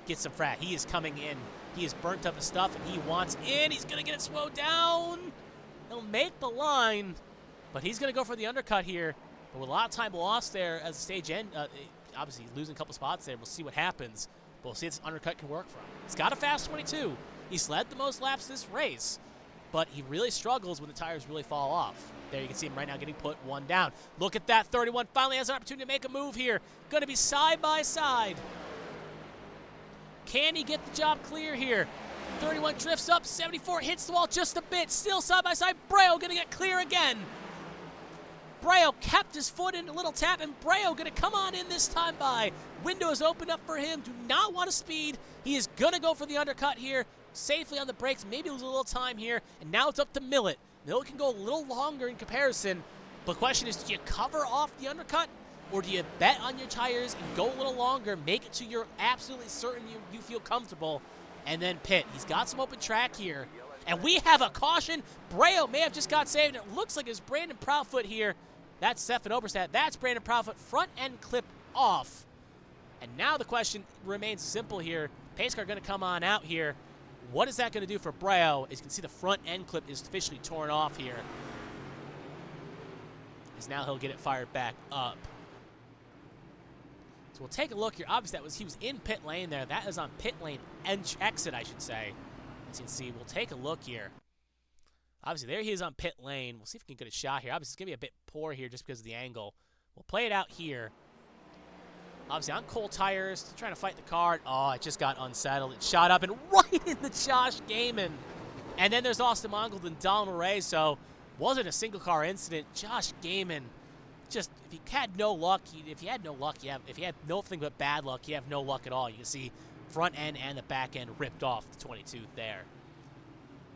get some frat. He is coming in. He has burnt up his stuff, and he wants in. He's going to get it slowed down. He'll make the line, but he's going to go for the undercut here. But with a lot of time lost there as the stage end, obviously losing a couple spots there. We'll see what happens. But we'll see if this undercut can work for him. He's got a fast 22. He's led the most laps this race, but he really struggles when the tires really fall off. There you can see him right now getting put one down. Look at that, 31 finally has an opportunity to make a move here. Going to be side by side. Can he get the job clear here? 31 drifts up, 74 hits the wall just a bit. Still side by side, Breo going to get clear again. Breo kept his foot in a little tap, and Breo going to come on in this time by. Windows open up for him, do not want to speed. He is going to go for the undercut here, safely on the brakes, maybe lose a little time here, and now it's up to Millet. Millet can go a little longer in comparison, but the question is, do you cover off the undercut, or do you bet on your tires and go a little longer, make it to you're absolutely certain you feel comfortable, and then pit? He's got some open track here, and we have a caution. Breo may have just got saved. It looks like it's Brandon Proudfoot here. That's Stefan Oberstadt. That's Brandon Proudfoot. Front end clip off. And now the question remains simple here. Pace car going to come on out here. What is that going to do for Breo? As you can see, the front end clip is officially torn off here. As now he'll get it fired back up. So we'll take a look here. Obviously, he was in pit lane there. That is on pit lane exit, I should say. As you can see, we'll take a look here. Obviously, there he is on pit lane. We'll see if we can get a shot here. Obviously, it's going to be a bit poor here just because of the angle. We'll play it out here. Obviously, on cold tires, trying to fight the car. Oh, it just got unsettled. It shot up and right into Josh Gaiman. And then there's Austin Mongold and Donald Ray, so wasn't a single car incident. Josh Gaiman, just, if he had no luck, if he had nothing but bad luck, you have no luck at all. You can see front end and the back end ripped off the 22 there.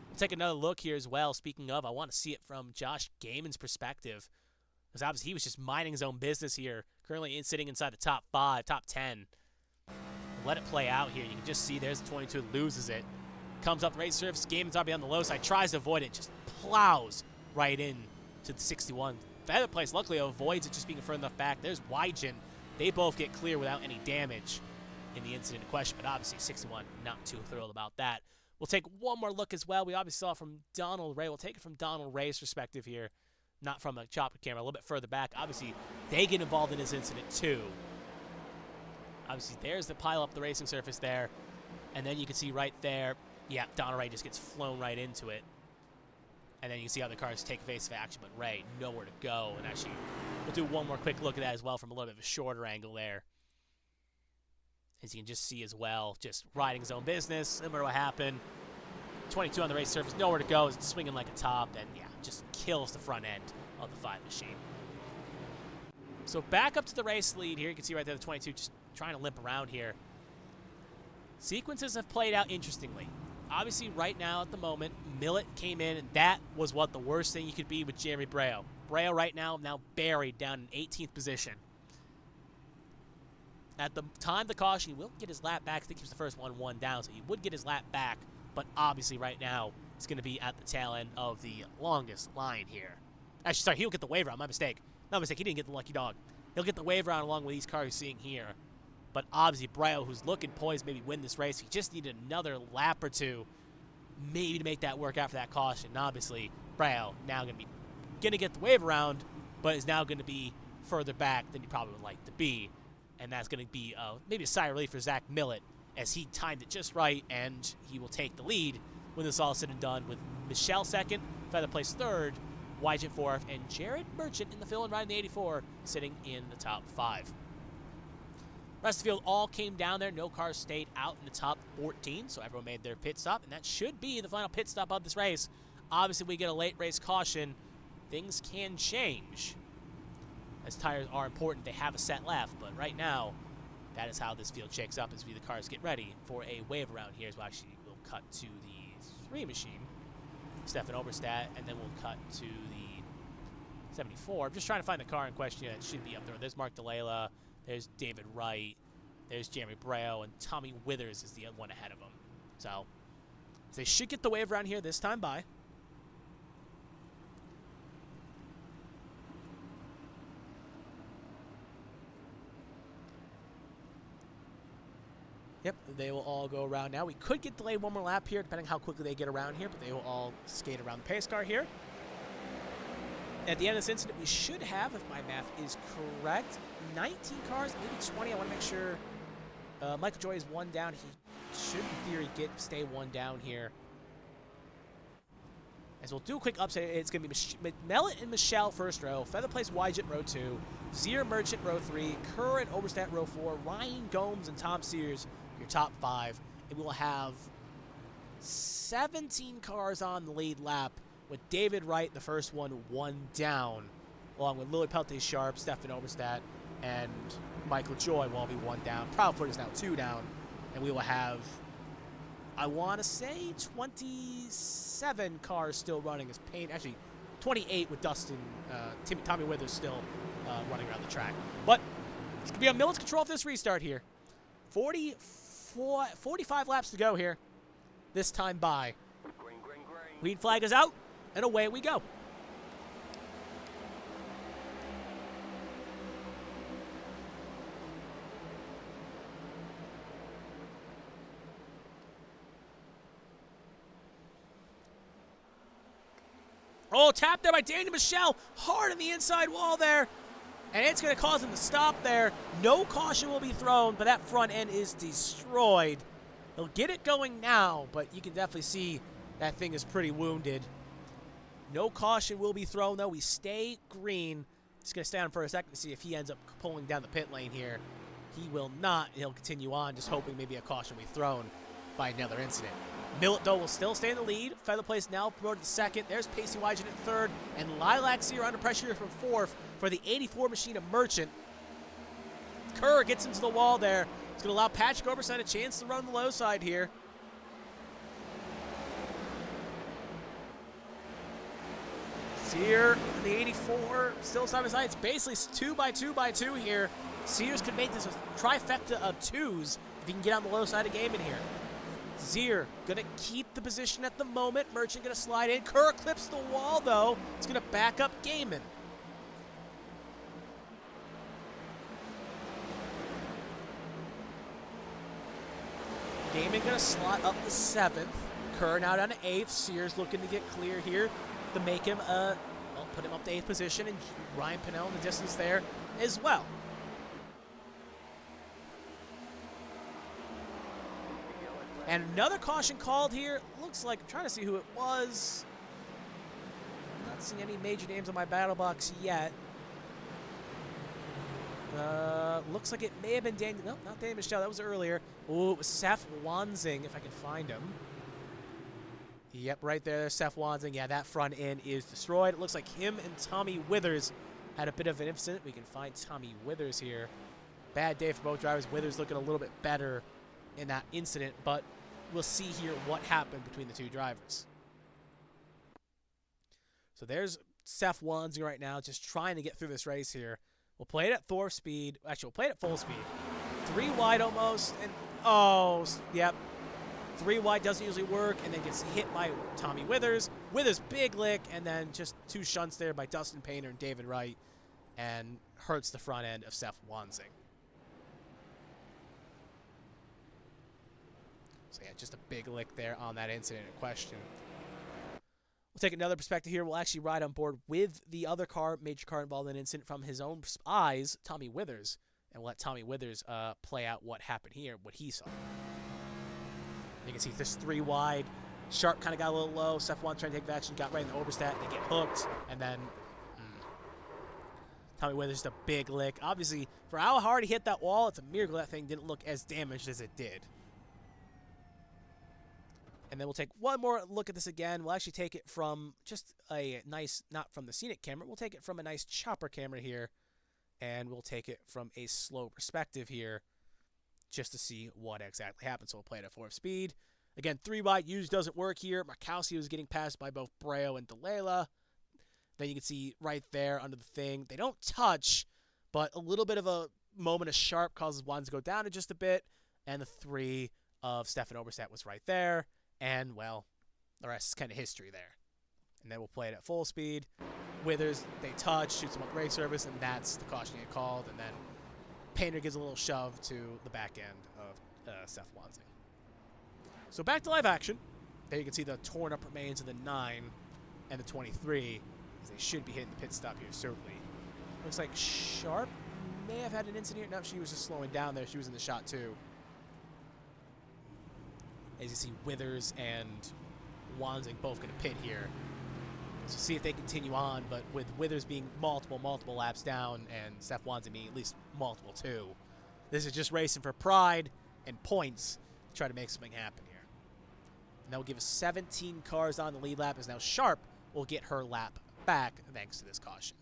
We'll take another look here as well. Speaking of, I want to see it from Josh Gaiman's perspective, because obviously he was just minding his own business here, currently sitting inside the top 5, top 10. Let it play out here. You can just see there's the 22, loses it. Comes up the race surface, Gaiman's already on the low side, tries to avoid it, just plows right in to the 61. Feather Place luckily avoids it just being further enough back. There's Wygen. They both get clear without any damage in the incident in question, but obviously 61 not too thrilled about that. We'll take one more look as well. We obviously saw from Donald Ray. We'll take it from Donald Ray's perspective here, not from a chopper camera, a little bit further back. Obviously, they get involved in this incident too. Obviously, there's the pile up the racing surface there. And then you can see right there, yeah, Donald Ray just gets flown right into it. And then you can see how the cars take evasive action, but Ray, nowhere to go. And actually, we'll do one more quick look at that as well from a little bit of a shorter angle there. As you can just see as well, just riding his own business, similar to what happened. 22 on the race surface, nowhere to go, is swinging like a top, and yeah, just kills the front end of the 5 machine. So back up to the race lead here. You can see right there the 22 just trying to limp around here. Sequences have played out interestingly. Obviously, right now at the moment, Millet came in, and that was what the worst thing you could be with Jeremy Breo. Breo right now buried down in 18th position. At the time of the caution, he will get his lap back. I think he was the first one down, so he would get his lap back. But obviously right now, it's going to be at the tail end of the longest line here. Actually, sorry, he'll get the wave round. My mistake. No mistake, he didn't get the lucky dog. He'll get the wave round along with these cars you're seeing here. But obviously, Breo, who's looking poised, maybe win this race, he just needed another lap or two, maybe to make that work out for that caution. And obviously, Breo now going to get the wave around, but is now going to be further back than he probably would like to be. And that's going to be maybe a sigh of relief for Zach Millet, as he timed it just right, and he will take the lead when this all is said and done, with Michelle second, Feather Place third, Wygen fourth, and Jared Merchant in the fill-in ride in the 84 sitting in the top 5. Rest of the field all came down there. No cars stayed out in the top 14, so everyone made their pit stop, and that should be the final pit stop of this race. Obviously, we get a late race caution. Things can change, as tires are important. They have a set left, but right now, that is how this field shakes up as the cars get ready for a wave around here. So actually, we'll cut to the 3 machine, Stefan Oberstadt, and then we'll cut to the 74. I'm just trying to find the car in question that should be up there. There's Mark DeLayla. There's David Wright. There's Jeremy Breo, and Tommy Withers is the one ahead of him. So they should get the wave around here this time by. Yep, they will all go around now. We could get delayed one more lap here, depending how quickly they get around here, but they will all skate around the pace car here. At the end of this incident, we should have, if my math is correct, 19 cars, maybe 20. I want to make sure Michael Joy is 1 down. He should, in theory, stay 1 down here. As we'll do a quick upset, it's going to be Mellet and Michelle first row, Featherplace Wygent row 2, Zier Merchant row 3, Kerr and Oberstadt row 4, Ryan Gomes and Tom Sears your top 5. And we will have 17 cars on the lead lap, with David Wright, the first one, 1 down, along with Louis Peltier-Sharp, Stefan Oberstadt, and Michael Joy will all be 1 down. Proudfoot is now 2 down, and we will have, I want to say, 27 cars still running as Payne. Actually, 28 with Dustin, Tommy Withers still running around the track. But it's going to be on Millet's control for this restart here. 45 laps to go here. This time by. Green, green, green. Green flag is out. And away we go. Oh, tap there by Daniel Michelle. Hard on the inside wall there. And it's going to cause him to stop there. No caution will be thrown, but that front end is destroyed. He'll get it going now, but you can definitely see that thing is pretty wounded. No caution will be thrown, though. We stay green. Just going to stay on for a second to see if he ends up pulling down the pit lane here. He will not. He'll continue on, just hoping maybe a caution will be thrown by another incident. Millet, though, will still stay in the lead. Featherplace now promoted to second. There's Pacey Wygent in third. And Lilac Sear under pressure here from fourth for the 84 machine of Merchant. Kerr gets into the wall there. It's going to allow Patrick Oberstein a chance to run the low side here. Sear in the 84, still side by side. It's basically 2 by 2 by 2 here. Sears could make this a trifecta of 2s if he can get on the low side of Gaiman here. Zier going to keep the position at the moment. Merchant going to slide in. Kerr clips the wall, though. It's going to back up Gaiman. Gaiman going to slot up the 7th. Kerr now down to 8th. Sears looking to get clear here to make him, put him up to 8th position, and Ryan Pinnell in the distance there as well. And another caution called here. Looks like, I'm trying to see who it was. Not seeing any major names on my battle box yet. Looks like it may have been Daniel. No, not Daniel Michelle. That was earlier. Oh, it was Seth Wanzing, if I can find him. Yep, right there, Seth Wanzing. Yeah, that front end is destroyed. It looks like him and Tommy Withers had a bit of an incident. We can find Tommy Withers here. Bad day for both drivers. Withers looking a little bit better in that incident, but we'll see here what happened between the two drivers. So there's Seth Wanzing right now, just trying to get through this race here. We'll play it at Thor speed. Actually, we'll play it at full speed. 3 wide almost, and oh, yep. 3 wide doesn't usually work, and then gets hit by Tommy Withers. Withers big lick, and then just 2 shunts there by Dustin Painter and David Wright, and hurts the front end of Seth Wanzing. So yeah, just a big lick there on that incident in question. We'll take another perspective here. We'll actually ride on board with the other car, major car involved in an incident from his own eyes, Tommy Withers, and we'll let Tommy Withers play out what happened here, what he saw. You can see this 3 wide. Sharp kind of got a little low. Seth Wanzing trying to take action, got right in the Oberstadt. They get hooked, and then Tommy Withers just a big lick. Obviously, for how hard he hit that wall, it's a miracle that thing didn't look as damaged as it did. And then we'll take one more look at this again. We'll actually take it from just a nice, not from the scenic camera, we'll take it from a nice chopper camera here. And we'll take it from a slow perspective here just to see what exactly happened. So we'll play it at 4 speed. Again, 3 wide usually doesn't work here. Markowski was getting passed by both Breo and Delaware. Then you can see right there under the thing. They don't touch, but a little bit of a moment of sharp causes one to go down just a bit. And the 3 of Stefan Oberstadt was right there. And, well, the rest is kind of history there. And then we'll play it at full speed. Withers, they touch, shoots him up brake surface, and that's the caution you get called. And then Painter gives a little shove to the back end of Seth Wansing. So back to live action. There you can see the torn up remains of the 9 and the 23. As they should be hitting the pit stop here, certainly. Looks like Sharp may have had an incident here. No, she was just slowing down there. She was in the shot too. As you see, Withers and Wansing both going to pit here. So see if they continue on, but with Withers being multiple laps down and Seth Wansing being at least multiple too. This is just racing for pride and points to try to make something happen here. And that will give us 17 cars on the lead lap, as now Sharp will get her lap back thanks to this caution.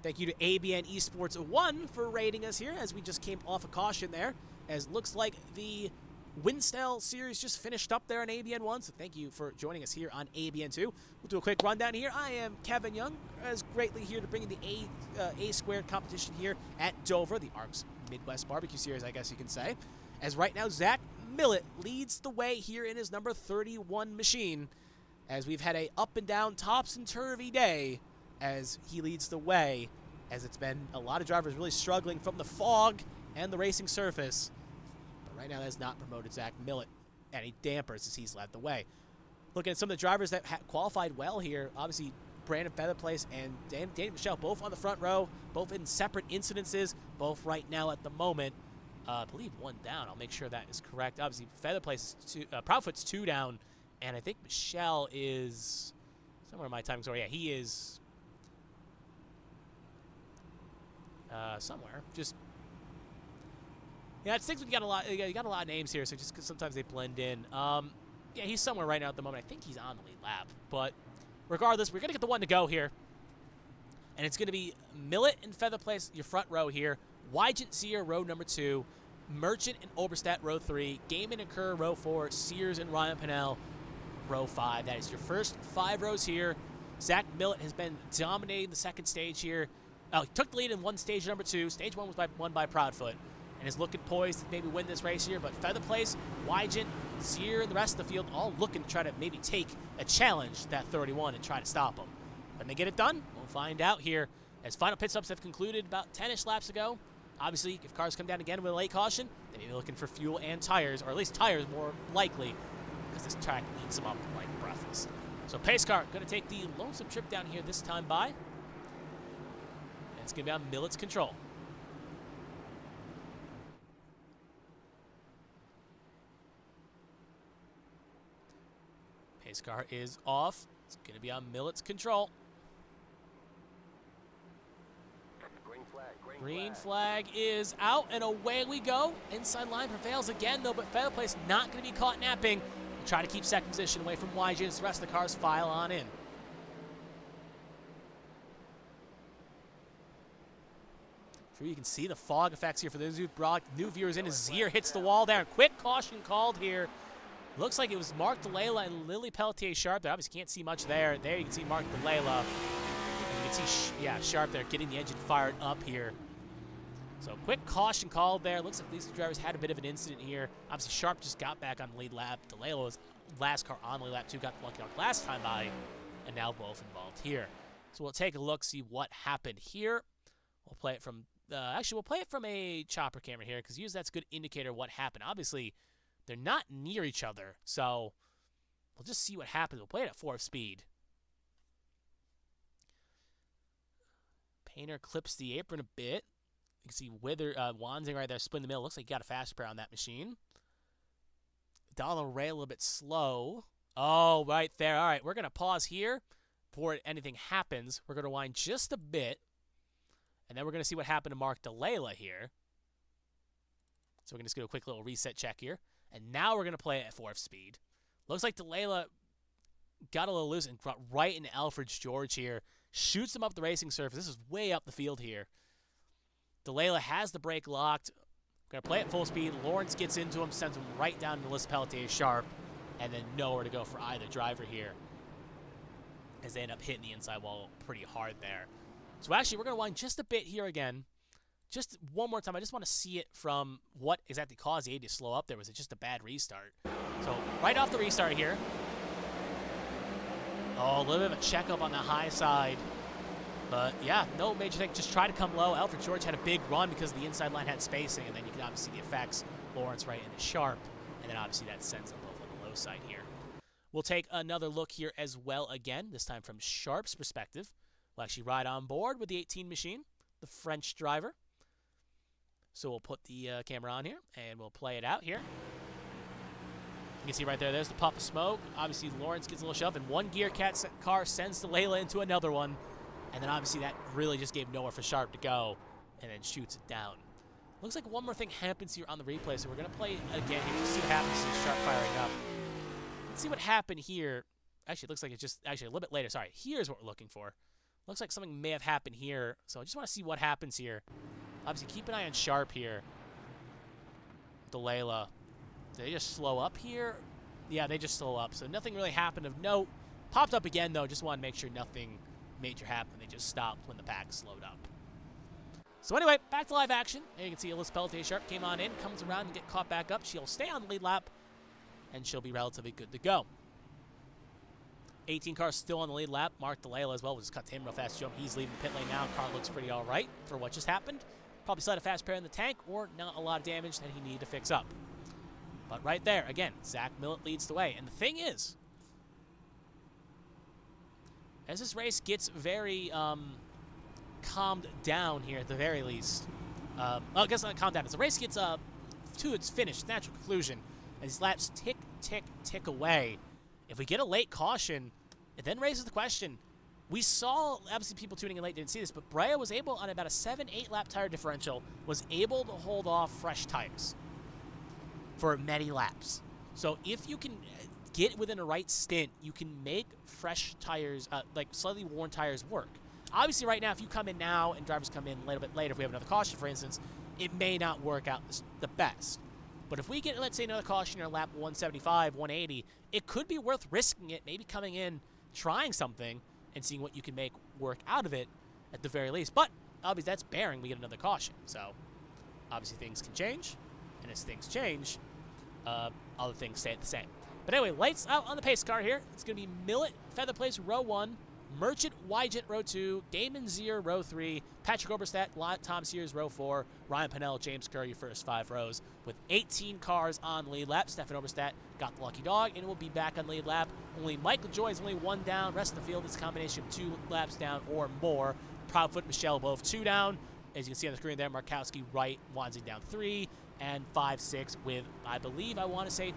Thank you to ABN Esports 1 for rating us here as we just came off a caution there, as looks like the Winstyle series just finished up there on ABN 1, so thank you for joining us here on ABN 2. We'll do a quick rundown here. I am Kevin Young, as greatly here to bring you the A squared competition here at Dover, the ARCS Midwest Barbecue Series, I guess you can say. As right now, Zach Millett leads the way here in his number 31 machine, as we've had a up and down, tops and turvy day, as he leads the way, as it's been a lot of drivers really struggling from the fog and the racing surface. But right now, that has not promoted Zach Millett any dampers as he's led the way. Looking at some of the drivers that qualified well here, obviously Brandon Featherplace and Danny Michelle, both on the front row, both in separate incidences, both right now at the moment. I believe 1 down. I'll make sure that is correct. Obviously, Featherplace is Proudfoot's 2 down, and I think Michelle is somewhere in my time. Sorry, yeah, he is somewhere. Just yeah, it sticks with you got a lot of names here, so just 'cause sometimes they blend in. Yeah, he's somewhere right now at the moment. I think he's on the lead lap, but regardless, we're gonna get the 1 to go here, and it's gonna be Millett and Featherplace, your front row here. Wygant Sear, row number 2. Merchant and Oberstadt, row 3. Gaiman and Kerr, row 4. Sears and Ryan Pennell, row 5. That is your first 5 rows here. Zach Millett has been dominating the second stage here. He took the lead in one stage number 2. Stage 1 was won by Proudfoot, and is looking poised to maybe win this race here. But Featherplace, Wygant, Sear, and the rest of the field all looking to try to maybe take a challenge, that 31, and try to stop them. When they get it done, we'll find out here, as final pit stops have concluded about 10-ish laps ago. Obviously, if cars come down again with a late caution, they may be looking for fuel and tires, or at least tires more likely, because this track eats them up like breathless. So pace car going to take the lonesome trip down here this time by. And it's going to be on Millett's control. Pace car is off. It's going to be on Millett's control. Green flag is out, and away we go. Inside line prevails again, though, but Featherplace not going to be caught napping. We'll try to keep second position away from Wygant as the rest of the cars file on in. Sure, you can see the fog effects here for those who've brought new viewers in as Zier hits the wall there. Quick caution called here. Looks like it was Mark Delala and Lily Pelletier Sharp. They obviously can't see much there. There you can see Mark Delala. You can see, Sharp there getting the engine fired up here. So quick caution called there. Looks like these two drivers had a bit of an incident here. Obviously, Sharp just got back on the lead lap. DeLalo was last car on the lead lap, too. Got the lucky out last time by, and now both involved here. So we'll take a look, see what happened here. We'll play it from, actually, we'll play it from a chopper camera here, because usually that's a good indicator of what happened. Obviously, they're not near each other, so we'll just see what happens. We'll play it at 4 speed. Painter clips the apron a bit. You can see Wansing right there, split in the middle. Looks like he got a fast pair on that machine. Delaware a little bit slow. Oh, right there. All right, we're going to pause here before anything happens. We're going to wind just a bit, and then we're going to see what happened to Mark DeLayla here. So we're going to just do a quick little reset check here. And now we're going to play it at 4th speed. Looks like DeLayla got a little loose and got right into Alfred's George here. Shoots him up the racing surface. This is way up the field here. DeLayla has the brake locked. Going to play at full speed. Lawrence gets into him, sends him right down to Melissa Pelletier sharp, and then nowhere to go for either driver here as they end up hitting the inside wall pretty hard there. So actually, we're going to wind just a bit here again. Just one more time. I just want to see it from what exactly caused the 80 to slow up there. Was it just a bad restart? So right off the restart here. Oh, a little bit of a checkup on the high side. But yeah, no major thing. Just try to come low. Alfred George had a big run because the inside line had spacing, and then you can obviously see the effects. Lawrence right into sharp, and then obviously that sends them both on the low side here. We'll take another look here as well again, this time from Sharp's perspective. We'll actually ride on board with the 18 machine, the French driver. So we'll put the camera on here, and we'll play it out here. You can see right there, there's the puff of smoke. Obviously, Lawrence gets a little shove, and one gear car sends DeLayla into another one. And then obviously that really just gave nowhere for Sharp to go, and then shoots it down. Looks like one more thing happens here on the replay, so we're going to play again here to see what happens to Sharp firing up. Let's see what happened here. Actually, it looks like it's just, actually a little bit later. Sorry, here's what we're looking for. Looks like something may have happened here, so I just want to see what happens here. Obviously, keep an eye on Sharp here. DeLayla. Did they just slow up here? Yeah, they just slow up, so nothing really happened of note. Popped up again, though. Just want to make sure nothing major happened. They just stopped when the pack slowed up. So anyway, back to live action. And you can see Alyssa Pelletier Sharp came on in, comes around and get caught back up. She'll stay on the lead lap, and she'll be relatively good to go. 18 cars still on the lead lap. Mark DeLayla as well. We'll just cut to him real fast. Jump. He's leaving the pit lane now. Car looks pretty all right for what just happened. Probably still had a fast pair in the tank, or not a lot of damage that he needed to fix up. But right there, again, Zach Millett leads the way. And the thing is, as this race gets very calmed down here at the very least, well, I guess not calmed down. As the race gets to its finish, its natural conclusion, and these laps tick, tick, tick away, if we get a late caution, it then raises the question. We saw, obviously people tuning in late didn't see this, but Brea was able, on about a 7-8 lap tire differential, was able to hold off fresh tires for many laps. So if you can get within a right stint, you can make fresh tires, like slightly worn tires, work. Obviously right now, if you come in now and drivers come in a little bit later, if we have another caution, for instance, it may not work out the best. But if we get, let's say, another caution in lap 175, 180, it could be worth risking it, maybe coming in, trying something, and seeing what you can make work out of it at the very least. But obviously that's bearing we get another caution. So obviously things can change, and as things change, other things stay the same. But anyway, lights out on the pace car here. It's going to be Millett, Feather Place, row 1, Merchant, Wygent, row 2, Damon Zier, row 3, Patrick Oberstadt, Tom Sears, row 4, Ryan Pennell, James Kerr, your first 5 rows. With 18 cars on lead lap, Stefan Oberstadt got the lucky dog, and will be back on lead lap. Only Michael Joy is only 1 down. Rest of the field is a combination of 2 laps down or more. Proudfoot, Michelle, both 2 down. As you can see on the screen there, Markowski, right, Wanzi down 3, and 5-6 with, I believe, I want to say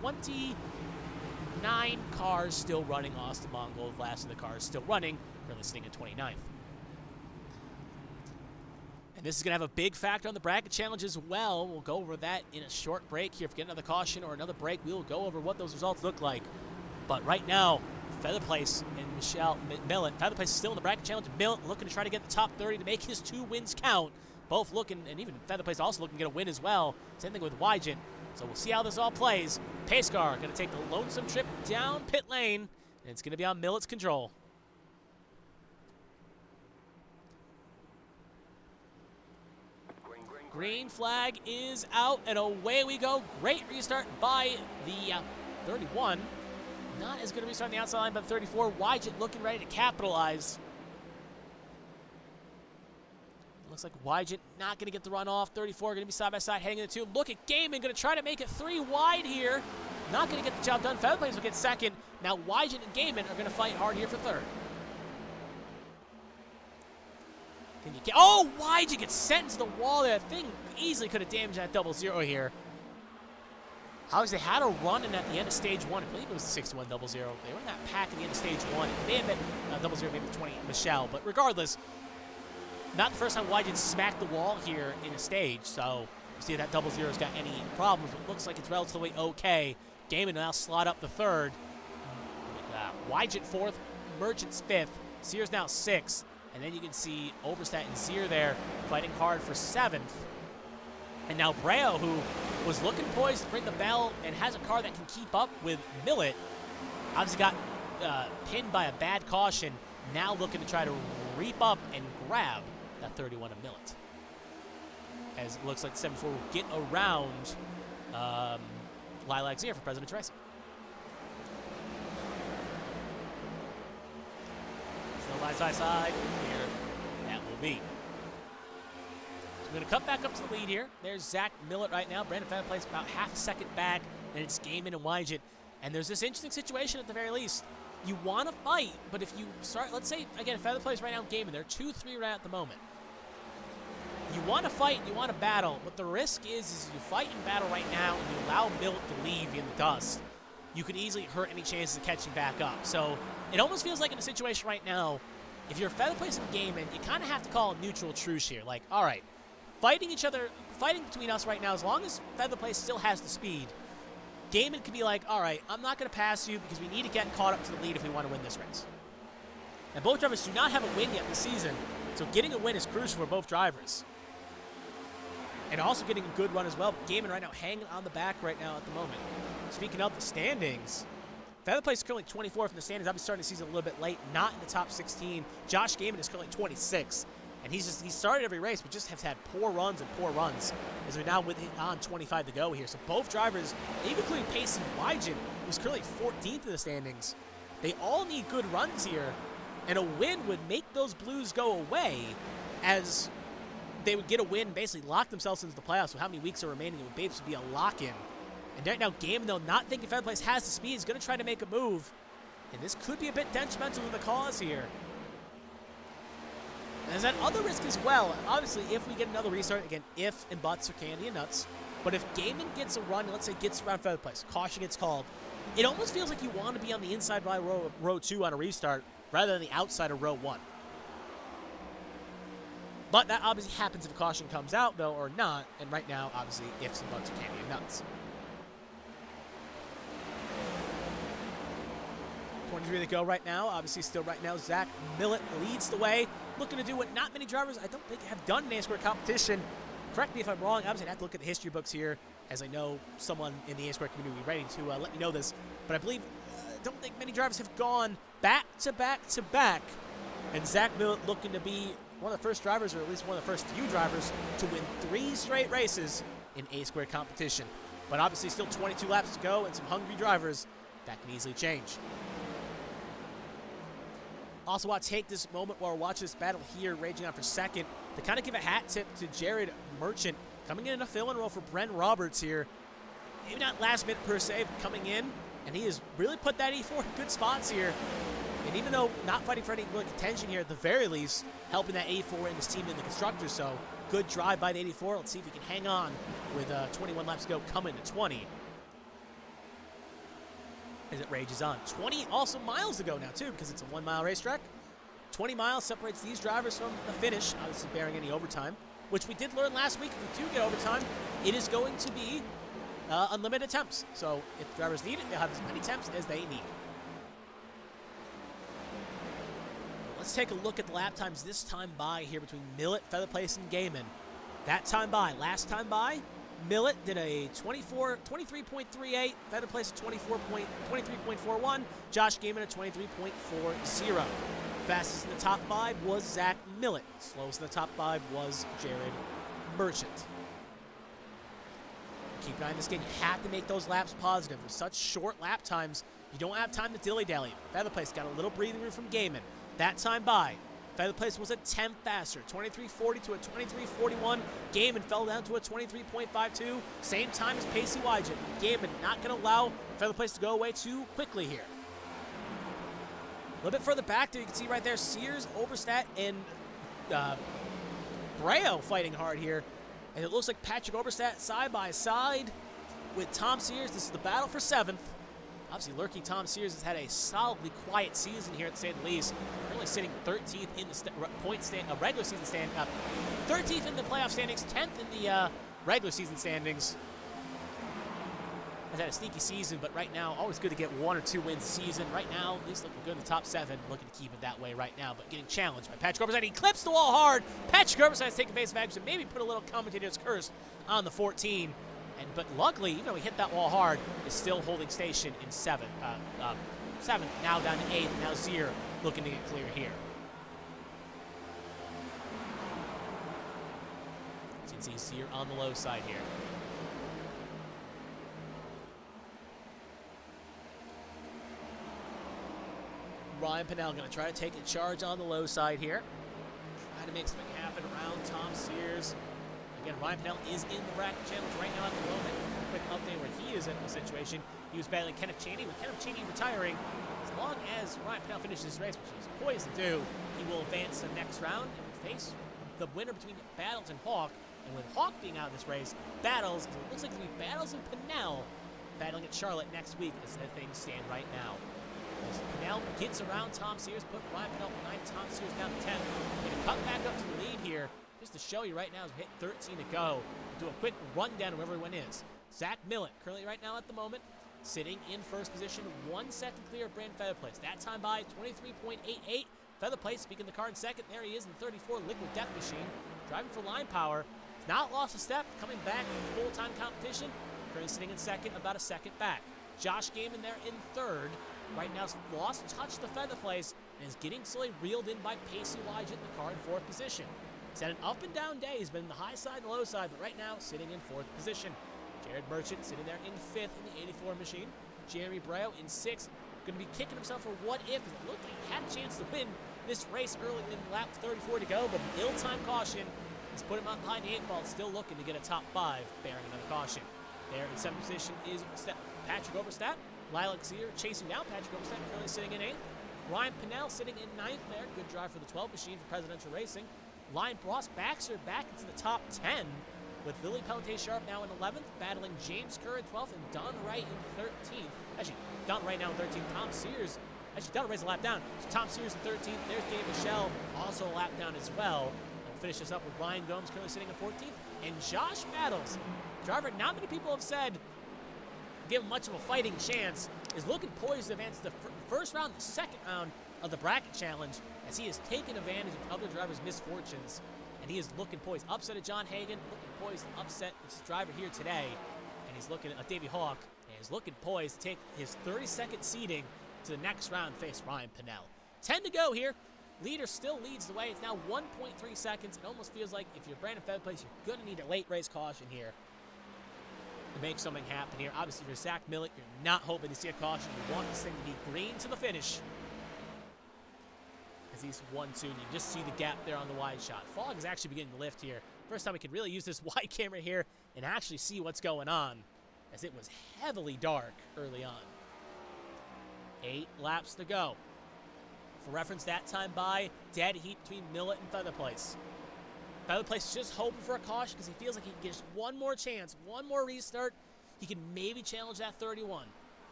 29 cars still running. Austin Mongol, last of the cars still running, currently sitting at 29th. And this is going to have a big factor on the bracket challenge as well. We'll go over that in a short break here. If we get another caution or another break, we'll go over what those results look like. But right now, Feather Place and Michelle Millett. Feather Place is still in the bracket challenge. Millett looking to try to get the top 30 to make his 2 wins count. Both looking, and even Feather Place also looking to get a win as well. Same thing with Wygent. So we'll see how this all plays. Pace car going to take the lonesome trip down pit lane, and it's going to be on Millett's control. Green flag is out, and away we go. Great restart by the 31. Not as good a restart on the outside line, but 34. Wygent looking ready to capitalize. Looks like Wygent not going to get the run off. 34 going to be side by side heading into 2. Look at Gaiman going to try to make it 3 wide here. Not going to get the job done. Feather Place will get second. Now Wygent and Gaiman are going to fight hard here for third. Can you get? Oh, Wygent gets sent into the wall there. That thing easily could have damaged that 00 here. Obviously, they had a run-in at the end of stage 1. I believe it was the 61-0-0. They were in that pack at the end of stage 1. It may have been 0-0, maybe 20 Michelle. But regardless, not the first time Wygen smacked the wall here in a stage. So you see that 0-0's got any problems. But it looks like it's relatively okay. Gaiman now slot up the third. Wygen fourth, Merchant's fifth. Sears now sixth. And then you can see Oberstadt and Zier there fighting hard for seventh. And now Breo, who was looking poised to ring the bell and has a car that can keep up with Millet, obviously got pinned by a bad caution, now looking to try to reap up and grab that 31 of Millet. As it looks like the 74 will get around Lilac Zier for President Tracy. Still side side, here that will be. We're going to cut back up to the lead here. There's Zach Millet right now. Brandon Featherplace about half a second back. Then it's Gaiman and Wygen. And there's this interesting situation at the very least. You want to fight, but if you start, let's say, again, Featherplace right now, Gaiman, they're 2-3 right at the moment. You want to fight, you want to battle, but the risk is you fight and battle right now and you allow Millet to leave in the dust. You could easily hurt any chances of catching back up. So it almost feels like in a situation right now, if you're Featherplace and Gaiman, you kind of have to call a neutral truce here. Like, all right, fighting between us right now, as long as Featherplace still has the speed, Gaiman could be like, all right, I'm not going to pass you because we need to get caught up to the lead if we want to win this race. And both drivers do not have a win yet this season, so getting a win is crucial for both drivers. And also getting a good run as well. Gaiman right now hanging on the back right now at the moment. Speaking of the standings, Featherplace is currently 24th in the standings. I'll be starting the season a little bit late, not in the top 16. Josh Gaiman is currently 26th. And he started every race, but just has had poor runs. As we're now on 25 to go here. So both drivers, even including Pacey Wygen, who's currently 14th in the standings, they all need good runs here. And a win would make those Blues go away, as they would get a win, basically lock themselves into the playoffs. With how many weeks are remaining, it would basically be a lock-in. And right now, Gaiman, though, not thinking Featherplace has the speed, is going to try to make a move. And this could be a bit detrimental to the cause here. And there's that other risk as well. Obviously, if we get another restart, again, if and buts are candy and nuts. But if Gaiman gets a run, let's say gets around Featherplace, caution gets called, it almost feels like you want to be on the inside by row 2 on a restart rather than the outside of row 1. But that obviously happens if a caution comes out, though, or not. And right now, obviously, ifs and buts are candy and nuts. 23 to go right now. Obviously, still right now, Zach Millet leads the way. Looking to do what not many drivers, I don't think, have done in A-Square competition. Correct me if I'm wrong. Obviously, I'd have to look at the history books here, as I know someone in the A-Square community will be ready to let me know this. But I believe, I don't think many drivers have gone back to back to back. And Zach Millet looking to be one of the first drivers, or at least one of the first few drivers, to win 3 straight races in A-Square competition. But obviously, still 22 laps to go and some hungry drivers. That can easily change. Also want to take this moment while we're watching this battle here raging on for second to kind of give a hat tip to Jared Merchant coming in a fill-in role for Brent Roberts here. Maybe not last minute per se, but coming in, and he has really put that E4 in good spots here. And even though not fighting for any real contention here, at the very least, helping that 84 in his team in the constructors. So good drive by the 84. Let's see if he can hang on with 21 laps to go, coming to 20. As it rages on. 20 also miles to go now, too, because it's a 1 mile racetrack. 20 miles separates these drivers from the finish, obviously bearing any overtime, which we did learn last week. If we do get overtime, it is going to be unlimited attempts. So if drivers need it, they'll have as many attempts as they need. Let's take a look at the lap times this time by here between Millet, Featherplace, and Gaiman. That time by, last time by, Millet did a 23.38, Featherplace a 23.41, Josh Gaiman a 23.40. Fastest in the top 5 was Zach Millet. Slowest in the top 5 was Jared Merchant. Keep an eye on this game. You have to make those laps positive. With such short lap times, you don't have time to dilly-dally. Featherplace got a little breathing room from Gaiman. That time by, Featherplace was a 10th faster, 23.40 to a 23.41. Gaiman fell down to a 23.52. Same time as Pacey Wygen. Gaiman not going to allow Featherplace to go away too quickly here. A little bit further back there, you can see right there, Sears, Oberstadt, and Breo fighting hard here. And it looks like Patrick Oberstadt side by side. with Tom Sears. This is the battle for 7th. Obviously, lurking Tom Sears has had a solidly quiet season here, at say the least. Currently sitting 13th in the regular season stand, 13th in the playoff standings, 10th in the regular season standings. Has had a sneaky season, but right now, always good to get 1 or 2 wins a season. Right now, at least looking good in the top 7, looking to keep it that way right now, but getting challenged by Patrick Overside. He clips the wall hard. Patrick Overside has taken face advantage and maybe put a little commentator's curse on the 14. But luckily, even though he hit that wall hard, is still holding station in 7th. 7th, now down to 8th. Now Zier looking to get clear here. As you can see, Zier on the low side here. Ryan Pinnell going to try to take a charge on the low side here. Try to make something happen around Tom Sears. Again, Ryan Pinnell is in the bracket challenge right now at the moment. Quick update where he is in the situation. He was battling Kenneth Chaney. With Kenneth Chaney retiring, as long as Ryan Pinnell finishes this race, which he's poised to do, he will advance to the next round and face the winner between Battles and Hawk. And with Hawk being out of this race, Battles, it looks like it's going to be Battles and Pinnell battling at Charlotte next week as things stand right now. As Pinnell gets around Tom Sears, put Ryan Pinnell behind Tom Sears down to 10. Going to cut back up to the lead here. Just to show you right now, as we hit 13 to go. Do a quick rundown of where everyone is. Zach Millett, currently right now at the moment, sitting in first position, 1 second clear of Brandon Featherplace. That time by 23.88. Featherplace, speaking the car in second, there he is in 34, Liquid Death Machine. Driving for line power. Not lost a step, coming back in full-time competition. Currently sitting in second, about a second back. Josh Gaiman there in third. Right now, lost touch the Featherplace and is getting slowly reeled in by Pacey Wygent in the car in fourth position. He's had an up and down day. He's been in the high side and the low side, but right now sitting in fourth position. Jared Merchant sitting there in fifth in the 84 machine. Jeremy Breo in sixth. Going to be kicking himself for what if. It looked like he had a chance to win this race early in lap 34 to go, but an ill-timed caution has put him out behind the 8 ball. Still looking to get a top 5, bearing another caution. There in seventh position is Patrick Overstat. Lilac Sear chasing down Patrick Overstat, currently sitting in 8th. Ryan Pinnell sitting in 9th there. Good drive for the 12 machine for Presidential Racing. Ryan Ross Baxter back into the top 10 with Lily Pelletier-Sharp now in 11th, battling James Kerr in 12th and Don Wright in 13th. Actually, Don Wright now in 13th. Tom Sears, actually, Don Wright's a lap down. So Tom Sears in 13th. There's Dave Michelle, also a lap down as well. We'll finish this up with Ryan Gomes currently sitting in 14th. And Josh Battles, driver not many people have said give him much of a fighting chance, is looking poised to advance the first round, the second round of the bracket challenge, as he has taken advantage of other drivers' misfortunes, and he is looking poised. Upset at John Hagan, looking poised to upset this driver here today, and he's looking at Davey Hawk, and he's looking poised to take his 32nd seeding to the next round, face Ryan Pinnell. 10 to go here. Leader still leads the way. It's now 1.3 seconds. It almost feels like if you're Brandon Featherplace, you're going to need a late race caution here to make something happen here. Obviously, if you're Zach Millett, you're not hoping to see a caution. You want this thing to be green to the finish. As he's 1-2, and you just see the gap there on the wide shot. Fog is actually beginning to lift here. First time we could really use this wide camera here and actually see what's going on, as it was heavily dark early on. 8 laps to go. For reference, that time by dead heat between Millett and Featherplace. Featherplace is just hoping for a caution because he feels like he can get just one more chance, one more restart. He can maybe challenge that 31.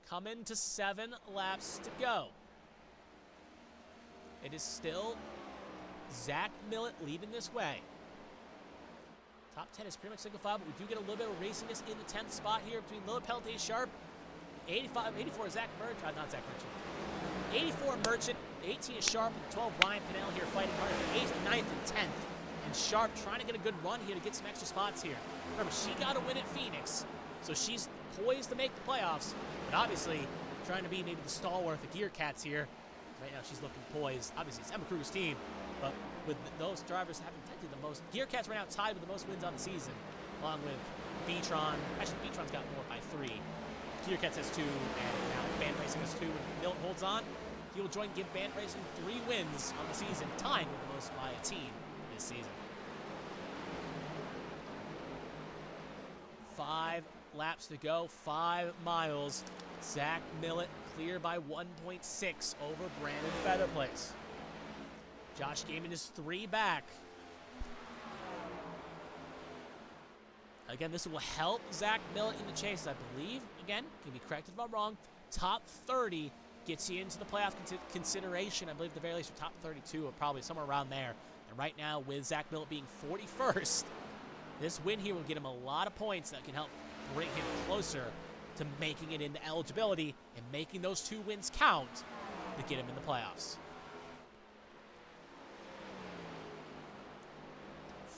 Coming to 7 laps to go. It is still Zach Millett leading this way. Top 10 is pretty much single file, but we do get a little bit of raciness in the 10th spot here between Lily Pelletier-Sharp, 84 Zach Merchant, not Zach Merchant. 84 Merchant, 18 is Sharp, and 12 Ryan Pinnell here fighting hard for 8th, 9th, and 10th. And Sharp trying to get a good run here to get some extra spots here. Remember, she got a win at Phoenix, so she's poised to make the playoffs, but obviously trying to be maybe the stalwart, the Gear Cats here. Right now she's looking poised. Obviously it's Emma Kruger's team, but with those drivers having technically the most, Gear Cats right now tied with the most wins on the season, along with B-Tron. Actually, B-Tron's got more by 3. Gear Cats has 2, and now Band Racing has 2, and Milt holds on. He will join Give Band Racing 3 wins on the season, tying with the most by a team this season. 5 laps to go, 5 miles. Zach Millett clear by 1.6 over Brandon Featherplace. Josh Gaiman is 3 back. Again, this will help Zach Millett in the chase, I believe. Again, can be corrected if I'm wrong. Top 30 gets you into the playoff consideration. I believe at the very least, or top 32, or probably somewhere around there. And right now, with Zach Millett being 41st, this win here will get him a lot of points that can help bring him closer to making it into eligibility and making those 2 wins count to get him in the playoffs.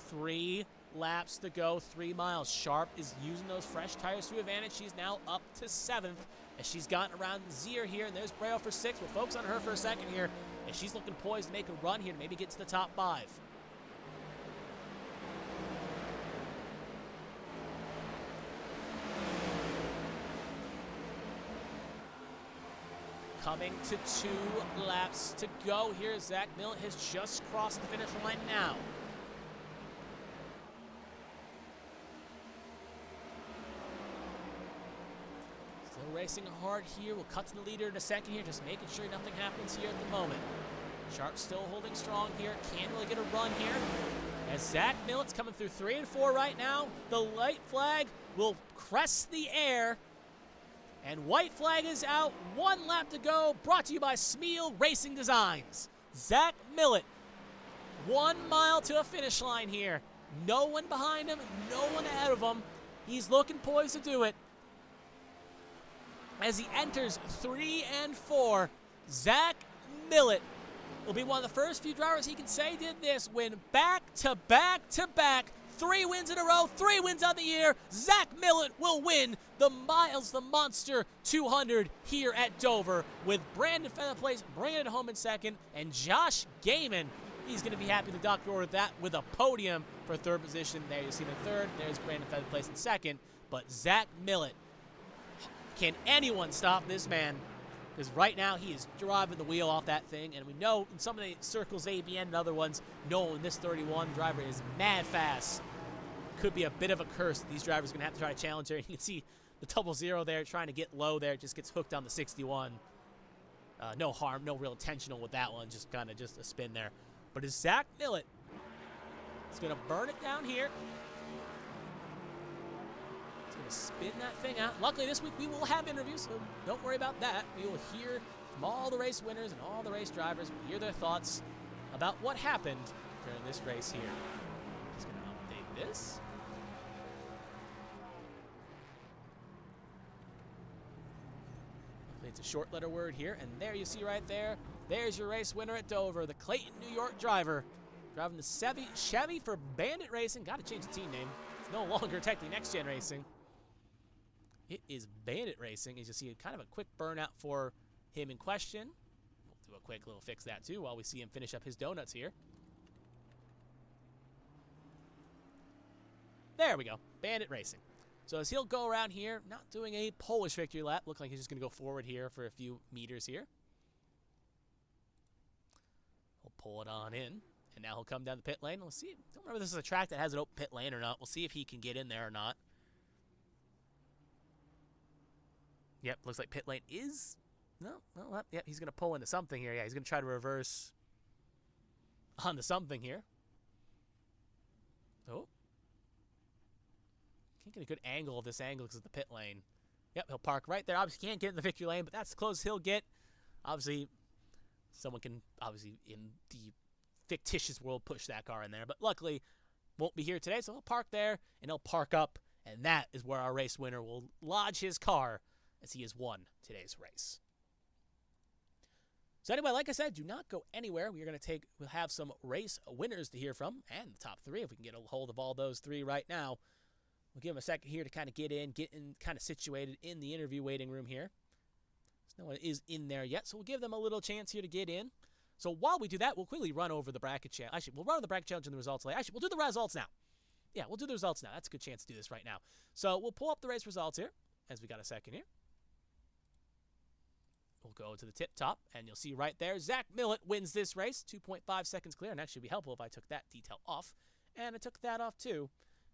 3 laps to go, 3 miles. Sharp is using those fresh tires to advantage. She's now up to 7th as she's gotten around Zier here, and there's Braille for 6. We'll focus on her for a second here as she's looking poised to make a run here to maybe get to the top 5. Coming to 2 laps to go here. Zach Millett has just crossed the finish line now. Still racing hard here. We'll cut to the leader in a second here, just making sure nothing happens here at the moment. Sharp still holding strong here. Can't really get a run here. As Zach Millett's coming through 3 and 4 right now, the light flag will crest the air. And white flag is out. 1 lap to go. Brought to you by Smeal Racing Designs. Zach Millett, 1 mile to a finish line here. No one behind him, no one ahead of him. He's looking poised to do it. As he enters 3 and 4, Zach Millett will be one of the first few drivers he can say did this, win back to back to back. 3 wins in a row, 3 wins on the year. Zach Millett will win the Miles the Monster 200 here at Dover, with Brandon Featherplace bringing it home in second, and Josh Gaiman, he's going to be happy to doctor order that with a podium for 3rd position. There you see him in 3rd. There's Brandon Featherplace in 2nd. But Zach Millett, can anyone stop this man? Because right now he is driving the wheel off that thing, and we know in some of the circles, ABN and other ones, knowing this 31 driver is mad fast. Could be a bit of a curse. These drivers are going to have to try to challenge there. You can see the 00 there trying to get low there. It just gets hooked on the 61. No harm, no real intentional with that one. Just kind of just a spin there. But it's Zach Millett. He's going to burn it down here. He's going to spin that thing out. Luckily this week we will have interviews, so don't worry about that. We will hear from all the race winners and all the race drivers. We'll hear their thoughts about what happened during this race here. Just going to update this. It's a short letter word here, and there you see right there, there's your race winner at Dover, the Clayton, New York driver, driving the Chevy for Bandit Racing. Got to change the team name. It's no longer technically Next Gen Racing. It is Bandit Racing. As you see, kind of a quick burnout for him in question. We'll do a quick little fix that too while we see him finish up his donuts here. There we go, Bandit Racing. So as he'll go around here, not doing a Polish victory lap. Looks like he's just going to go forward here for a few meters here. He'll pull it on in, and now he'll come down the pit lane. We'll see. Don't remember if this is a track that has an open pit lane or not. We'll see if he can get in there or not. Yep, looks like pit lane is... No, yeah, he's going to pull into something here. Yeah, he's going to try to reverse onto something here. Oh. Can't get a good angle of this angle because of the pit lane. Yep, he'll park right there. Obviously, can't get in the victory lane, but that's the closest he'll get. Obviously, someone can, obviously, in the fictitious world, push that car in there. But luckily, won't be here today, so he'll park there, and he'll park up, and that is where our race winner will lodge his car as he has won today's race. So anyway, like I said, do not go anywhere. We'll have some race winners to hear from, and the top 3, if we can get a hold of all those 3 right now. We'll give him a second here to kind of get in kind of situated in the interview waiting room here. So no one is in there yet, so we'll give them a little chance here to get in. So while we do that, we'll quickly run over the bracket challenge. Actually, we'll run over the bracket challenge and the results later. Actually, we'll do the results now. Yeah, we'll do the results now. That's a good chance to do this right now. So we'll pull up the race results here as we got a second here. We'll go to the tip top, and you'll see right there, Zach Millett wins this race, 2.5 seconds clear, and actually it'd be helpful if I took that detail off. And I took that off too.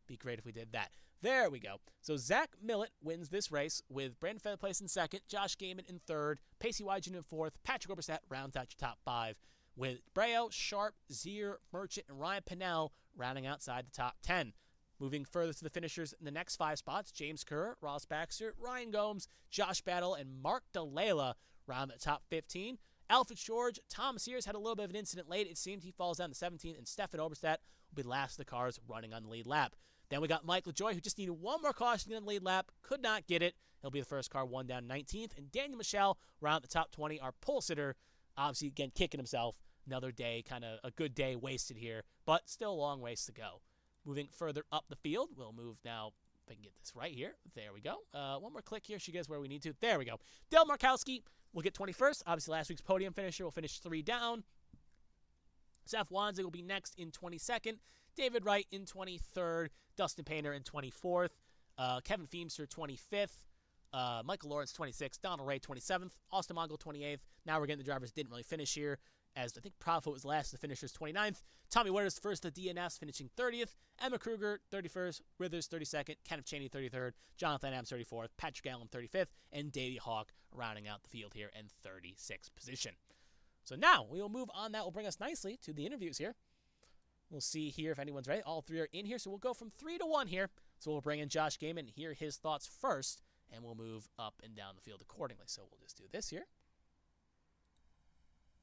Be great if we did that. There we go. So Zach Millett wins this race with Brandon Featherplace in 2nd, Josh Gaiman in 3rd, Pacey Wygen in 4th, Patrick Oberstadt rounds out your top 5, with Braille, Sharp, Zier, Merchant, and Ryan Pinnell rounding outside the top 10. Moving further to the finishers in the next 5 spots, James Kerr, Ross Baxter, Ryan Gomes, Josh Battle, and Mark DeLayla round the top 15. Alfred George, Tom Sears had a little bit of an incident late. It seemed he falls down to 17th, and Stefan Oberstadt will be last of the cars running on the lead lap. Then we got Mike LaJoy, who just needed one more caution in the lead lap, could not get it. He'll be the first car, one down 19th. And Daniel Michelle, round the top 20, our pole sitter, obviously, again, kicking himself. Another day, kind of a good day wasted here, but still a long ways to go. Moving further up the field, we'll move now, if I can get this right here. There we go. One more click here. She gets where we need to. There we go. Del Markowski will get 21st. Obviously, last week's podium finisher will finish 3 down. Seth Wanzig will be next in 22nd. David Wright in 23rd. Dustin Painter in 24th. Kevin Feemster, 25th. Michael Lawrence, 26th. Donald Ray, 27th. Austin Mongol, 28th. Now we're getting the drivers didn't really finish here, as I think Proudfoot was last of the finishers, 29th. Tommy Winters, first of the DNS, finishing 30th. Emma Kruger, 31st. Withers, 32nd. Kenneth Cheney, 33rd. Jonathan Adams, 34th. Patrick Allen, 35th. And Davey Hawk rounding out the field here in 36th position. So now we will move on. That will bring us nicely to the interviews here. We'll see here if anyone's ready. All 3 are in here, so we'll go from 3 to 1 here. So we'll bring in Josh Gaiman and hear his thoughts first, and we'll move up and down the field accordingly. So we'll just do this here.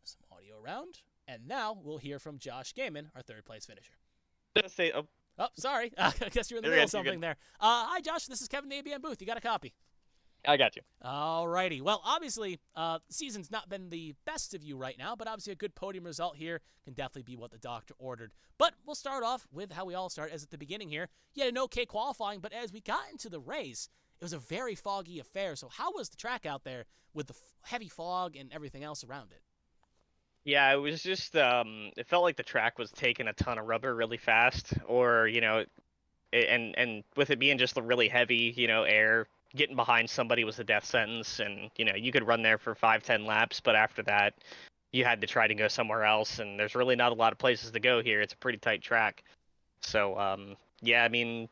Some audio around. And now we'll hear from Josh Gaiman, our 3rd place finisher. Just say, Oh, sorry. I guess you're in the middle of something there. Hi, Josh. This is Kevin in the ABM booth. You got a copy? I got you. Alrighty. Well, obviously, season's not been the best of you right now, but obviously a good podium result here can definitely be what the doctor ordered. But we'll start off with how we all start, as at the beginning here. You had an okay qualifying, but as we got into the race, it was a very foggy affair. So how was the track out there with the heavy fog and everything else around it? Yeah, it was just, it felt like the track was taking a ton of rubber really fast, or, and with it being just really heavy, air, getting behind somebody was a death sentence, and, you could run there for 5-10 laps, but after that, you had to try to go somewhere else, and there's really not a lot of places to go here. It's a pretty tight track. So, yeah, I mean,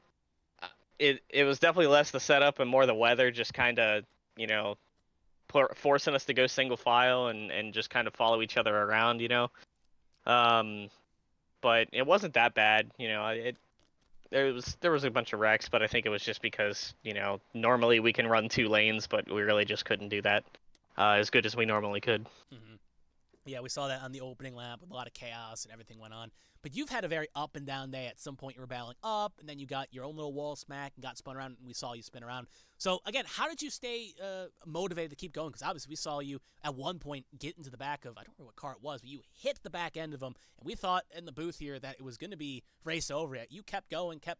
it was definitely less the setup and more the weather, just kind of, forcing us to go single file and just kind of follow each other around, but it wasn't that bad, there was a bunch of wrecks, but I think it was just because, normally we can run 2 lanes, but we really just couldn't do that as good as we normally could. Mm-hmm. Yeah, we saw that on the opening lap with a lot of chaos and everything went on. But you've had a very up and down day. At some point you were battling up, and then you got your own little wall smack and got spun around, and we saw you spin around. So, again, how did you stay motivated to keep going? Because obviously we saw you at one point get into the back of, I don't remember what car it was, but you hit the back end of them, and we thought in the booth here that it was going to be race over yet. You kept going, kept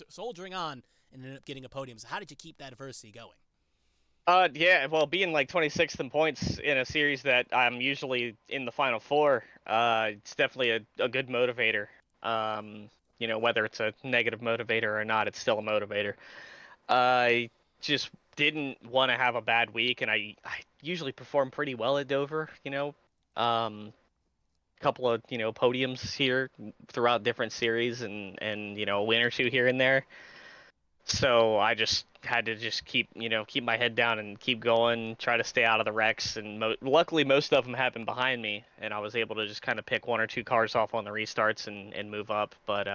soldiering on, and ended up getting a podium. So how did you keep that adversity going? Yeah, well, being like 26th in points in a series that I'm usually in the final 4, it's definitely a good motivator. Whether it's a negative motivator or not, it's still a motivator. I just didn't want to have a bad week, and I usually perform pretty well at Dover, couple of, podiums here throughout different series and a win or 2 here and there. So I just had to just keep my head down and keep going, try to stay out of the wrecks. And luckily, most of them happened behind me, and I was able to just kind of pick 1 or 2 cars off on the restarts and move up. But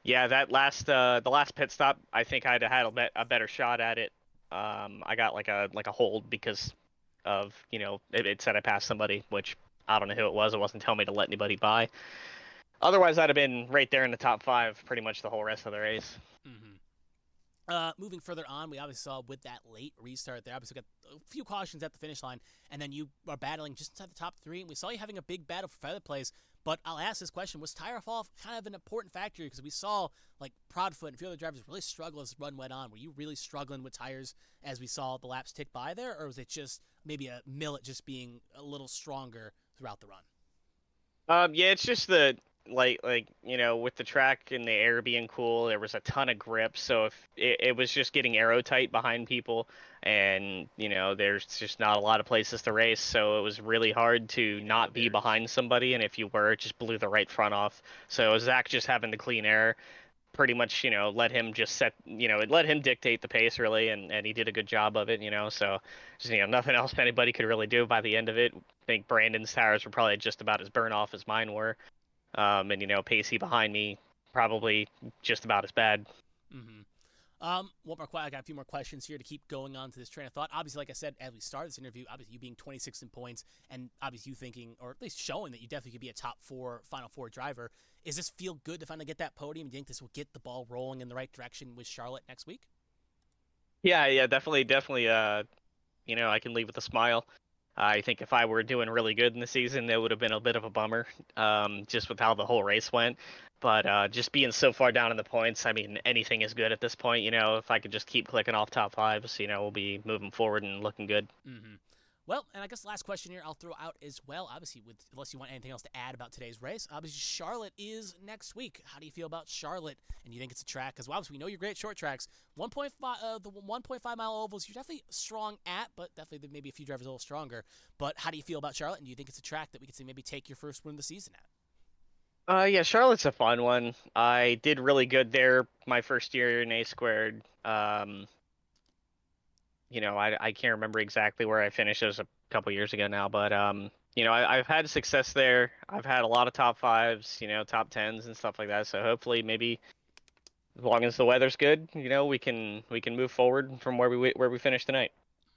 yeah, that the last pit stop, I think I'd have had a better shot at it. I got like a hold because of it said I passed somebody, which I don't know who it was. It wasn't telling me to let anybody by. Otherwise, I'd have been right there in the top 5 pretty much the whole rest of the race. Mm-hmm. Moving further on, we obviously saw with that late restart there, obviously got a few cautions at the finish line, and then you are battling just inside the top 3, and we saw you having a big battle for feather plays. But I'll ask this question, was tire fall kind of an important factor? Because we saw, like, Proudfoot and a few other drivers really struggle as the run went on. Were you really struggling with tires as we saw the laps tick by there, or was it just maybe a Millet just being a little stronger throughout the run? Yeah, it's just the with the track and the air being cool, there was a ton of grip. So if it was just getting aero tight behind people, and there's just not a lot of places to race, so it was really hard to not be behind somebody. And if you were, it just blew the right front off. So Zach just having the clean air, pretty much let him just it let him dictate the pace really, and he did a good job of it. So just nothing else anybody could really do by the end of it. I think Brandon's tires were probably just about as burnt off as mine were. And Pacey behind me probably just about as bad. Mm-hmm. I got a few more questions here to keep going on to this train of thought. Obviously, like I said, as we start this interview, obviously you being 26 in points, and obviously you thinking, or at least showing that you definitely could be a top four, Final Four driver. Is this feel good to finally get that podium? Do you think this will get the ball rolling in the right direction with Charlotte next week? Yeah, yeah, definitely. I can leave with a smile. I think if I were doing really good in the season, it would have been a bit of a bummer, just with how the whole race went. But just being so far down in the points, I mean, anything is good at this point. If I could just keep clicking off top fives, we'll be moving forward and looking good. Mm-hmm. Well, and I guess last question here I'll throw out as well. Obviously, unless you want anything else to add about today's race, obviously Charlotte is next week. How do you feel about Charlotte? And you think it's a track? Because obviously we know you're great at short tracks. 1.5, the 1.5 mile ovals, you're definitely strong at, but definitely maybe a few drivers a little stronger. But how do you feel about Charlotte? And do you think it's a track that we could see maybe take your first win of the season at? Yeah, Charlotte's a fun one. I did really good there my first year in A squared. I can't remember exactly where I finished. It was a couple years ago now, but I've had success there. I've had a lot of top fives, top tens and stuff like that. So hopefully, maybe as long as the weather's good, we can move forward from where we finished tonight.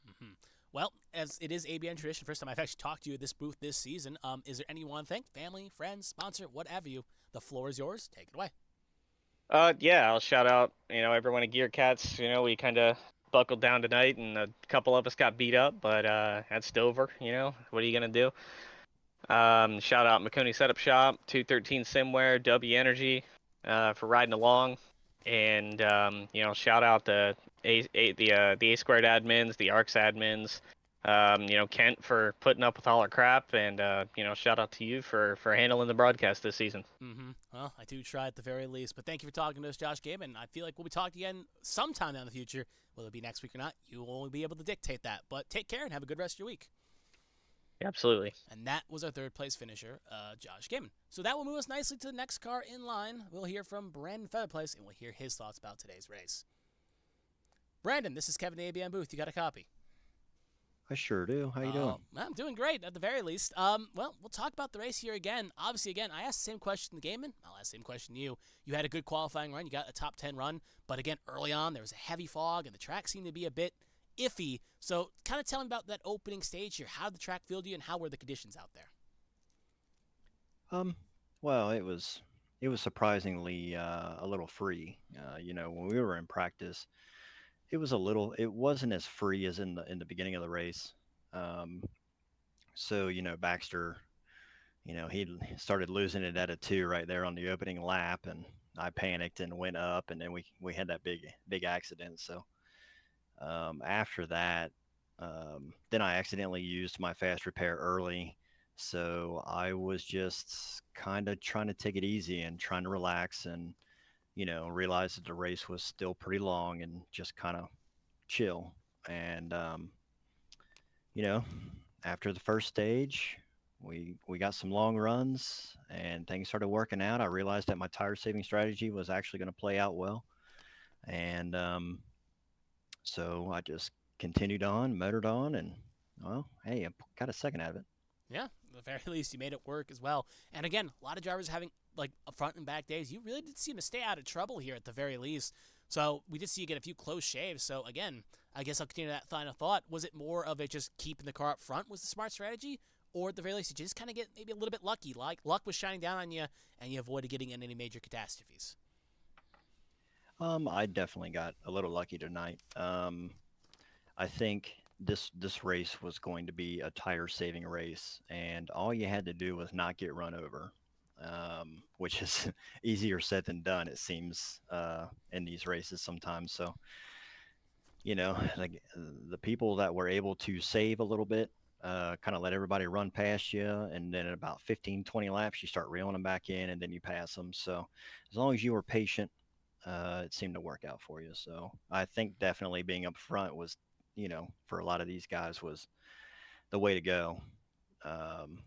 Mm-hmm. Well, as it is ABN tradition, first time I've actually talked to you at this booth this season. Is there anyone think, family, friends, sponsor, whatever you? The floor is yours. Take it away. Yeah, I'll shout out, everyone at Gear Cats. We kind of buckled down tonight, and a couple of us got beat up, but that's Dover. What are you gonna do? Shout out McConey Setup Shop, 213 Simware, W Energy, for riding along, and shout out the A squared admins, the ARCS admins, Kent for putting up with all our crap, and shout out to you for handling the broadcast this season. Mm-hmm. Well, I do try at the very least. But thank you for talking to us, Josh Gaiman. I feel like we'll be talking again sometime down in the future. Whether it be next week or not, you will only be able to dictate that. But take care and have a good rest of your week. Absolutely. And that was our third place finisher, Josh Gaiman. So that will move us nicely to the next car in line. We'll hear from Brandon Featherplace, and we'll hear his thoughts about today's race. Brandon, this is Kevin ABM Booth. You got a copy? I sure do. How you doing? I'm doing great at the very least. Well, we'll talk about the race here again. Obviously, again, I asked the same question to Gaiman. I'll ask the same question to you. You had a good qualifying run. You got a top 10 run. But again, early on, there was a heavy fog, and the track seemed to be a bit iffy. So kind of tell me about that opening stage here. How did the track feel to you, and how were the conditions out there? Um, well, it was surprisingly a little free. When we were in practice, it wasn't as free as in the beginning of the race. Um, so Baxter, he started losing it at a two right there on the opening lap, and I panicked and went up, and then we had that big accident. So after that, then I accidentally used my fast repair early. So I was just kind of trying to take it easy and trying to relax and, realize that the race was still pretty long and just kind of chill. And, you know, after the first stage, we got some long runs and things started working out. I realized that my tire saving strategy was actually going to play out well. And so I just continued on, motored on, and well, hey, I got a second out of it. Yeah, at the very least, you made it work as well. And again, a lot of drivers having like a front and back days. You really did seem to stay out of trouble here at the very least. So we did see you get a few close shaves. So again, I guess I'll continue that final thought. Was it more of it just keeping the car up front was the smart strategy? Or at the very least, did you just kind of get maybe a little bit lucky? Like luck was shining down on you and you avoided getting in any major catastrophes? I definitely got a little lucky tonight. I think this race was going to be a tire saving race, and all you had to do was not get run over, which is easier said than done. It seems in these races sometimes. So like the people that were able to save a little bit. Kind of let everybody run past you, and then at about 15, 20 laps, you start reeling them back in, and then you pass them. So, as long as you were patient, it seemed to work out for you. So I think definitely being up front was, for a lot of these guys was the way to go. Um,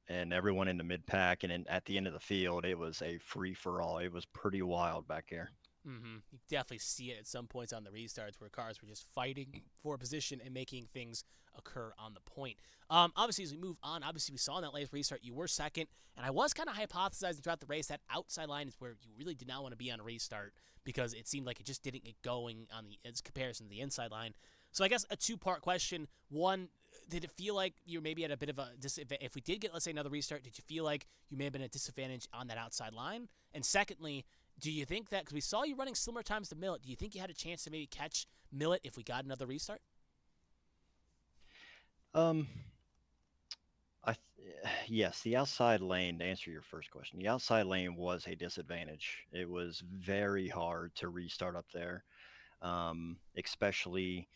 and everyone in the mid pack and at the end of the field, it was a free for all. It was pretty wild back there. You definitely see it at some points on the restarts where cars were just fighting for a position and making things occur on the point. Obviously, as we move on, obviously we saw in that latest restart you were second, and I was kind of hypothesizing throughout the race that outside line is where you really did not want to be on a restart because it seemed like it just didn't get going on the in comparison to the inside line. So I guess a two-part question. One, did it feel like you were maybe at a bit of a disadvantage? If we did get, let's say, another restart, did you feel like you may have been at a disadvantage on that outside line? And secondly, do you think that, because we saw you running similar times to Millet, do you think you had a chance to maybe catch Millet if we got another restart? Um, yes, the outside lane, to answer your first question, the outside lane was a disadvantage. It was very hard to restart up there, especially,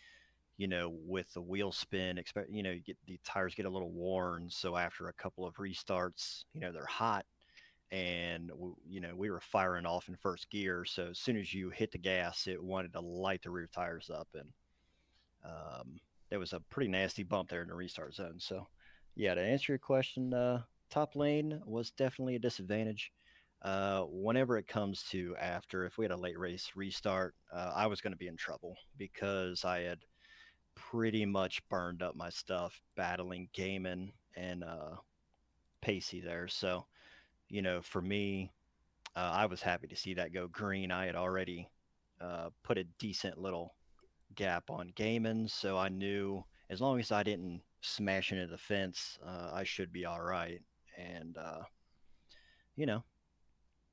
with the wheel spin, you get the tires get a little worn. So after a couple of restarts, they're hot and we were firing off in first gear. So as soon as you hit the gas, it wanted to light the rear tires up, and there was a pretty nasty bump there in the restart zone. So, yeah, to answer your question, top lane was definitely a disadvantage. Whenever it comes to after, if we had a late race restart, I was going to be in trouble because I had pretty much burned up my stuff battling Gaiman and Pacey there. So, for me, I was happy to see that go green. I had already put a decent little gap on Gaiman, so I knew as long as I didn't smash into the fence, I should be all right. And you know,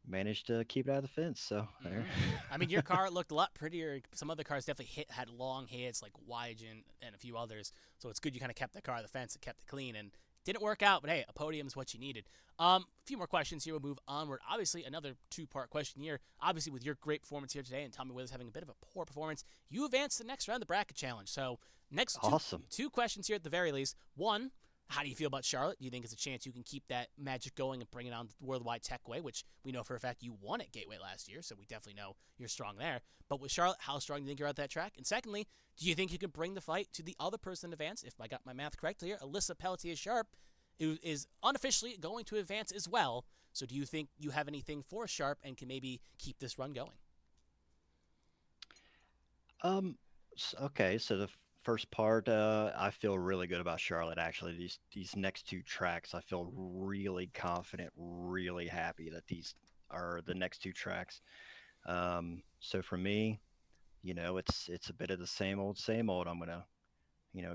managed to keep it out of the fence. So there. I mean, your car looked a lot prettier. Some other cars definitely had long hits, like Wygen and a few others. So it's good you kind of kept the car on the fence and kept it clean. And didn't work out, but hey, a podium is what you needed. A few more questions here. We'll move onward. Obviously, another two-part question here. Obviously, with your great performance here today and Tommy Withers having a bit of a poor performance, you advanced to the next round of the bracket challenge. So next Awesome. two questions here at the very least. One, how do you feel about Charlotte? Do you think it's a chance you can keep that magic going and bring it on the Worldwide Techway, which we know for a fact you won at Gateway last year, so we definitely know you're strong there. But with Charlotte, how strong do you think you're at that track? And secondly, do you think you can bring the fight to the other person in advance? If I got my math correct here, Alyssa Pelletier-Sharp is unofficially going to advance as well. So do you think you have anything for Sharp and can maybe keep this run going? Okay, so the first part, I feel really good about Charlotte. Actually, these next two tracks, I feel really confident, really happy that these are the next two tracks. So for me, it's a bit of the same old, same old. I'm gonna,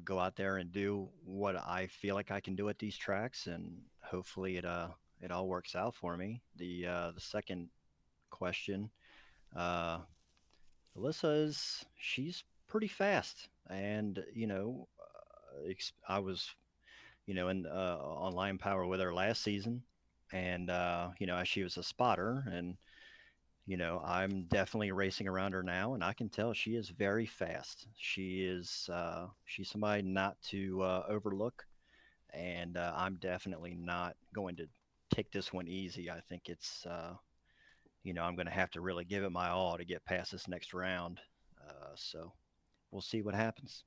go out there and do what I feel like I can do at these tracks, and hopefully it all works out for me. The second question, uh, she's pretty fast, and I was in on Line Power with her last season, and she was a spotter, and I'm definitely racing around her now, and I can tell she is very fast. She's somebody not to overlook, and I'm definitely not going to take this one easy. I think it's I'm going to have to really give it my all to get past this next round. So we'll see what happens.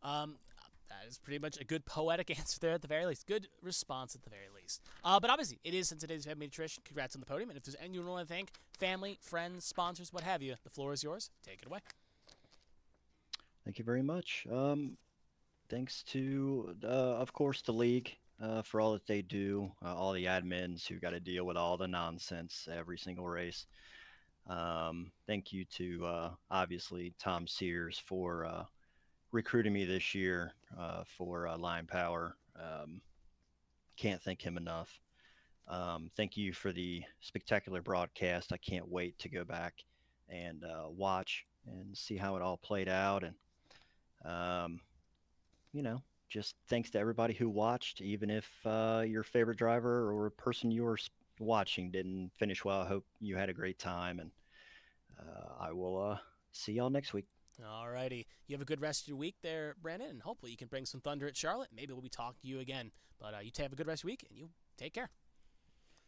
That is pretty much a good poetic answer there at the very least. Good response at the very least. But obviously, it is since it is Family Nutrition. Congrats on the podium. And if there's anyone you want to thank, family, friends, sponsors, what have you, the floor is yours. Take it away. Thank you very much. Thanks to, of course, the league for all that they do, all the admins who got to deal with all the nonsense every single race. Thank you to, obviously, Tom Sears for recruiting me this year for Line Power. Can't thank him enough. Thank you for the spectacular broadcast. I can't wait to go back and watch and see how it all played out. And, just thanks to everybody who watched, even if your favorite driver or person you were watching didn't finish well. I hope you had a great time, and I will see y'all next week. Alrighty. You have a good rest of your week there, Brandon, and hopefully you can bring some thunder at Charlotte. Maybe we'll be talking to you again. But you have a good rest of your week, and you take care.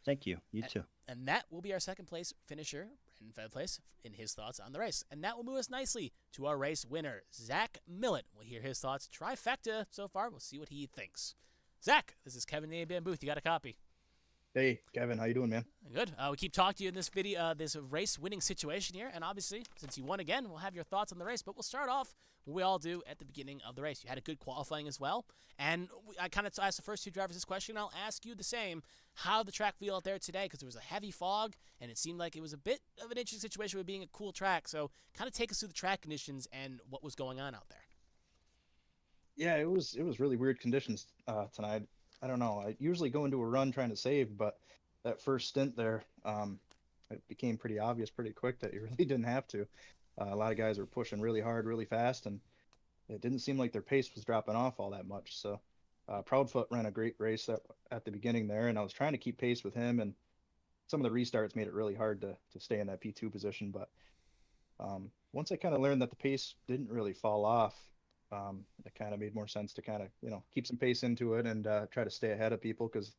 Thank you. You too. And that will be our second place finisher, Brandon Fedplace, in his thoughts on the race. And that will move us nicely to our race winner, Zach Millett. We'll hear his thoughts. Trifecta so far. We'll see what he thinks. Zach, this is Kevin in the A-Band booth. You got a copy? Hey, Kevin, how you doing, man? Good. We keep talking to you in this video, this race-winning situation here, and obviously, since you won again, we'll have your thoughts on the race. But we'll start off what we all do at the beginning of the race. You had a good qualifying as well, and I kind of asked the first two drivers this question. I'll ask you the same. How did the track feel out there today? Because there was a heavy fog, and it seemed like it was a bit of an interesting situation with being a cool track. So, kind of take us through the track conditions and what was going on out there. Yeah, it was really weird conditions tonight. I don't know. I usually go into a run trying to save, but that first stint there, it became pretty obvious pretty quick that you really didn't have to. A lot of guys were pushing really hard, really fast, and it didn't seem like their pace was dropping off all that much. So, Proudfoot ran a great race at the beginning there, and I was trying to keep pace with him, and some of the restarts made it really hard to stay in that P2 position. But once I kind of learned that the pace didn't really fall off, it kind of made more sense to kind of keep some pace into it and try to stay ahead of people because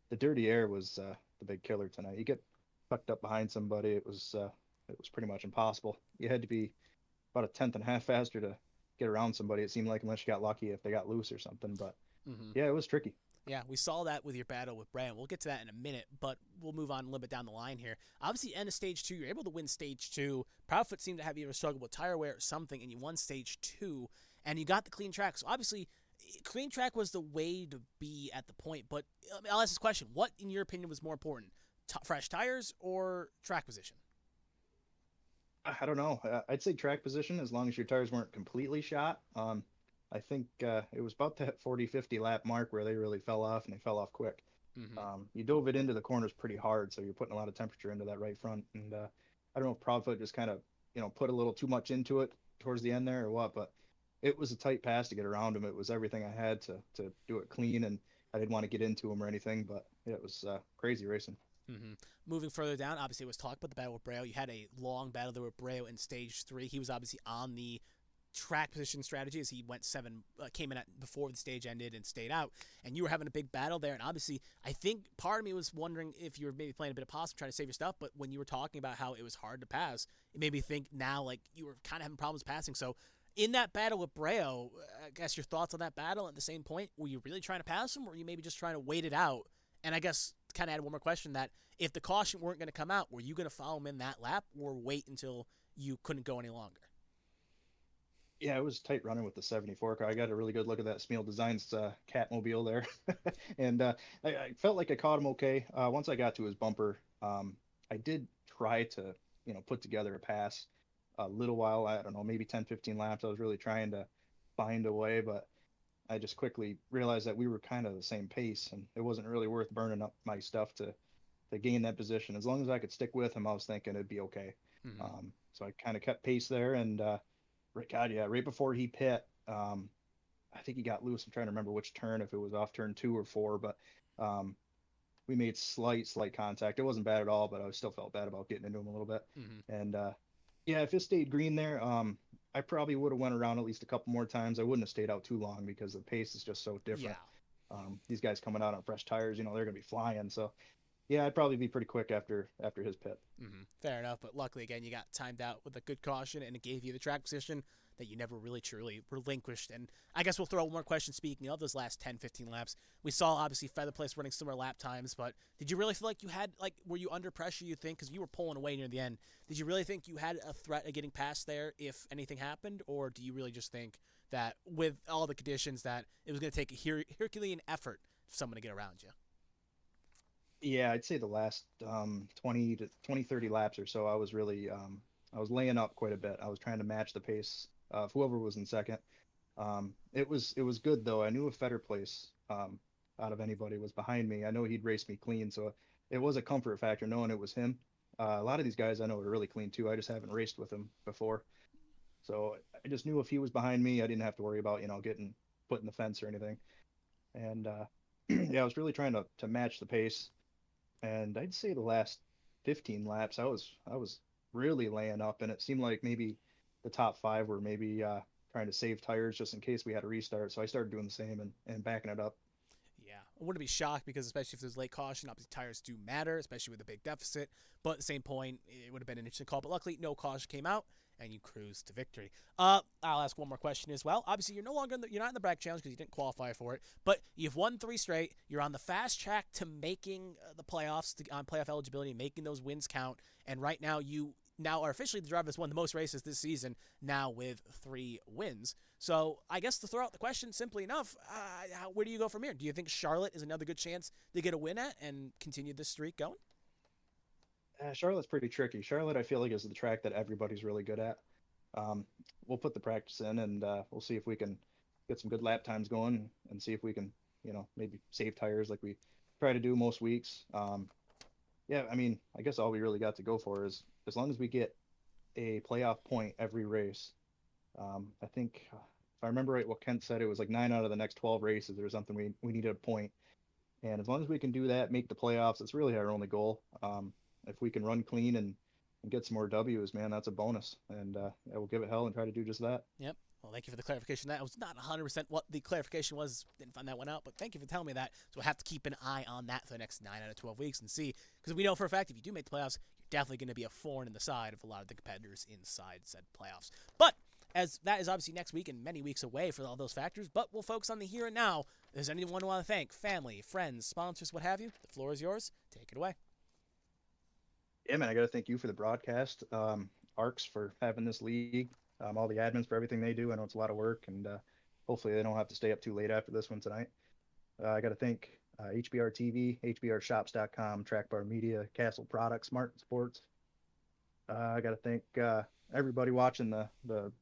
the dirty air was the big killer tonight. You get tucked up behind somebody, it was pretty much impossible. You had to be about a tenth and a half faster to get around somebody. It seemed like unless you got lucky if they got loose or something. But Mm-hmm. yeah, it was tricky. Yeah, we saw that with your battle with Brand. We'll get to that in a minute, but we'll move on a little bit down the line here. Obviously, end of stage two, you're able to win stage two. Proudfoot seemed to have you struggle with tire wear or something, and you won stage two, and you got the clean track. So obviously, clean track was the way to be at the point. But I'll ask this question: what, in your opinion, was more important, fresh tires or track position? I don't know. I'd say track position as long as your tires weren't completely shot. I think it was about that 40, 50 lap mark where they really fell off and they fell off quick. Mm-hmm. You dove it into the corners pretty hard, so you're putting a lot of temperature into that right front. And I don't know if Proudfoot just kind of, put a little too much into it towards the end there or what, but it was a tight pass to get around him. It was everything I had to do it clean, and I didn't want to get into him or anything, but yeah, it was crazy racing. Mm-hmm. Moving further down, obviously, it was talked about the battle with Braille. You had a long battle there with Braille in stage three. He was obviously on the track position strategy as he went seven, came in at before the stage ended and stayed out. And you were having a big battle there. And obviously, I think part of me was wondering if you were maybe playing a bit of possum, trying to save your stuff. But when you were talking about how it was hard to pass, it made me think now like you were kind of having problems passing. So in that battle with Braille, I guess your thoughts on that battle at the same point, were you really trying to pass him or were you maybe just trying to wait it out? And I guess kind of add one more question that if the caution weren't going to come out, were you going to follow him in that lap or wait until you couldn't go any longer? Yeah, it was tight running with the 74 car. I got a really good look at that Smeal Designs Catmobile there, and I felt like I caught him okay. Once I got to his bumper, I did try to, put together a pass a little while. I don't know, maybe 10, 15 laps. I was really trying to find a way, but I just quickly realized that we were kind of the same pace, and it wasn't really worth burning up my stuff to gain that position. As long as I could stick with him, I was thinking it'd be okay. Mm-hmm. So I kind of kept pace there, and God, yeah, right before he pit, I think he got loose. I'm trying to remember which turn, if it was off turn 2 or 4, but um, we made slight contact. It wasn't bad at all, but I still felt bad about getting into him a little bit. Mm-hmm. And yeah, if it stayed green there, I probably would have went around at least a couple more times. I wouldn't have stayed out too long because the pace is just so Yeah. different. These guys coming out on fresh tires, they're going to be flying. So yeah, I'd probably be pretty quick after his pit. Mm-hmm. Fair enough, but luckily, again, you got timed out with a good caution, and it gave you the track position that you never really truly relinquished. And I guess we'll throw one more question. Speaking of those last 10, 15 laps, we saw obviously Feather Place running similar lap times, but did you really feel like you had, like, were you under pressure, you think, because you were pulling away near the end? Did you really think you had a threat of getting past there if anything happened, or do you really just think that with all the conditions that it was going to take a Herculean effort for someone to get around you? Yeah, I'd say the last 20 to 20, 30 laps or so, I was really I was laying up quite a bit. I was trying to match the pace of whoever was in second. It was good though. I knew if Fetter Place out of anybody was behind me. I know he'd race me clean, so it was a comfort factor knowing it was him. A lot of these guys I know are really clean too. I just haven't raced with him before, so I just knew if he was behind me, I didn't have to worry about getting put in the fence or anything. And yeah, I was really trying to match the pace, and I'd say the last 15 laps, I was really laying up, and it seemed like maybe the top five were maybe trying to save tires just in case we had a restart. So I started doing the same and backing it up. Yeah, I wouldn't be shocked because especially if there's late caution, obviously tires do matter, especially with a big deficit. But at the same point, it would have been an interesting call. But luckily, no caution came out, and you cruise to victory. I'll ask one more question as well. Obviously, you're not in the Bracket Challenge because you didn't qualify for it, but you've won 3 straight. You're on the fast track to making the playoffs, on playoff eligibility, making those wins count. And right now, you are officially the driver that's won the most races this season, now with 3 wins. So I guess to throw out the question, simply enough, where do you go from here? Do you think Charlotte is another good chance to get a win at and continue this streak going? Charlotte's pretty tricky. Charlotte, I feel like, is the track that everybody's really good at. We'll put the practice in, and we'll see if we can get some good lap times going, and see if we can, maybe save tires like we try to do most weeks. Yeah, I mean, I guess all we really got to go for is, as long as we get a playoff point every race. I think, if I remember right, what Kent said, it was like 9 out of the next 12 races or something. We needed a point, and as long as we can do that, make the playoffs, it's really our only goal. If we can run clean and get some more W's, man, that's a bonus. And we'll give it hell and try to do just that. Yep. Well, thank you for the clarification. That was not 100% what the clarification was. Didn't find that one out, but thank you for telling me that. So we'll have to keep an eye on that for the next 9 out of 12 weeks and see. Because we know for a fact if you do make the playoffs, you're definitely going to be a thorn in the side of a lot of the competitors inside said playoffs. But as that is obviously next week and many weeks away for all those factors, but we'll focus on the here and now. Does anyone want to thank family, friends, sponsors, what have you? The floor is yours. Take it away. Yeah, man, I got to thank you for the broadcast, ARCS for having this league, all the admins for everything they do. I know it's a lot of work, and hopefully they don't have to stay up too late after this one tonight. I got to thank HBR TV, HBRShops.com, Track Bar Media, Castle Products, Smart Sports. I got to thank everybody watching the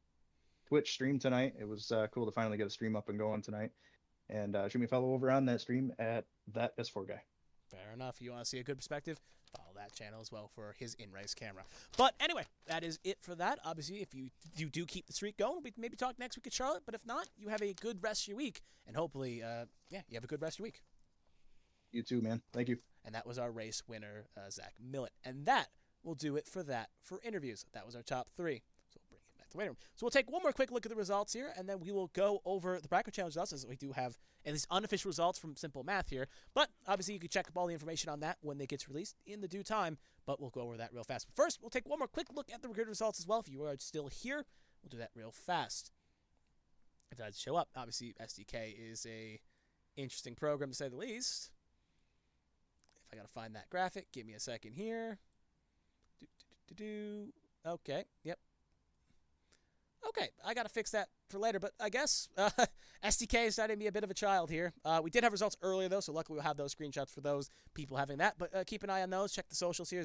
Twitch stream tonight. It was cool to finally get a stream up and going tonight. And shoot me a follow over on that stream at that S4 guy. Fair enough. You want to see a good perspective? Follow that channel as well for his in-race camera. But anyway, that is it for that. Obviously, if you do keep the streak going, we maybe talk next week at Charlotte. But if not, you have a good rest of your week. And hopefully, you have a good rest of your week. You too, man. Thank you. And that was our race winner, Zach Millett. And that will do it for interviews. That was our top 3. So we'll bring it back to later. So we'll take one more quick look at the results here, and then we will go over the Bracket Challenge results, as we do have at least unofficial results from Simple Math here. But obviously, you can check up all the information on that when it gets released in the due time, but we'll go over that real fast. But first, we'll take one more quick look at the recorded results as well. If you are still here, we'll do that real fast. If that does show up, obviously, SDK is a interesting program, to say the least. If I got to find that graphic, give me a second here. Okay, yep. Okay, I got to fix that for later, but I guess SDK is starting to be a bit of a child here. We did have results earlier, though, so luckily we'll have those screenshots for those people having that. But keep an eye on those. Check the socials here.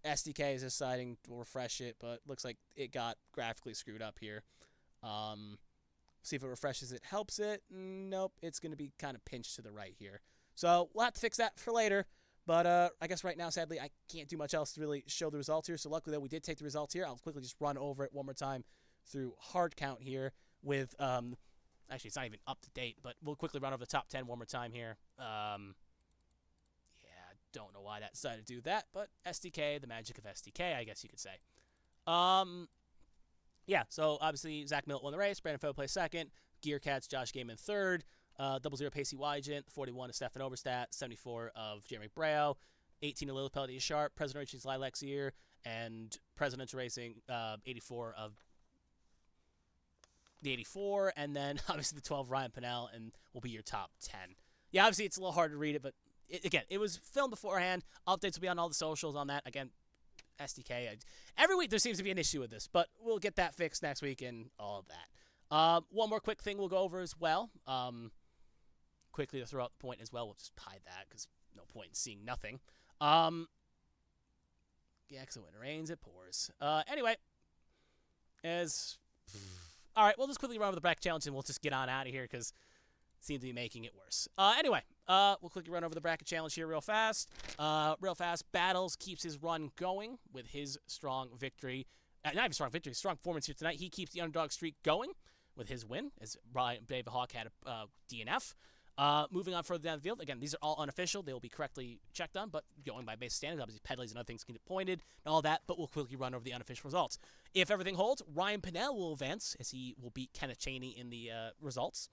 SDK is deciding to refresh it, but looks like it got graphically screwed up here. See if it refreshes it. Helps it? Nope, it's going to be kind of pinched to the right here. So we'll have to fix that for later. But I guess right now, sadly, I can't do much else to really show the results here. So luckily, though, we did take the results here. I'll quickly just run over it one more time through hard count here with, actually, it's not even up to date, but we'll quickly run over the top 10 one more time here. Yeah, don't know why that decided to do that, but SDK, the magic of SDK, I guess you could say. Yeah, so obviously, Zach Millett won the race, Brandon Foe placed second, Gearcats, Josh Gaiman third, 00 Pacey Wygent, 41 of Stefan Oberstadt, 74 of Jeremy Brao, 18 of Lilith Pelletier Sharp, President Racing's Lilaxier, and Presidential Racing, 84 of the 84, and then obviously the 12 Ryan Pinnell, and will be your top 10. Yeah, obviously it's a little hard to read it, but again, it was filmed beforehand. Updates will be on all the socials on that. Again, SDK. Every week there seems to be an issue with this, but we'll get that fixed next week and all of that. One more quick thing we'll go over as well. Quickly to throw out the point as well. We'll just hide that because no point in seeing nothing. Yeah, because when it rains, it pours. Anyway, all right, we'll just quickly run over the Bracket Challenge and we'll just get on out of here because it seems to be making it worse. Anyway, we'll quickly run over the Bracket Challenge here real fast. Battles keeps his run going with his strong victory. Not even strong victory, strong performance here tonight. He keeps the underdog streak going with his win, as Brian David Hawk had a DNF. Moving on further down the field, again, these are all unofficial. They will be correctly checked on, but going by base standards, obviously penalties and other things can get pointed and all that, but we'll quickly run over the unofficial results. If everything holds, Ryan Pinnell will advance as he will beat Kenneth Chaney in the results.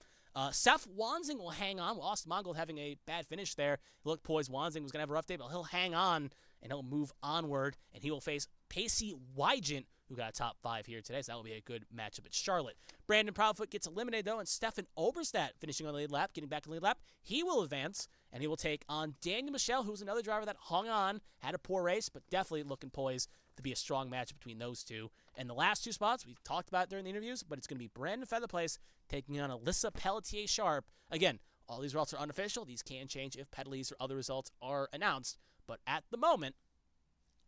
Seth Wanzing will hang on. Well, Austin Mongold having a bad finish there. He looked poised. Wanzing was going to have a rough day, but he'll hang on and he'll move onward, and he will face Pacey Wygent, who got a top 5 here today, so that will be a good matchup at Charlotte. Brandon Proudfoot gets eliminated, though, and Stefan Oberstadt finishing on the lead lap, getting back in the lead lap. He will advance, and he will take on Daniel Michel, who's another driver that hung on, had a poor race, but definitely looking poised to be a strong matchup between those two. And the last 2 spots, we talked about it during the interviews, but it's going to be Brandon Featherplace taking on Alyssa Pelletier-Sharp. Again, all these results are unofficial. These can change if penalties or other results are announced, but at the moment,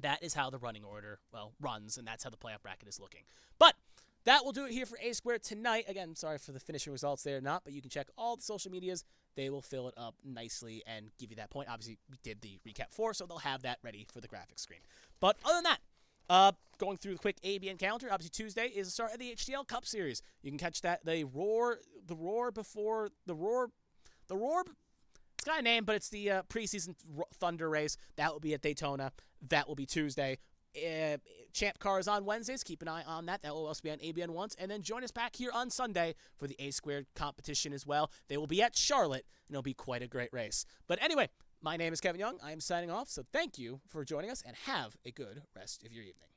that is how the running order, runs, and that's how the playoff bracket is looking. But that will do it here for A Squared tonight. Again, sorry for the finishing results there, but you can check all the social medias. They will fill it up nicely and give you that point. Obviously, we did the recap 4, so they'll have that ready for the graphics screen. But other than that, going through the quick ABN calendar, obviously Tuesday is the start of the HDL Cup Series. You can catch that, the roar before the roar. It's got a name, but it's the preseason Thunder race. That will be at Daytona. That will be Tuesday. Champ Cars on Wednesdays. Keep an eye on that. That will also be on ABN once. And then join us back here on Sunday for the A Squared competition as well. They will be at Charlotte, and it'll be quite a great race. But anyway, my name is Kevin Young. I am signing off, so thank you for joining us, and have a good rest of your evening.